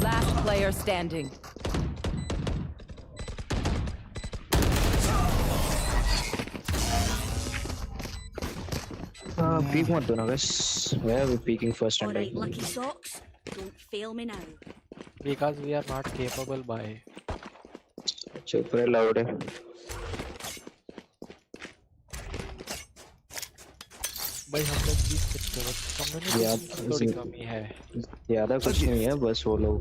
Last player standing. Peek मत दो ना guys. Where are we peeking first and Alright, right? lucky socks. Don't fail me now. Because we are not capable by. चुप रहे लाउड है. भाई हम लोग जीत सकते हैं, कम्युनिटी थोड़ी कमी है. ज़्यादा कुछ नहीं है, बस वो लोग.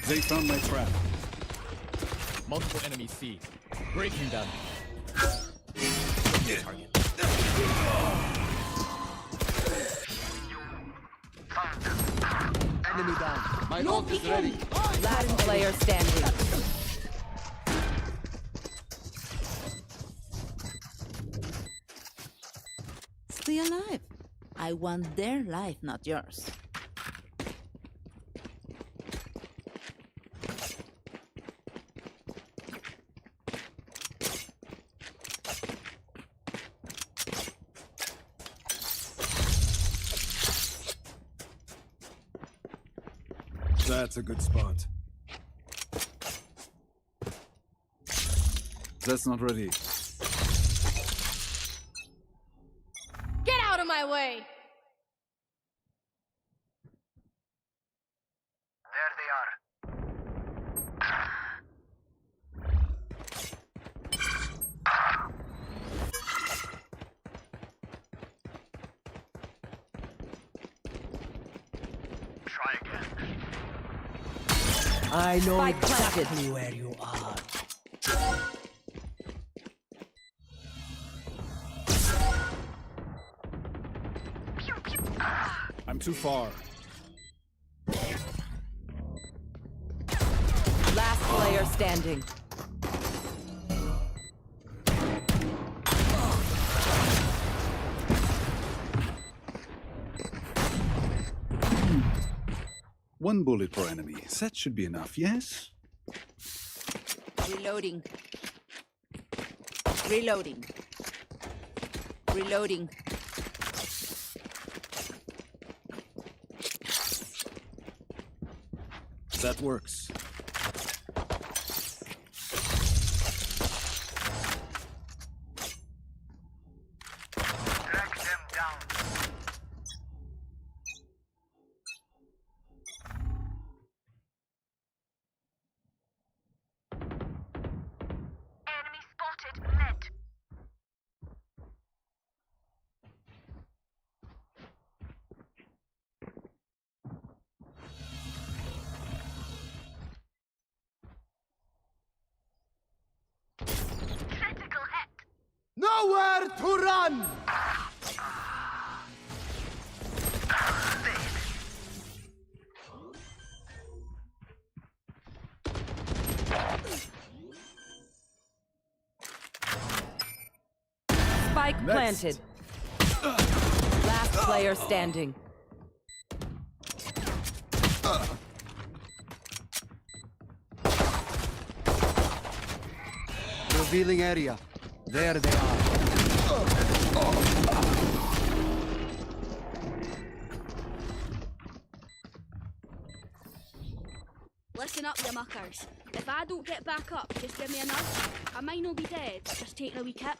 They found my trap. Multiple enemies C. Breaking them. Target. Enemy down. My ult is ready. Last player standing. Stay alive. I want their life, not yours. That's a good spot. That's not ready. Get out of my way! There they are. Try again. I know Spike planted. exactly where you are. I'm too far. Last player standing. One bullet per enemy. That should be enough, yes? Reloading. Reloading. Reloading. That works. Track them down. Enemy spotted. Mid. Critical hit. Nowhere to run! Spike planted. Last player standing. Revealing area. There they are. Listen up, you muckers. If I don't get back up, just give me a nudge. I might not be dead, just taking a wee kip.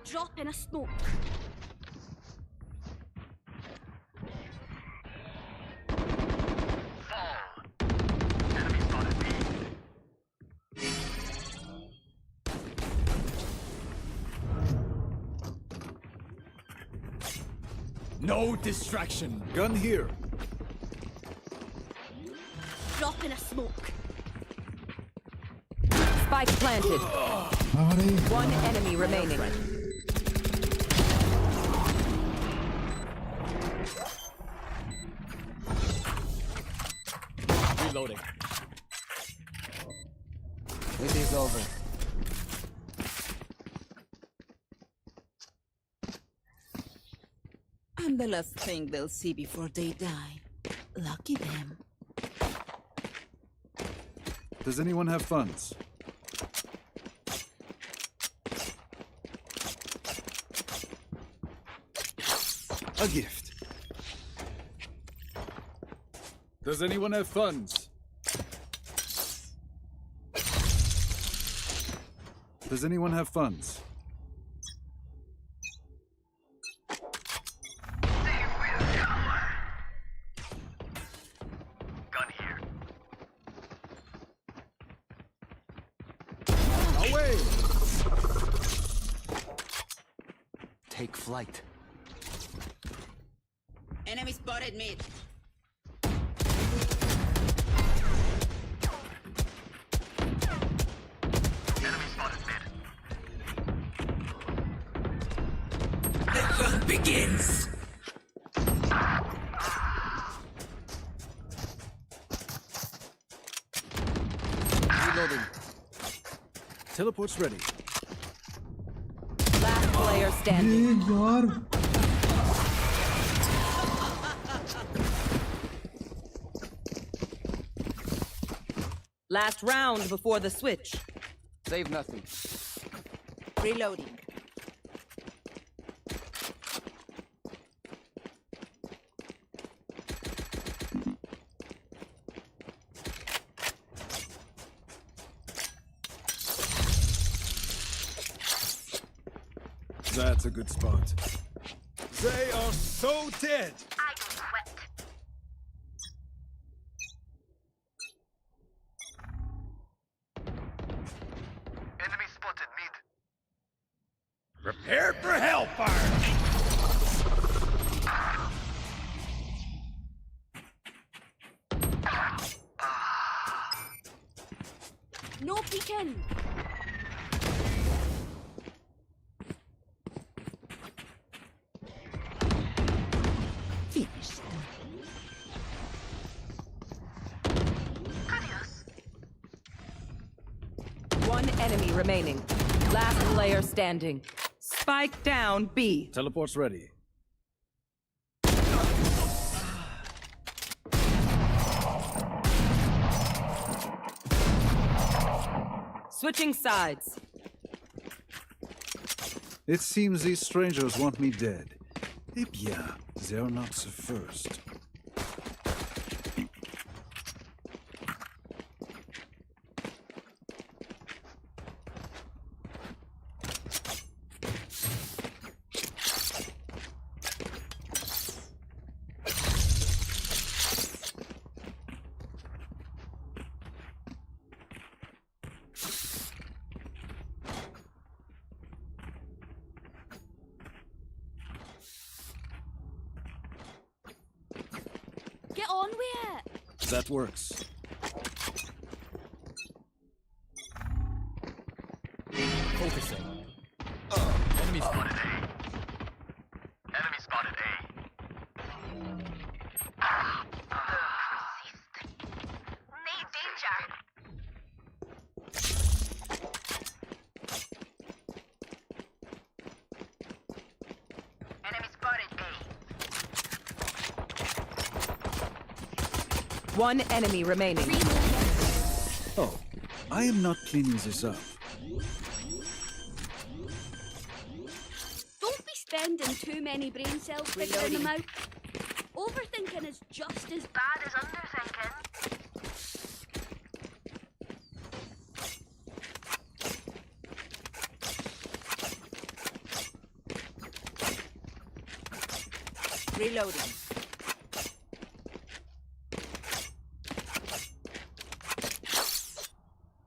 Drop in a smoke. No distraction. Gun here. Drop in a smoke. Spike planted. One enemy remaining. Reloading. It is over. I'm the last thing they'll see before they die. Lucky them. Does anyone have funds? A gift. Does anyone have funds? Does anyone have funds? Gun here. Away! Take flight. Enemy spotted mid. Enemy spotted mid. The hunt begins. Reloading. Teleport's ready. Last player standing. यार Last round before the switch. Save nothing. Reloading. That's a good spot. They are so dead. I don't quit. Enemy spotted mid. Prepare for hellfire. No peeking. Finished. One enemy remaining. Last player standing. Spike down B. Teleport's ready. Switching sides. It seems these strangers want me dead. Eh bien, they're not the first. Get on with it. That works. Focusing. Enemy spotted. Enemy spotted A. Need danger. Enemy spotted A. One enemy remaining. Oh, I am not cleaning this up. Don't be spending too many brain cells figuring them out. Overthinking is just as Bad as underthinking. Reloading.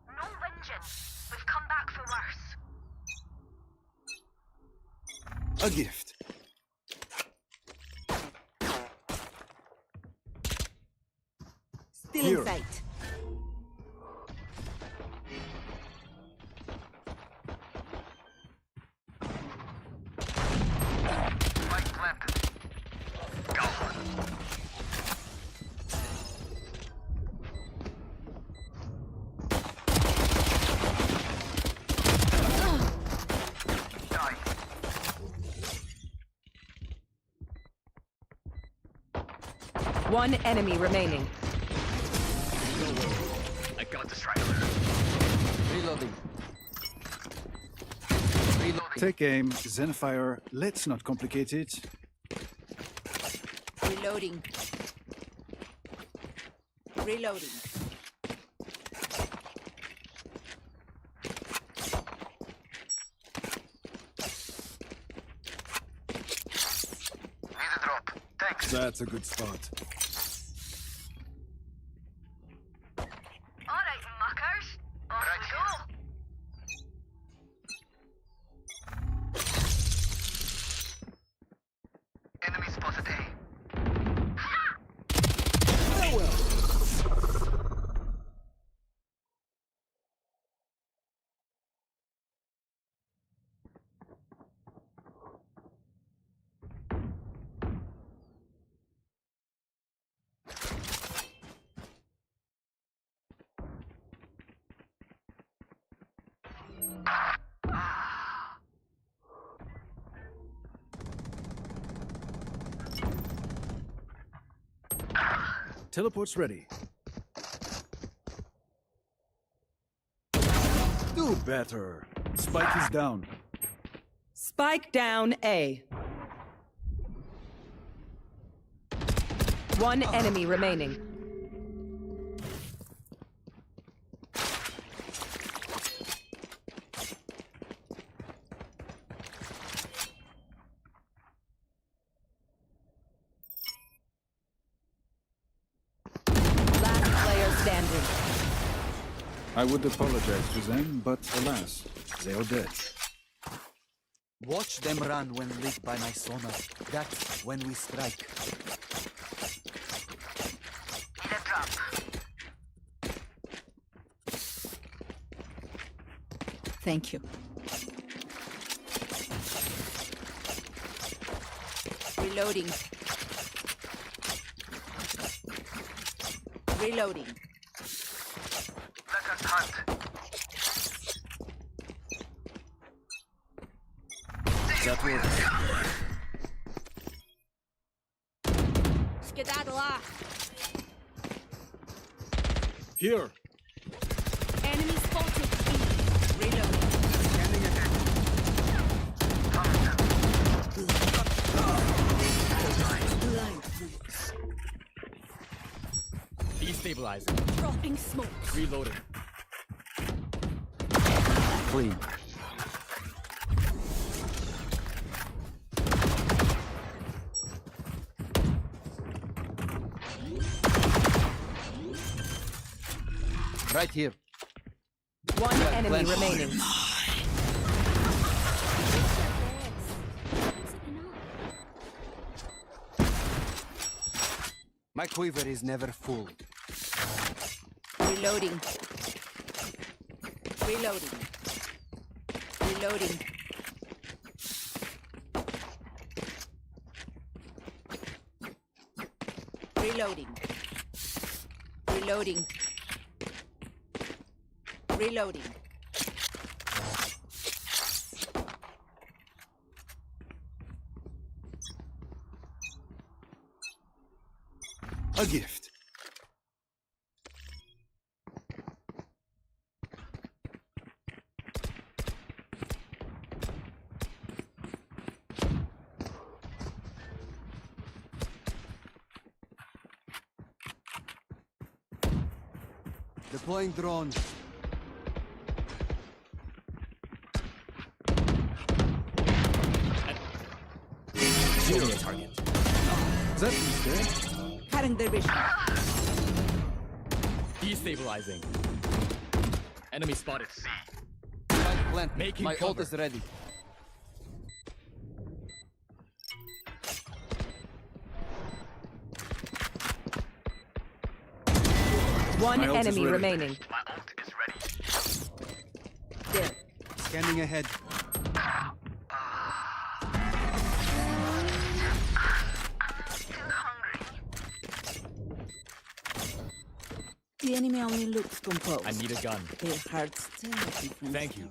No whinging. We've come back for worse. A gift. Still Here. in sight. Spike planted. Go. Die. One enemy remaining. I got the striker. Reloading. Take aim, Zenfire. Let's not complicate it. Reloading. Reloading. Need a drop. Thanks. That's a good spot. Alright, muckers. Off we go. Enemy spotted A. Teleport's ready. Do better. Spike is down. Spike down A. One enemy remaining. Last player standing. I would apologize to them, but alas, they are dead. Watch them run when lit by my sonar. That's when we strike. Thank you. Reloading. Reloading. Let us hunt. That works. Skedaddle off. Here. Enemy spotted. Reloading. Scanning ahead. Destabilizing. Dropping smokes. Reloading. Clean. Right here. One enemy remaining. My quiver is never full. Reloading. Reloading. Reloading. Reloading. Reloading. Reloading. A gift. Deploying drone. Show me a target. That is dead. Cutting their vision. Destabilizing. Enemy spotted. Spike plant. Making My ult cover. is ready. One My ult is enemy ready. remaining. My ult is ready. There. Scanning ahead. Still hungry. The enemy only looks composed. I need a gun. Their hearts tell a different Thank you.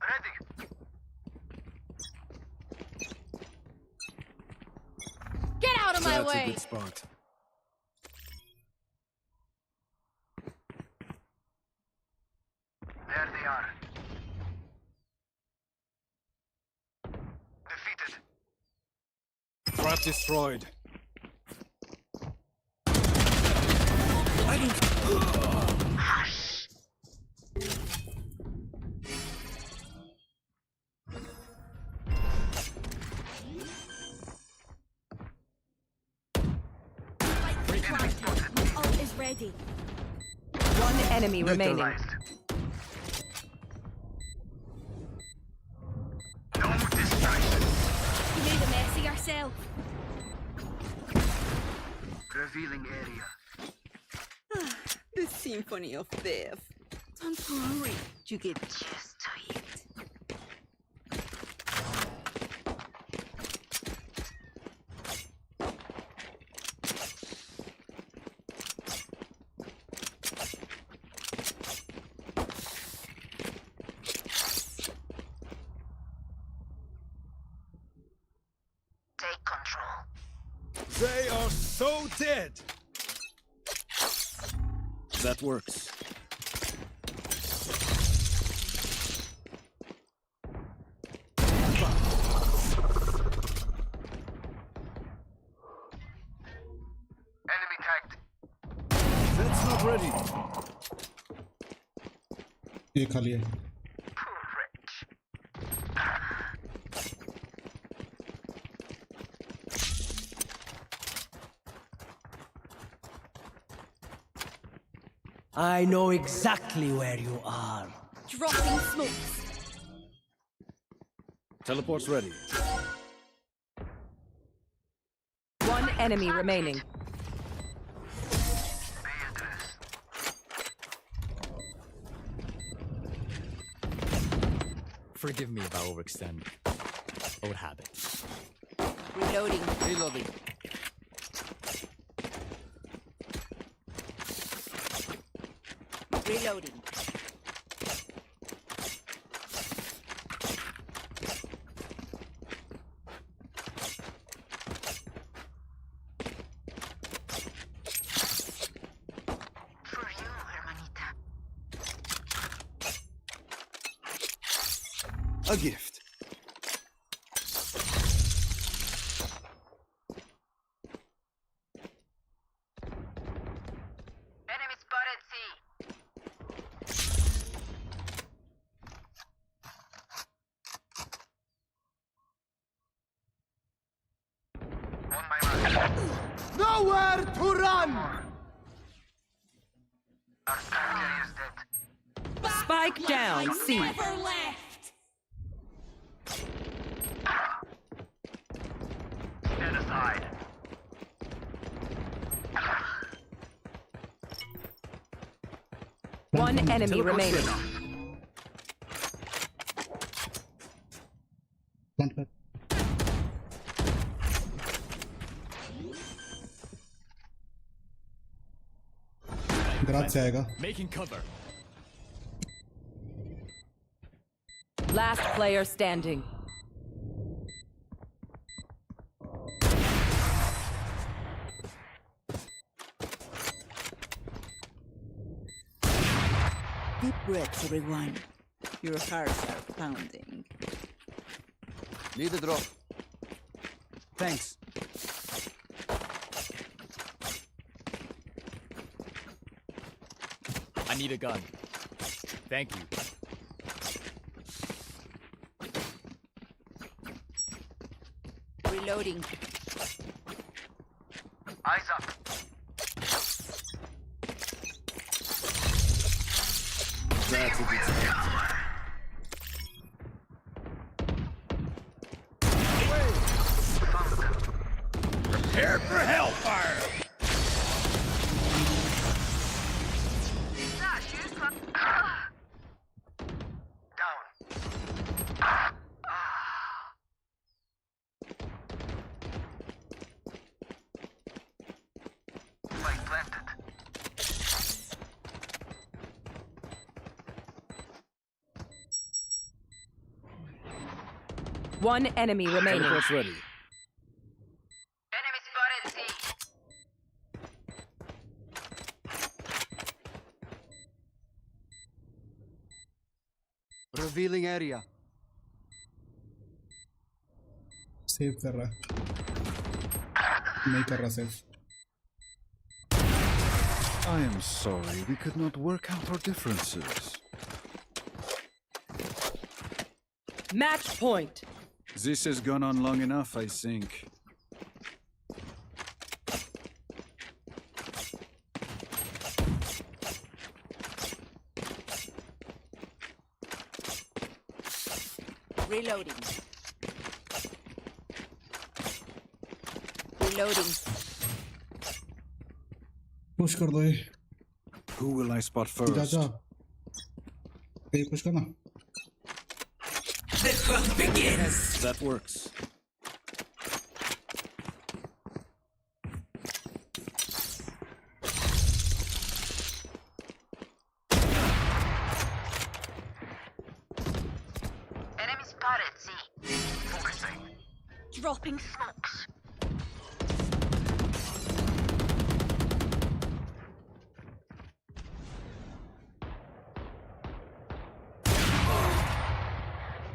Ready. Get out of my That's a way. good spot. There they are. Defeated. Trap destroyed. My ult is ready. One enemy remaining. Neutralized. No distraction. You made a mess of yourself. Revealing area. symphony of death. Don't worry, you get used to it. Take control. They are so dead! That works. Enemy tagged. That's not ready. ये खाली है. I know exactly where you are. Dropping smokes. Teleport's ready. One enemy remaining. Forgive me if I overextend. Old habit. Reloading. Reloading. Reloading. For you, hermanita. A gift. Enemy spotted C. On my mark. Nowhere to run! Our star carrier is dead. Spike down, C. Never left. Stand aside. One enemy remaining. Plant back. Graph से आएगा. Making cover. Last player standing. Deep breaths, everyone. Your hearts are pounding. Need a drop. Thanks. I need a gun. Thank you. Reloading. Eyes up. That's a good start. Prepare for hellfire! One enemy remaining. Teleport's ready. Enemy spotted C. Revealing area. Save कर रहा है. नहीं कर रहा save. I am sorry, we could not work out our differences. Match point. This has gone on long enough, I think. Reloading. Reloading. Push कर दो ये. Who will I spot जा first? जा ए पुश करना The hunt begins. That works. Enemy spotted, Z. Focusing. Dropping smokes.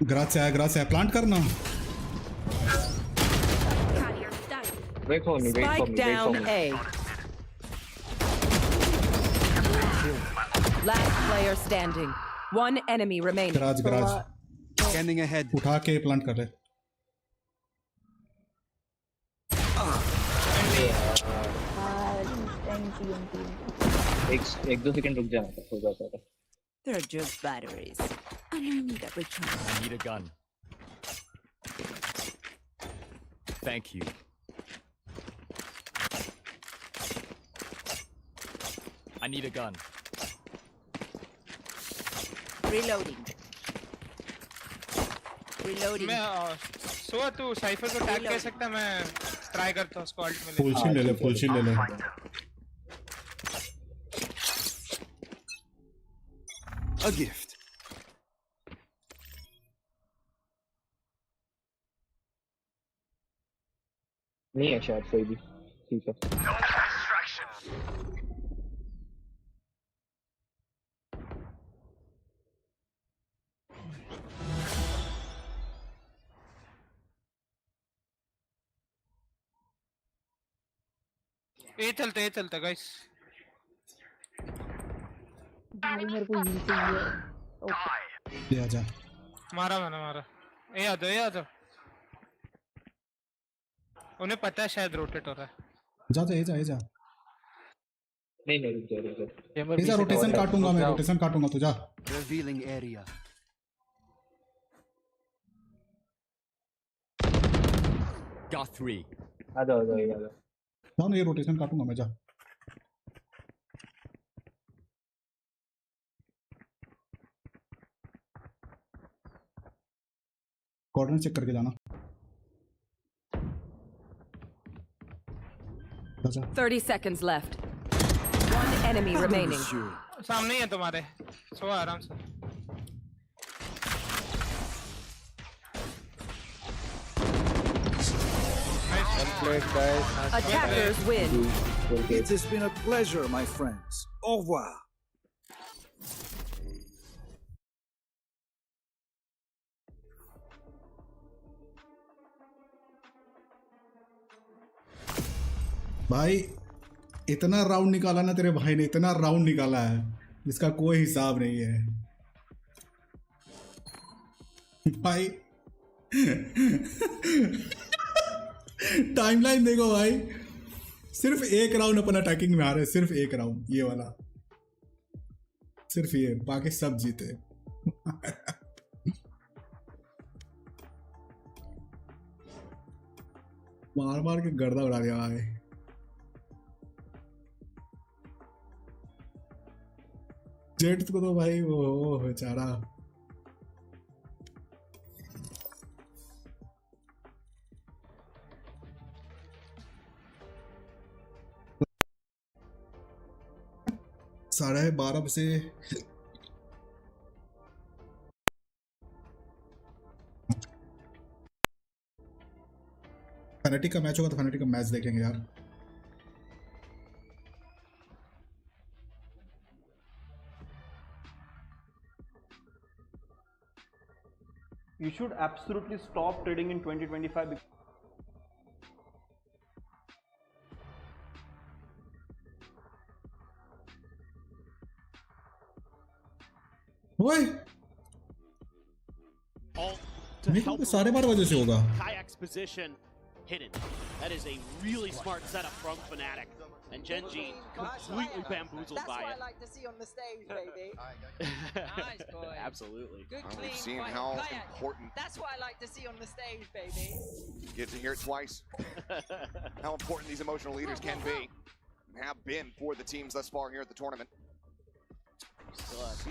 Grass है plant करना Wait for me, wait for Spike me, wait for down me. A. Last player standing. One enemy remaining. ग्राज Scanning ahead. उठा के plant कर रहे एक दो second रुक जाना हो जाता है. They're just batteries. And I need a recharge. I need a gun. Thank you. I need a gun. Reloading. Reloading. मैं सुआ तू साइफर को टैग कर सकता, मैं ट्राई करता हूँ उसको अल्ट में फुल शील्ड ले ले फुल शील्ड ले ले A gift. नहीं है शायद कोई भी. ठीक है. ये चलते गाइस. भाई मेरे को हील चाहिए ओके ये आजा मारा ये आ जाओ उन्हें पता है शायद रोटेट हो रहा है. जा जा जा नहीं रुक जा. ये जा रोटेशन काटूंगा मैं रोटेशन काटूंगा तू जा Revealing area. Got 3. आ जाओ. जा ना ये रोटेशन काटूंगा मैं जा कोऑर्डिनेट चेक करके जाना 30 seconds left. One enemy remaining. सामने ही है तुम्हारे. सो आराम से. Attackers win. It has been a pleasure, my friends. Au revoir. भाई इतना राउंड निकाला ना तेरे भाई ने इतना राउंड निकाला है जिसका कोई हिसाब नहीं है भाई टाइमलाइन देखो भाई सिर्फ एक राउंड अपन अटैकिंग में आ रहे हैं सिर्फ एक राउंड ये वाला सिर्फ ये बाकी सब जीते मार मार के गर्दा उड़ा दिया भाई जेट को तो भाई वो बेचारा साढ़े 12 बजे फैनेटिक का मैच होगा तो फैनेटिक का मैच देखेंगे यार You should absolutely stop trading in 2025. ओए मेरे को साढ़े 12 बजे से होगा Kayak's position hidden. That is a really smart setup from Fnatic. And Genji completely bamboozled by it. That's what I like to see on the stage, baby. Nice boy. Absolutely. Good clean We've seen fight. how Kayak. important. That's what I like to see on the stage, baby. You get to hear it twice. How important these emotional leaders can be, and have been for the teams thus far here at the tournament.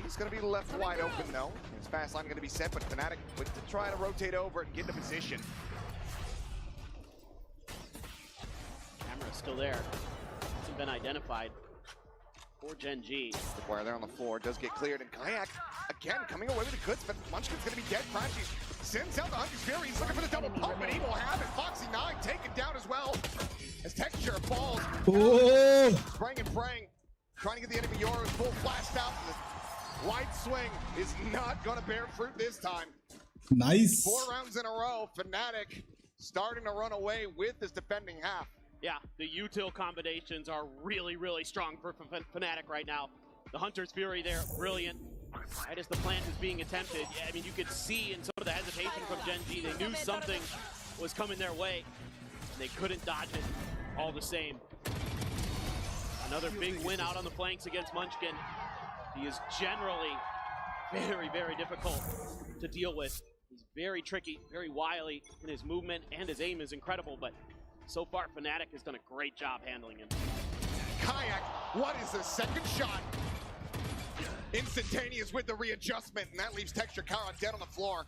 He's going to be left wide open though. His fast line going to be set, but Fnatic quick to try to rotate over and get into position. Camera's still there. Hasn't been identified for Gen G. Wire there on the floor does get cleared, and Kayak again coming away with the goods, but Munchkin's going to be dead. Crashy sends out the Hunter's Fury. He's looking for the double pump, and he will have it. Foxy 9 taken down as well. As Texture falls. Spraying and praying. Trying to get the enemy Yoru's full flashed out. The wide swing is not going to bear fruit this time. Nice. 4 rounds in a row. Fnatic starting to run away with this defending half. Yeah, the util combinations are really, really strong for Fnatic right now. The Hunter's Fury there, brilliant. Right as the plant is being attempted, yeah, I mean, you could see in some of the hesitation from Gen G, they knew something was coming their way. And they couldn't dodge it all the same. Another big win out on the flanks against Munchkin. He is generally very, very difficult to deal with. He's very tricky, very wily in his movement, and his aim is incredible, but so far, Fnatic has done a great job handling him. Kayak, what is the second shot? Instantaneous with the readjustment, and that leaves Texture Kara dead on the floor.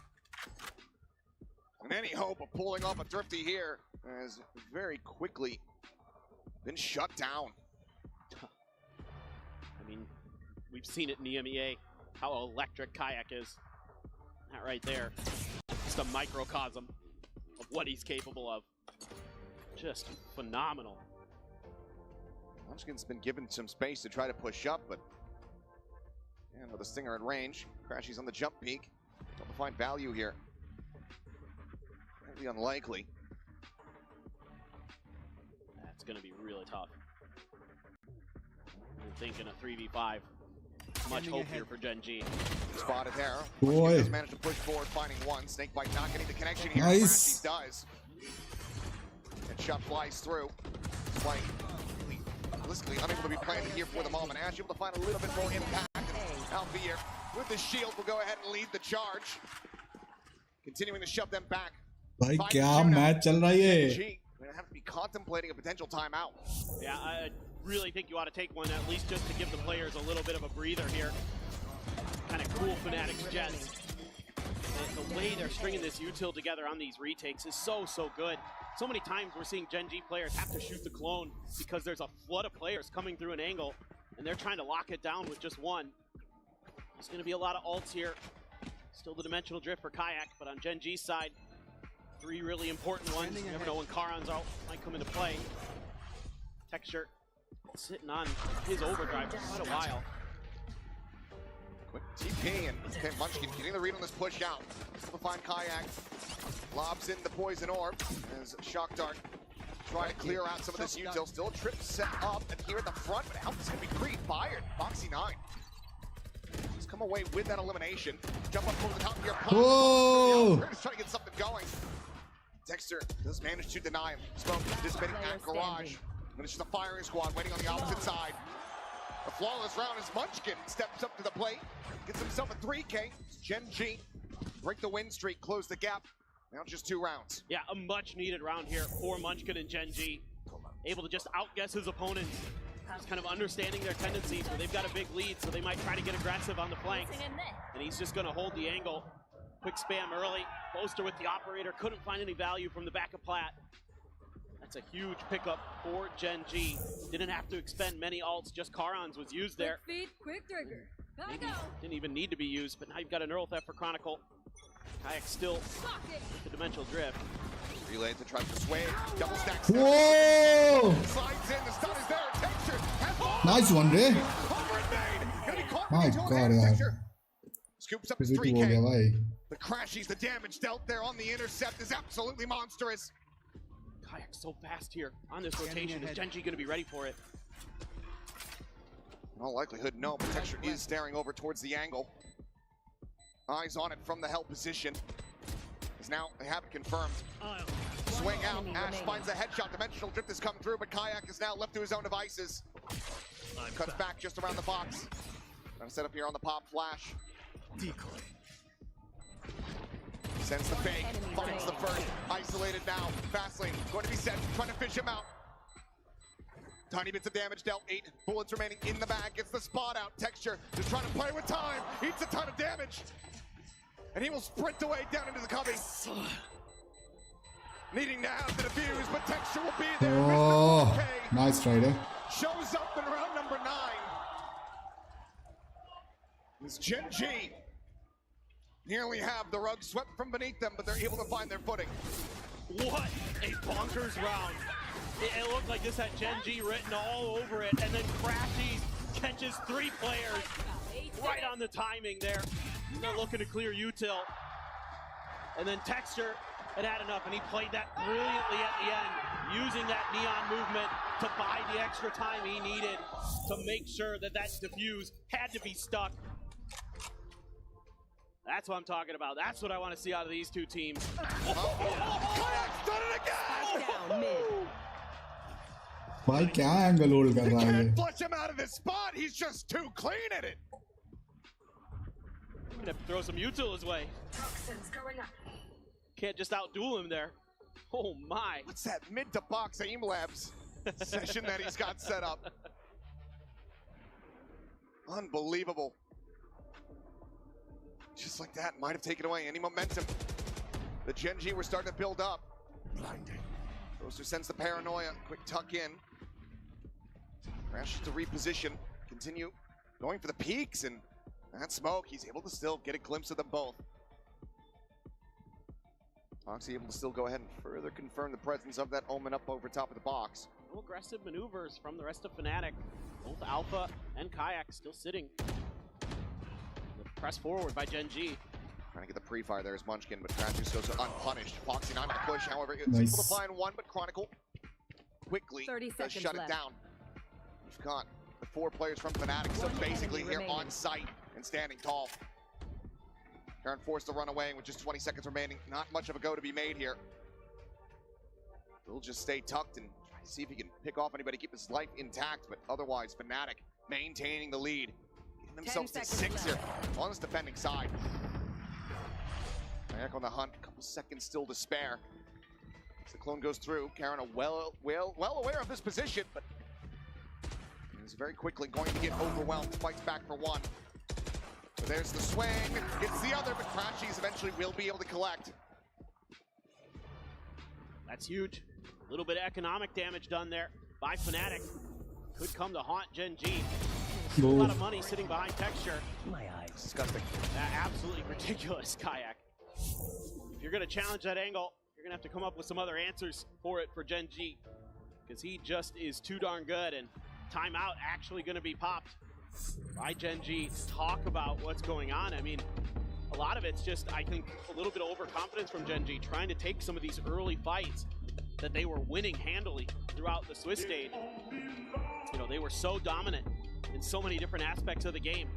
And any hope of pulling off a Thrifty here has very quickly been shut down. I mean, we've seen it in the EMEA, how electric Kayak is. That right there, just a microcosm of what he's capable of. Just phenomenal. Munchkin's been given some space to try to push up, but and with a stinger at range, Crashy's on the jump peak. Don't find value here. Really unlikely. That's going to be really tough. I'm thinking a 3v5. Much hope here for Gen G. Spotted there. Boy. Does manage to push forward, finding one. Snakebite not getting the connection here. Nice. Crashy does. And shot flies through. Spike realistically unable to be planted here for the moment. Ash able to find a little bit more impact. Alvier with the shield will go ahead and lead the charge. Continuing to shove them back. भाई क्या match चल रहा है G gonna have to be contemplating a potential timeout. Yeah, I really think you ought to take one, at least just to give the players a little bit of a breather here. Kind of cool Fnatic's Jets. The way they're stringing this util together on these retakes is so good. So many times we're seeing Gen G players have to shoot the clone because there's a flood of players coming through an angle, and they're trying to lock it down with just one. There's going to be a lot of ults here. Still the dimensional drift for Kayak, but on Gen G's side, 3 really important ones. You never know when Charon's out might come into play. Texture sitting on his overdrive for quite a while. Quick TP and Munchkin getting the read on this push out. Still to find Kayak. Lobs in the poison orb as Shock Dart trying to clear out some of this util. Still a trip set up and here at the front, but Alpha's gonna be pre-fired. Foxy 9. He's come away with that elimination. Jump up over the top of your pop. Whoa! Just trying to get something going. Dexter does manage to deny him. Smoke dissipating at garage. And it's just a firing squad waiting on the opposite side. A flawless round as Munchkin steps up to the plate. Gets himself a 3K. Gen G break the win streak, close the gap. Now just 2 rounds. Yeah, a much needed round here for Munchkin and Gen G. Able to just outguess his opponents. Just kind of understanding their tendencies where they've got a big lead, so they might try to get aggressive on the flanks. And he's just gonna hold the angle. Quick spam early. Boaster with the operator. Couldn't find any value from the back of Plat. That's a huge pickup for Gen G. Didn't have to expend many ults, just Charon's was used there. Quick feed, quick trigger. Gotta go. Didn't even need to be used, but now you've got a neural theft for Chronicle. Kayak still with the dimensional drift. Relay to try to sway. Double stacks. Whoa! Slides in, the stun is there. Texture. Nice one, Ray. My God, यार. Scoops up his 3K. The crashies, the damage dealt there on the intercept is absolutely monstrous. Kayak's so fast here on this rotation. Is Gen G going to be ready for it? In all likelihood, no, but Texture is staring over towards the angle. Eyes on it from the hell position. Is now, they have it confirmed. Swing out, Ash finds a headshot. Dimensional drift has come through, but Kayak is now left to his own devices. Cuts back just around the box. Trying to set up here on the pop flash. Decoy. Sends the fake, finds the first, isolated now. Fastlane going to be set, trying to fish him out. Tiny bits of damage dealt, 8 bullets remaining in the bag, gets the spot out. Texture just trying to play with time, eats a ton of damage. And he will sprint away down into the cubby. Needing to have the defuse, but Texture will be there. Oh, Mr. 4K nice try there. shows up in round number 9. This Gen G nearly have the rug swept from beneath them, but they're able to find their footing. What a bonkers round. It looked like this had Gen G written all over it, and then Crafty catches 3 players right on the timing there. They're looking to clear util. And then Texture had enough, and he played that brilliantly at the end, using that neon movement to buy the extra time he needed to make sure that that defuse had to be stuck. That's what I'm talking about. That's what I want to see out of these two teams. Kayak's done it again! Down mid. भाई क्या angle hold कर रहा है ये? Can't flush him out of this spot. He's just too clean at it. Gonna have to throw some util his way. Can't just outduel him there. Oh my. What's that mid to box aim labs session that he's got set up? Unbelievable. Just like that, might have taken away any momentum. The Gen G were starting to build up. Blinding. Roaster sends the paranoia. Quick tuck in. Crashes to reposition. Continue going for the peaks, and that smoke, he's able to still get a glimpse of them both. Foxy able to still go ahead and further confirm the presence of that Omen up over top of the box. No aggressive maneuvers from the rest of Fnatic. Both Alpha and Kayak still sitting. Press forward by Gen G. Trying to get the pre-fire there is Munchkin, but Crashes goes unpunished. Foxy not able to push, however, it's Nice. able to find one, but Chronicle quickly 30 does seconds shut it left. down. We've got the 4 players from Fnatic still basically here on site and standing tall. Karen forced to run away with just 20 seconds remaining. Not much of a go to be made here. He'll just stay tucked and try to see if he can pick off anybody, keep his life intact, but otherwise Fnatic maintaining the lead. Getting themselves to 6 here on this defending side. Back on the hunt, a couple seconds still to spare. As the clone goes through, Karen well aware of this position, but is very quickly going to get overwhelmed. Fights back for one. So there's the swing, gets the other, but Crashies eventually will be able to collect. That's huge. A little bit of economic damage done there by Fnatic. Could come to haunt Gen G. A lot of money sitting behind Texture. My eyes. Disgusting. Absolutely ridiculous, Kayak. If you're going to challenge that angle, you're going to have to come up with some other answers for it for Gen G. Because he just is too darn good, and timeout actually going to be popped by Gen G. Talk about what's going on. I mean, a lot of it's just, I think, a little bit of overconfidence from Gen G, trying to take some of these early fights that they were winning handily throughout the Swiss stage. You know, they were so dominant in so many different aspects of the game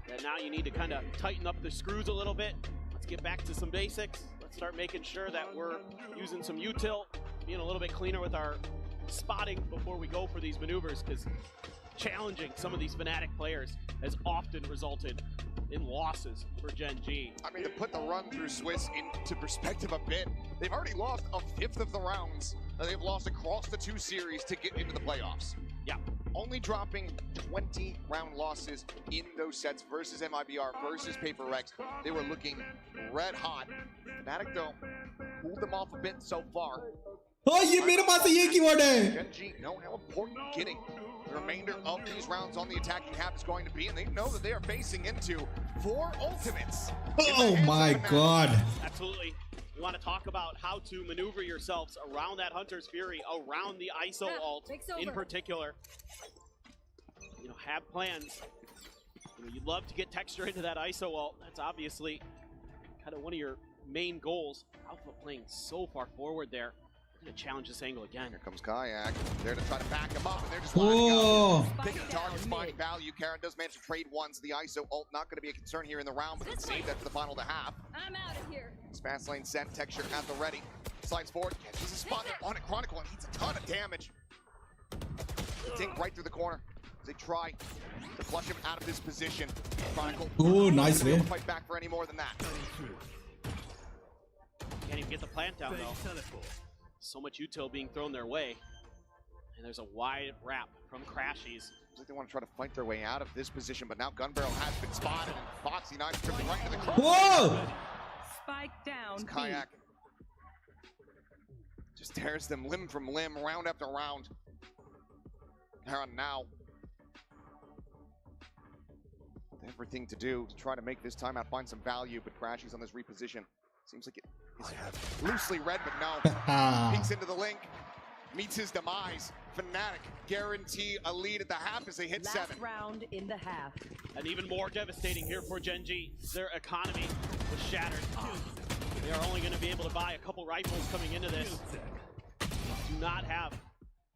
that now you need to kind of tighten up the screws a little bit. Let's get back to some basics. Let's start making sure that we're using some util, being a little bit cleaner with our spotting before we go for these maneuvers, because challenging some of these Fnatic players has often resulted in losses for Gen G. I mean, to put the run through Swiss into perspective a bit, they've already lost a fifth of the rounds that they've lost across the 2 series to get into the playoffs. Yeah. Only dropping 20 round losses in those sets versus MIBR versus Paper Rex. They were looking red hot. Fnatic though pulled them off a bit so far. Oh, ये मेरे पास है, ये keyword है. Gen G know how important getting the remainder of these rounds on the attacking half is going to be, and they know that they are facing into 4 ultimates. Oh my god. Absolutely. We want to talk about how to maneuver yourselves around that Hunter's Fury, around the ISO ult in particular. You know, have plans. You know, you'd love to get Texture into that ISO ult. That's obviously kind of one of your main goals. Alpha playing so far forward there. We're going to challenge this angle again. Here comes Kayak. There to try to back him up, and they're just lining up. Picking targets, finding value. Karen does manage to trade ones. The ISO ult not going to be a concern here in the round, but save that for the final to half. I'm out of here. This fast lane sent. Texture at the ready. Slides forward. Catches a spot there on it. Chronicle, and eats a ton of damage. Dink right through the corner. They try to flush him out of this position. Chronicle. Oh, nice Not able to fight back for any more than that. Can't even get the plant down though. So much util being thrown their way. And there's a wide wrap from Crashies. Looks like they want to try to fight their way out of this position, but now Gun Barrel has been spotted, and Foxy 9 tripping right into the cross. Whoa! Spike down. Kayak just tears them limb from limb, round after round. Heron now. Everything to do to try to make this timeout find some value, but Crashies on this reposition. Seems like it is loosely red, but no. Peeks into the link, meets his demise. Fnatic guarantee a lead at the half as they hit Last 7. round in the half. And even more devastating here for Gen G. Their economy was shattered. They are only going to be able to buy a couple rifles coming into this. Do not have a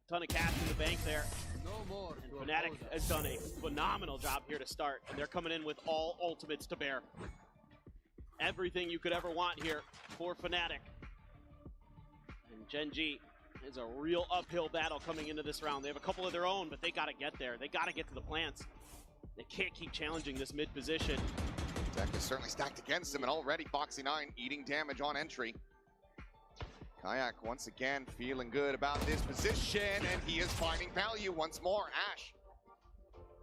ton of cash in the bank there. And Fnatic has done a phenomenal job here to start, and they're coming in with all ultimates to bear. Everything you could ever want here for Fnatic. And Gen G is a real uphill battle coming into this round. They have a couple of their own, but they got to get there. They got to get to the plants. They can't keep challenging this mid position. Deck is certainly stacked against him, and already Foxy 9 eating damage on entry. Kayak once again feeling good about this position, and he is finding value once more. Ash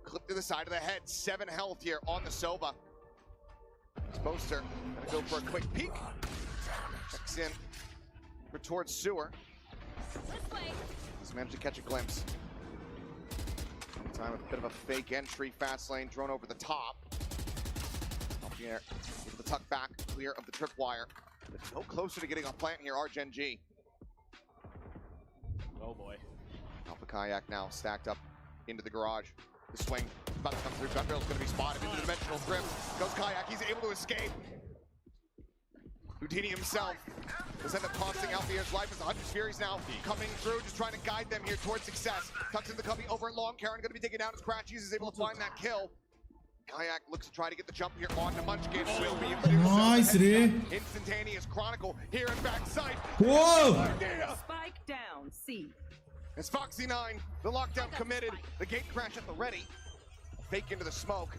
clipped to the side of the head, 7 health here on the Sova. Boaster gonna go for a quick peek. Checks in for towards Sewer. He's managed to catch a glimpse. Time with a bit of a fake entry, fast lane, drone over the top. Up the air, into the tuck back, clear of the tripwire. But no closer to getting on plant here are Gen G. Oh boy. Alpha Kayak now stacked up into the garage. The swing about to come through. Gun Barrel's going to be spotted into the dimensional grip. Goes Kayak, he's able to escape. Houdini himself will end up costing Alfia's life as the 100 Furies now coming through, just trying to guide them here towards success. Tucks into the cubby over at Long. Karen going to be taken down as Crashies is able to find that kill. Kayak looks to try to get the jump here on the Munchkin. Will be able to do so. Nice, Instantaneous Chronicle here in backside. Whoa! Spike down. C. It's Foxy 9, the lockdown committed. The gate crash at the ready. Fake into the smoke.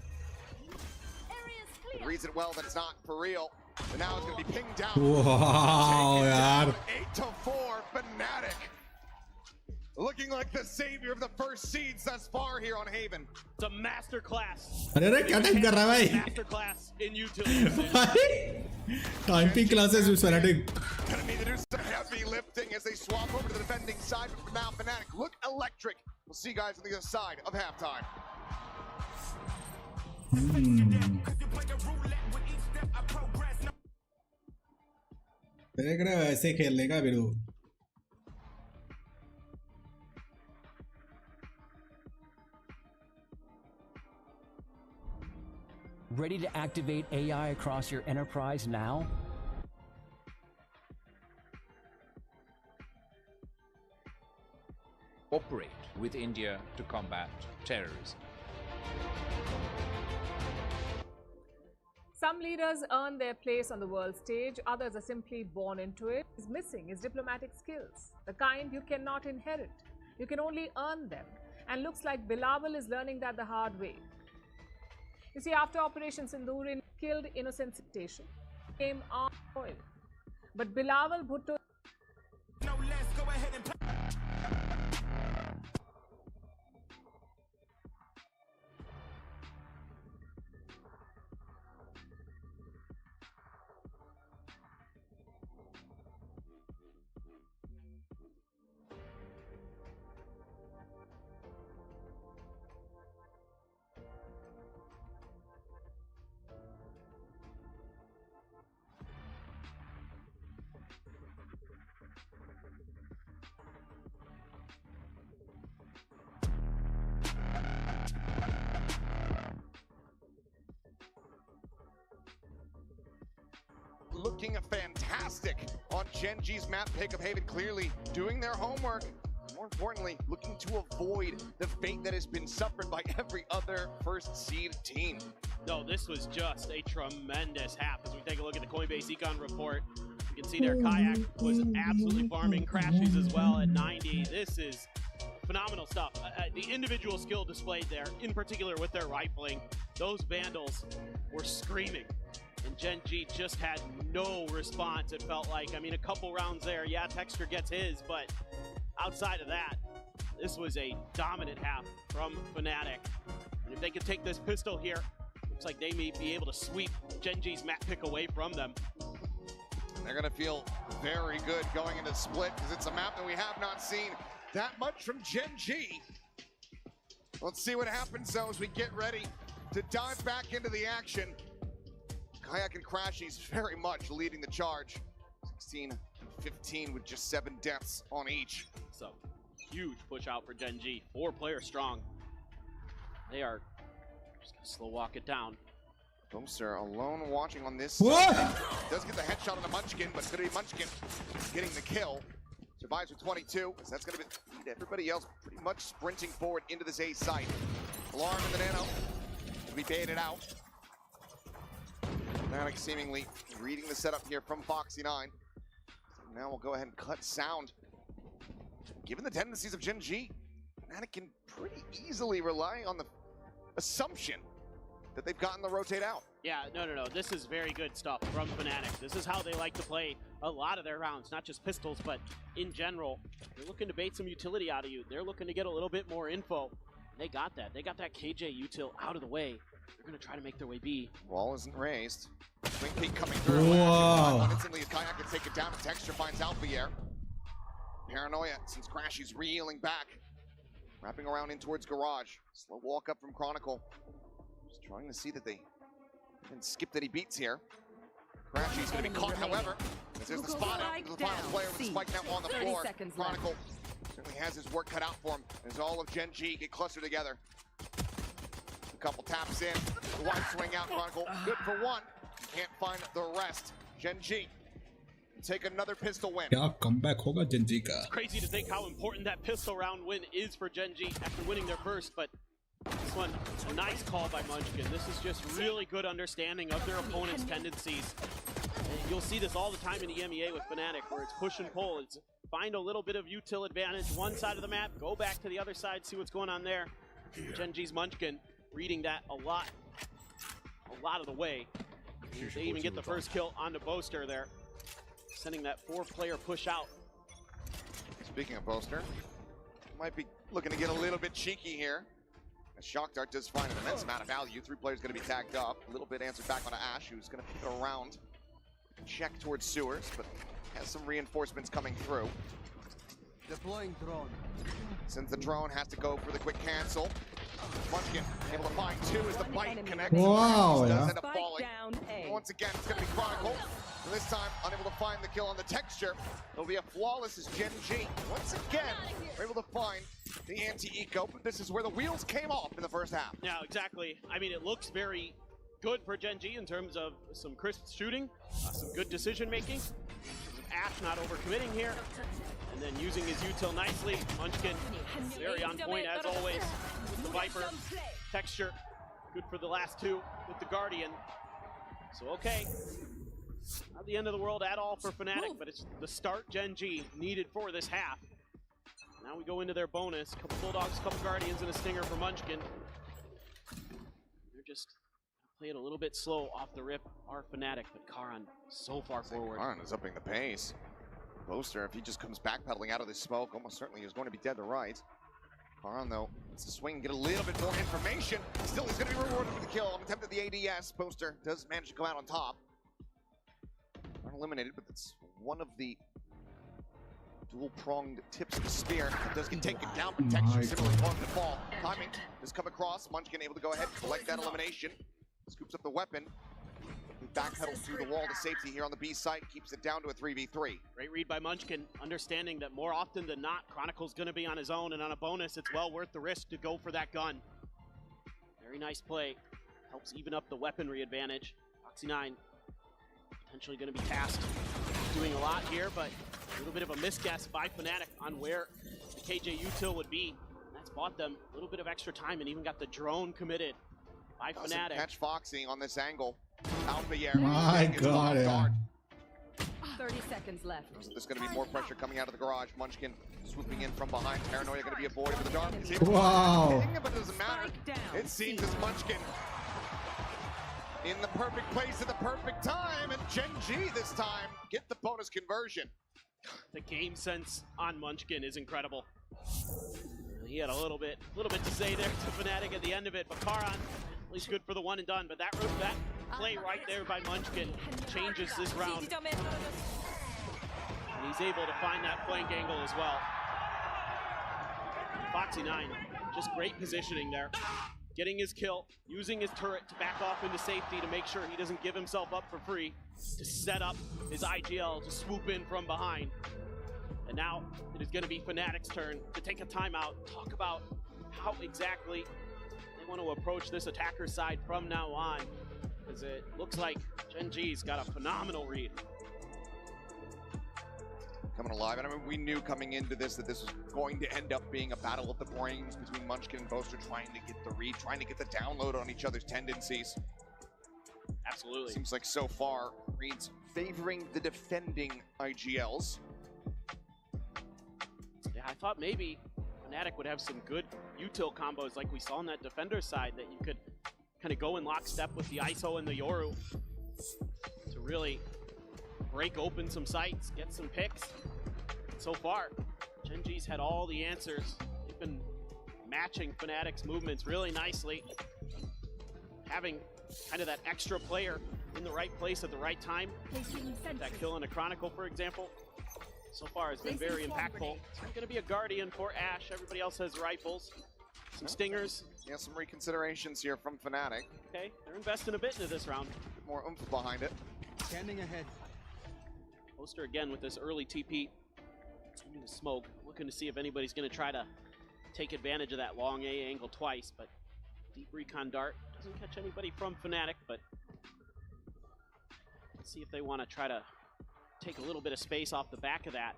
He reads it well that it's not for real. But now it's going to be pinged down. Wow, yaar. 8-4, Fnatic. Looking like the savior of the first seeds thus far here on Haven. It's a master class. अरे क्या time कर रहा है भाई? Master class in utility. Typing classes with Fnatic. Gonna need to do some heavy lifting as they swap over to the defending side. But for now, Fnatic look electric. We'll see you guys on the other side of halftime. देख रहे हो ऐसे खेलने का Biru. Ready to activate AI across your enterprise now? Operate with India to combat terrorism. Some leaders earn their place on the world stage, others are simply born into it. What is missing is diplomatic skills, the kind you cannot inherit. You can only earn them. And looks like Bilawal is learning that the hard way. You see, after Operation Sindoor killed innocent station, came armed oil. But Bilawal Bhutto. No, let's go ahead and looking fantastic on Gen G's map pick of Haven, clearly doing their homework. More importantly, looking to avoid the fate that has been suffered by every other first seed team. No, this was just a tremendous half. As we take a look at the Coinbase Econ report, you can see there Kayak was absolutely farming Crashies as well at 90. This is phenomenal stuff. The individual skill displayed there, in particular with their rifling, those Vandals were screaming. And Gen G just had no response, it felt like. I mean, a couple rounds there, yeah, Texture gets his, but outside of that, This was a dominant half from Fnatic. And if they could take this pistol here, looks like they may be able to sweep Gen G's map pick away from them. They're going to feel very good going into split because it's a map that we have not seen that much from Gen G. Let's see what happens though as we get ready to dive back into the action. Kayak and Crashies very much leading the charge. 16-15 with just 7 deaths on each. So, huge push out for Gen G. 4 players strong. They are just going to slow walk it down. Boaster alone watching on this. What? Does get the headshot on the Munchkin, but it's going to be Munchkin getting the kill. Survives with 22. So that's going to be everybody else pretty much sprinting forward into this A site. Alarm in the Nano to be baited out. Fnatic seemingly reading the setup here from Foxy 9. So now we'll go ahead and cut sound. Given the tendencies of Gen G, Fnatic can pretty easily rely on the assumption that they've gotten the rotate out. Yeah, no. This is very good stuff from Fnatic. This is how they like to play a lot of their rounds, not just pistols, but in general. They're looking to bait some utility out of you. They're looking to get a little bit more info. They got that. They got that KJ util out of the way. They're going to try to make their way B. Wall isn't raised. Swing peek coming through. Whoa. Instantly, Kayak can take it down. The Texture finds Alphier. Paranoia since Crashy's reeling back. Wrapping around in towards Garage. Slow walk up from Chronicle. Just trying to see that they can skip that he beats here. Crashy's going to be caught, however. There's the spot out. The final player with the spike now on the floor. Chronicle certainly has his work cut out for him as all of Gen G get clustered together. A couple taps in. The wide swing out, Chronicle. Good for one. Can't find the rest. Gen G take another pistol win. क्या comeback होगा Gen G का? It's crazy to think how important that pistol round win is for Gen G after winning their first, but this one, a nice call by Munchkin. This is just really good understanding of their opponent's tendencies. And you'll see this all the time in the EMEA with Fnatic, where it's push and pull. It's find a little bit of util advantage one side of the map, go back to the other side, see what's going on there. Gen G's Munchkin reading that a lot of the way. They even get the first kill on the Boaster there, sending that 4-player push out. Speaking of Boaster, might be looking to get a little bit cheeky here. As Shock Dart does find an immense amount of value. 3 players going to be tagged up. A little bit answered back onto Ash, who's going to pick it around. Check towards Sewers, but has some reinforcements coming through. Deploying drone. Since the drone has to go for the quick cancel. Munchkin able to find 2 as the bite connects. Wow, Does yeah. end up falling. Once again, it's going to be Chronicle. And this time, unable to find the kill on the Texture. It'll be a flawless as Gen G. Once again, we're able to find the anti-eco, but this is where the wheels came off in the first half. Yeah, exactly. I mean, it looks very good for Gen G in terms of some crisp shooting, some good decision making. Ash not overcommitting here, and then using his util nicely. Munchkin very on point as always with the Viper. Texture good for the last 2 with the Guardian. So okay, not the end of the world at all for Fnatic, but it's the start Gen G needed for this half. Now we go into their bonus. Couple Bulldogs, couple Guardians, and a Stinger for Munchkin. They're just playing a little bit slow off the rip. Are Fnatic, but Karan so far forward. Karan is upping the pace. Boaster, if he just comes backpedaling out of this smoke, almost certainly is going to be dead to right. Karan, though, it's a swing, get a little bit more information. Still, he's going to be rewarded for the kill. I'm attempted the ADS. Boaster does manage to come out on top. Not eliminated, but that's one of the dual-pronged tips of the spear. It does get taken down, but Texture similarly going to fall. Timing does come across. Munchkin able to go ahead and collect that elimination. Scoops up the weapon. Backpedals through the wall to safety here on the B site. Keeps it down to a 3v3. Great read by Munchkin, understanding that more often than not, Chronicle's going to be on his own, and on a bonus, it's well worth the risk to go for that gun. Very nice play. Helps even up the weaponry advantage. Foxy 9 potentially going to be tasked doing a lot here, but a little bit of a misguess by Fnatic on where the KJ util would be. And that's bought them a little bit of extra time and even got the drone committed by Fnatic. Catch Foxy on this angle. My God, yeah. 30 seconds left. There's going to be more pressure coming out of the garage. Munchkin swooping in from behind. Paranoia going to be avoided with the dark. Wow. But it doesn't matter. It seems as Munchkin in the perfect place at the perfect time, and Gen G this time get the bonus conversion. The game sense on Munchkin is incredible. He had a little bit to say there to Fnatic at the end of it, but Karan, at least good for the one and done. But that play right there by Munchkin changes this round. And he's able to find that flank angle as well. Foxy9, just great positioning there. Getting his kill, using his turret to back off into safety to make sure he doesn't give himself up for free, to set up his IGL to swoop in from behind. And now it is going to be Fnatic's turn to take a timeout, talk about how exactly they want to approach this attacker side from now on, because it looks like Gen G's got a phenomenal read. Coming alive, and I mean, we knew coming into this that this was going to end up being a battle of the brains between Munchkin and Boaster, trying to get the read, trying to get the download on each other's tendencies. Absolutely. Seems like so far, reads favoring the defending IGLs. Yeah, I thought maybe Fnatic would have some good util combos like we saw on that defender side, that you could kind of go in lockstep with the ISO and the Yoru to really break open some sites, get some picks. So far, Gen G's had all the answers. They've been matching Fnatic's movements really nicely. Having kind of that extra player in the right place at the right time. That kill in a Chronicle, for example, so far has been very impactful. It's going to be a Guardian for Ashe. Everybody else has rifles. Some stingers. Yeah, some reconsiderations here from Fnatic. Okay, they're investing a bit into this round. More oomph behind it. Standing ahead. Poster again with this early TP into the smoke, looking to see if anybody's going to try to take advantage of that long A angle twice, but deep recon dart doesn't catch anybody from Fnatic, but let's see if they want to try to take a little bit of space off the back of that.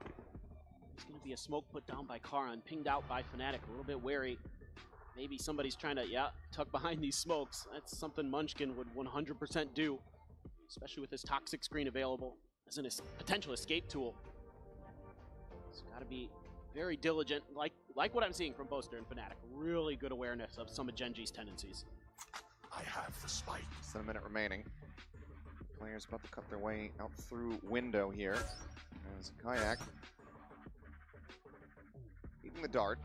It's going to be a smoke put down by Karan, pinged out by Fnatic, a little bit wary. Maybe somebody's trying to, tuck behind these smokes. That's something Munchkin would 100% do, especially with his toxic screen available as a potential escape tool. It's got to be very diligent, like what I'm seeing from Boaster and Fnatic. Really good awareness of some of Gen G's tendencies. I have the spike. Less than a minute remaining. Players about to cut their way out through window here. As Kayak eating the dart.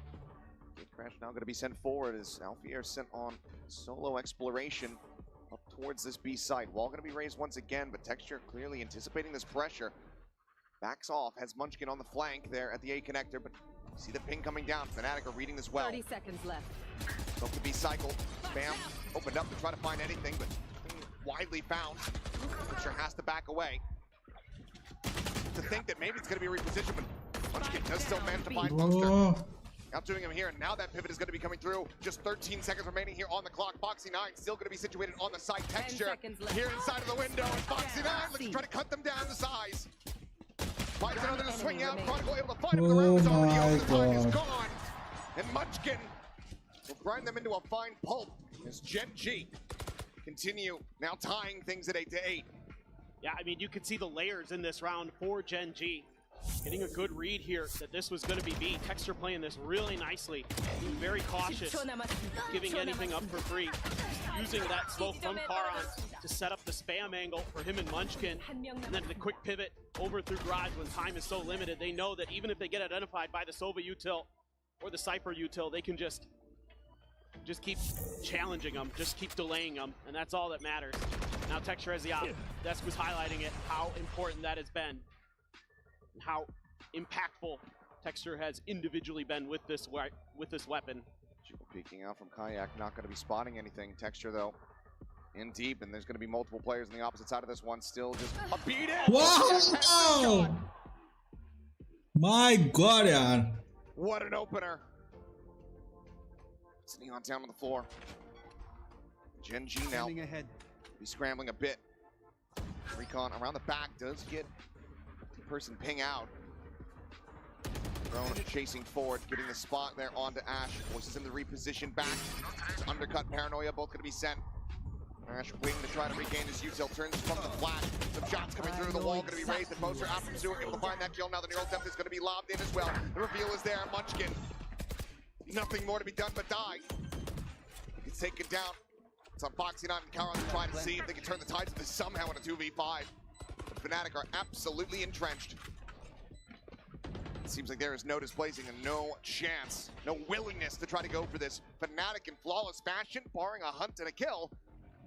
Gate crash now going to be sent forward as Alfier sent on solo exploration up towards this B site. Wall going to be raised once again, but Texture clearly anticipating this pressure. Backs off, has Munchkin on the flank there at the A connector, but you see the ping coming down. Fnatic are reading this well. 30 seconds left. Go to B cycle. Bam. Opened up to try to find anything, but widely found. Texture has to back away. To think that maybe it's going to be a reposition, but Munchkin does still manage to find Boaster. Outdoing him here, and now that pivot is going to be coming through. Just 13 seconds remaining here on the clock. Foxy9 still going to be situated on the side. Texture here inside of the window, and Foxy9 looks to try to cut them down to size. Finds another to swing out. Chronicle able to find him. The round is already over. The time is gone. And Munchkin will grind them into a fine pulp as Gen G continue now tying things at 8-8. Yeah, I mean, you could see the layers in this round for Gen G. Getting a good read here that this was going to be B. Texture playing this really nicely. Being very cautious, giving anything up for free. Using that smoke from Karan to set up the spam angle for him and Munchkin. And then the quick pivot over through Garage when time is so limited. They know that even if they get identified by the Sova util or the Cypher util, they can just keep challenging them, just keep delaying them, and that's all that matters. Now Texture has the op. Desk was highlighting it, how important that has been. And how impactful Texture has individually been with this weapon. Jewel peeking out from Kayak, not going to be spotting anything. Texture though, in deep, and there's going to be multiple players on the opposite side of this one. Still just a beat it. Wow! My God, yaar. What an opener! It's Neon down on the floor. Gen G now ahead. Be scrambling a bit. Recon around the back does get person ping out. Drone chasing forward, getting the spot there onto Ashe. Forces him to reposition back. To undercut Paranoia, both going to be sent. Ashe waiting to try to regain his util, turns from the flat. Some shots coming through, the wall going to be raised. And Boaster after Sewer able to find that kill. Now the neural depth is going to be lobbed in as well. The reveal is there, Munchkin. Nothing more to be done but die. He's taken down. It's on Foxy9 and Karan to try to see if they can turn the tides of this somehow in a 2v5. Fnatic are absolutely entrenched. It seems like there is no displacing and no chance, no willingness to try to go for this. Fnatic in flawless fashion, barring a hunt and a kill,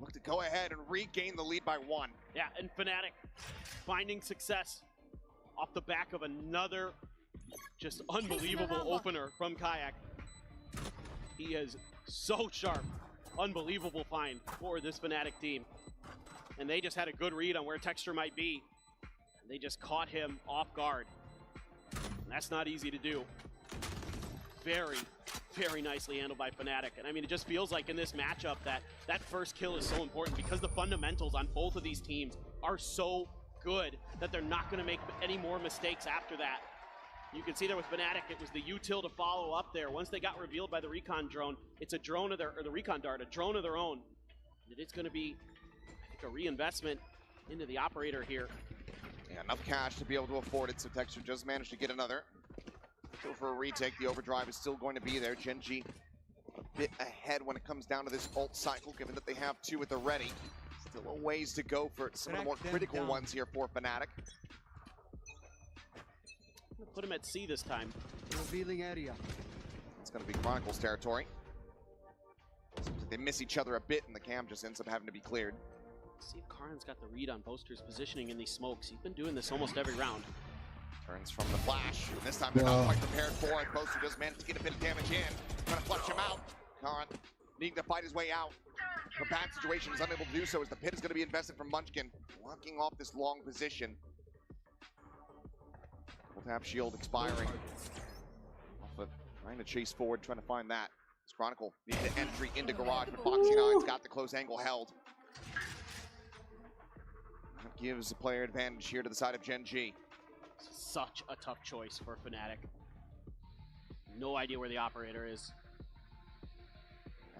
look to go ahead and regain the lead by 1. Yeah, and Fnatic finding success off the back of another just unbelievable opener from Kayak. He is so sharp. Unbelievable find for this Fnatic team. And they just had a good read on where Texture might be. They just caught him off guard. And that's not easy to do. Very, very nicely handled by Fnatic. And I mean, it just feels like in this matchup that first kill is so important because the fundamentals on both of these teams are so good that they're not going to make any more mistakes after that. You can see there with Fnatic, it was the util to follow up there. Once they got revealed by the recon drone, it's a drone of their, or the recon dart, a drone of their own. And it's going to be, I think, a reinvestment into the operator here. Yeah, enough cash to be able to afford it, so Texture just managed to get another. Go for a retake, the overdrive is still going to be there. Gen.G a bit ahead when it comes down to this ult cycle, given that they have 2 at the ready. Still a ways to go for some of the more critical ones here for Fnatic. Put him at C this time. Revealing area. It's going to be Chronicles territory. Seems like they miss each other a bit, and the cam just ends up having to be cleared. See if Karan's got the read on Boaster's positioning in these smokes. He's been doing this almost every round. Turns from the flash, and this time they're not quite prepared for it. Boaster does manage to get a bit of damage in. Trying to flush him out. Karan needing to fight his way out. The bad situation is unable to do so as the pit is going to be invested from Munchkin, blocking off this long position. Tap shield expiring. Trying to chase forward, trying to find that. This Chronicle needs the entry into garage, but Foxy9's got the close angle held. That gives the player advantage here to the side of Gen.G. Such a tough choice for Fnatic. No idea where the operator is.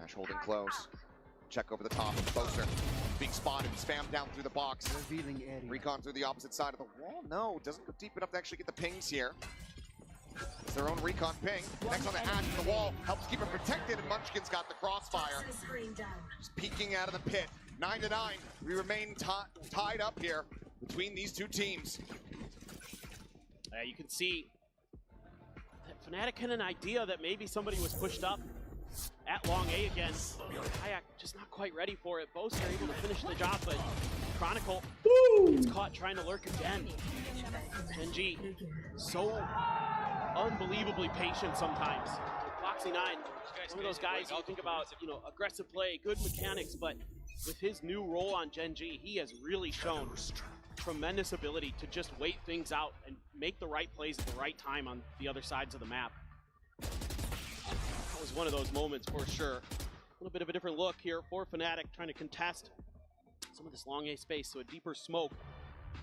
Ash holding close. Check over the top. Boaster being spotted, spammed down through the box. Revealing area. Recon through the opposite side of the wall. No, doesn't go deep enough to actually get the pings here. It's their own recon ping. Next on the Ash in the wall. Helps keep him protected, and Munchkin's got the crossfire. Just peeking out of the pit. 9-9. We remain tied up here between these two teams. You can see that Fnatic had an idea that maybe somebody was pushed up at long A again. Kayak just not quite ready for it. Boaster able to finish the job, but Chronicle gets caught trying to lurk again. Gen.G so unbelievably patient sometimes. Foxy9, one of those guys you think about, you know, aggressive play, good mechanics, but with his new role on Gen.G, he has really shown tremendous ability to just wait things out and make the right plays at the right time on the other sides of the map. That was one of those moments for sure. A little bit of a different look here for Fnatic, trying to contest some of this long A space, so a deeper smoke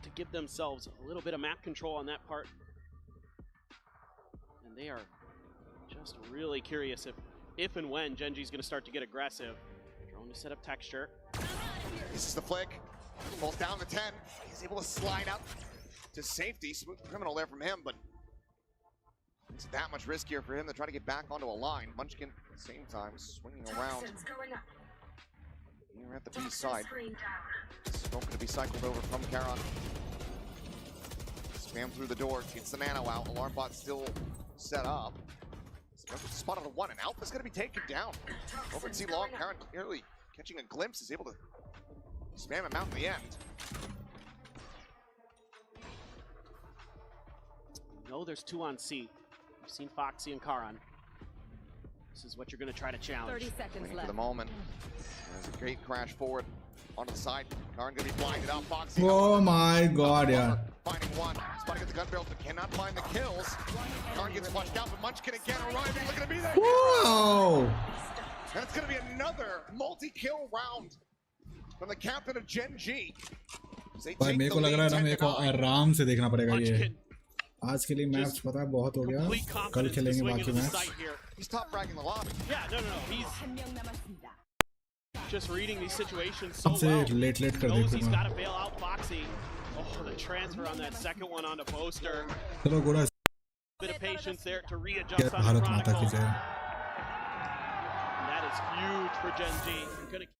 to give themselves a little bit of map control on that part. And they are just really curious if and when Gen.G is going to start to get aggressive. Drone to set up Texture. This is the flick. Falls down to 10. He's able to slide out to safety. Smooth criminal there from him, but it's that much riskier for him to try to get back onto a line. Munchkin at the same time swinging around here at the B side. Smoke going to be cycled over from Karan. Spam through the door, gets the nano out. Alarm bot still set up. Spotted a 1, and Alpha's going to be taken down. Over at C long, Karan clearly catching a glimpse, is able to spam him out in the end. No, there's 2 on C. We've seen Foxy and Karan. This is what you're going to try to challenge. 30 seconds Waiting left. for the moment. There's a great crash forward onto the side. Karan going to be blinded out. Foxy. Oh my god, yeah. Finding one. Spotting at the gun barrels, but cannot find the kills. Karan gets flushed out, but Munchkin again arriving. Looking to be there. Wow. And it's going to be another multi-kill round from the captain of Gen.G. भाई मेरे को लग रहा है ना मेरे को आराम से देखना पड़ेगा ये आज के लिए मैच पता है बहुत हो गया कल खेलेंगे बाकी match He's top fragging the lobby. Yeah, no. He's just reading these situations so सबसे well. लेट कर Knows he's देखूंगा got to bail out Foxy. Oh, the transfer on that second one onto Boaster. चलो गोरा Bit of patience there to readjust on the Bharat माता की Chronicle. जय And that is huge for Gen.G. Gonna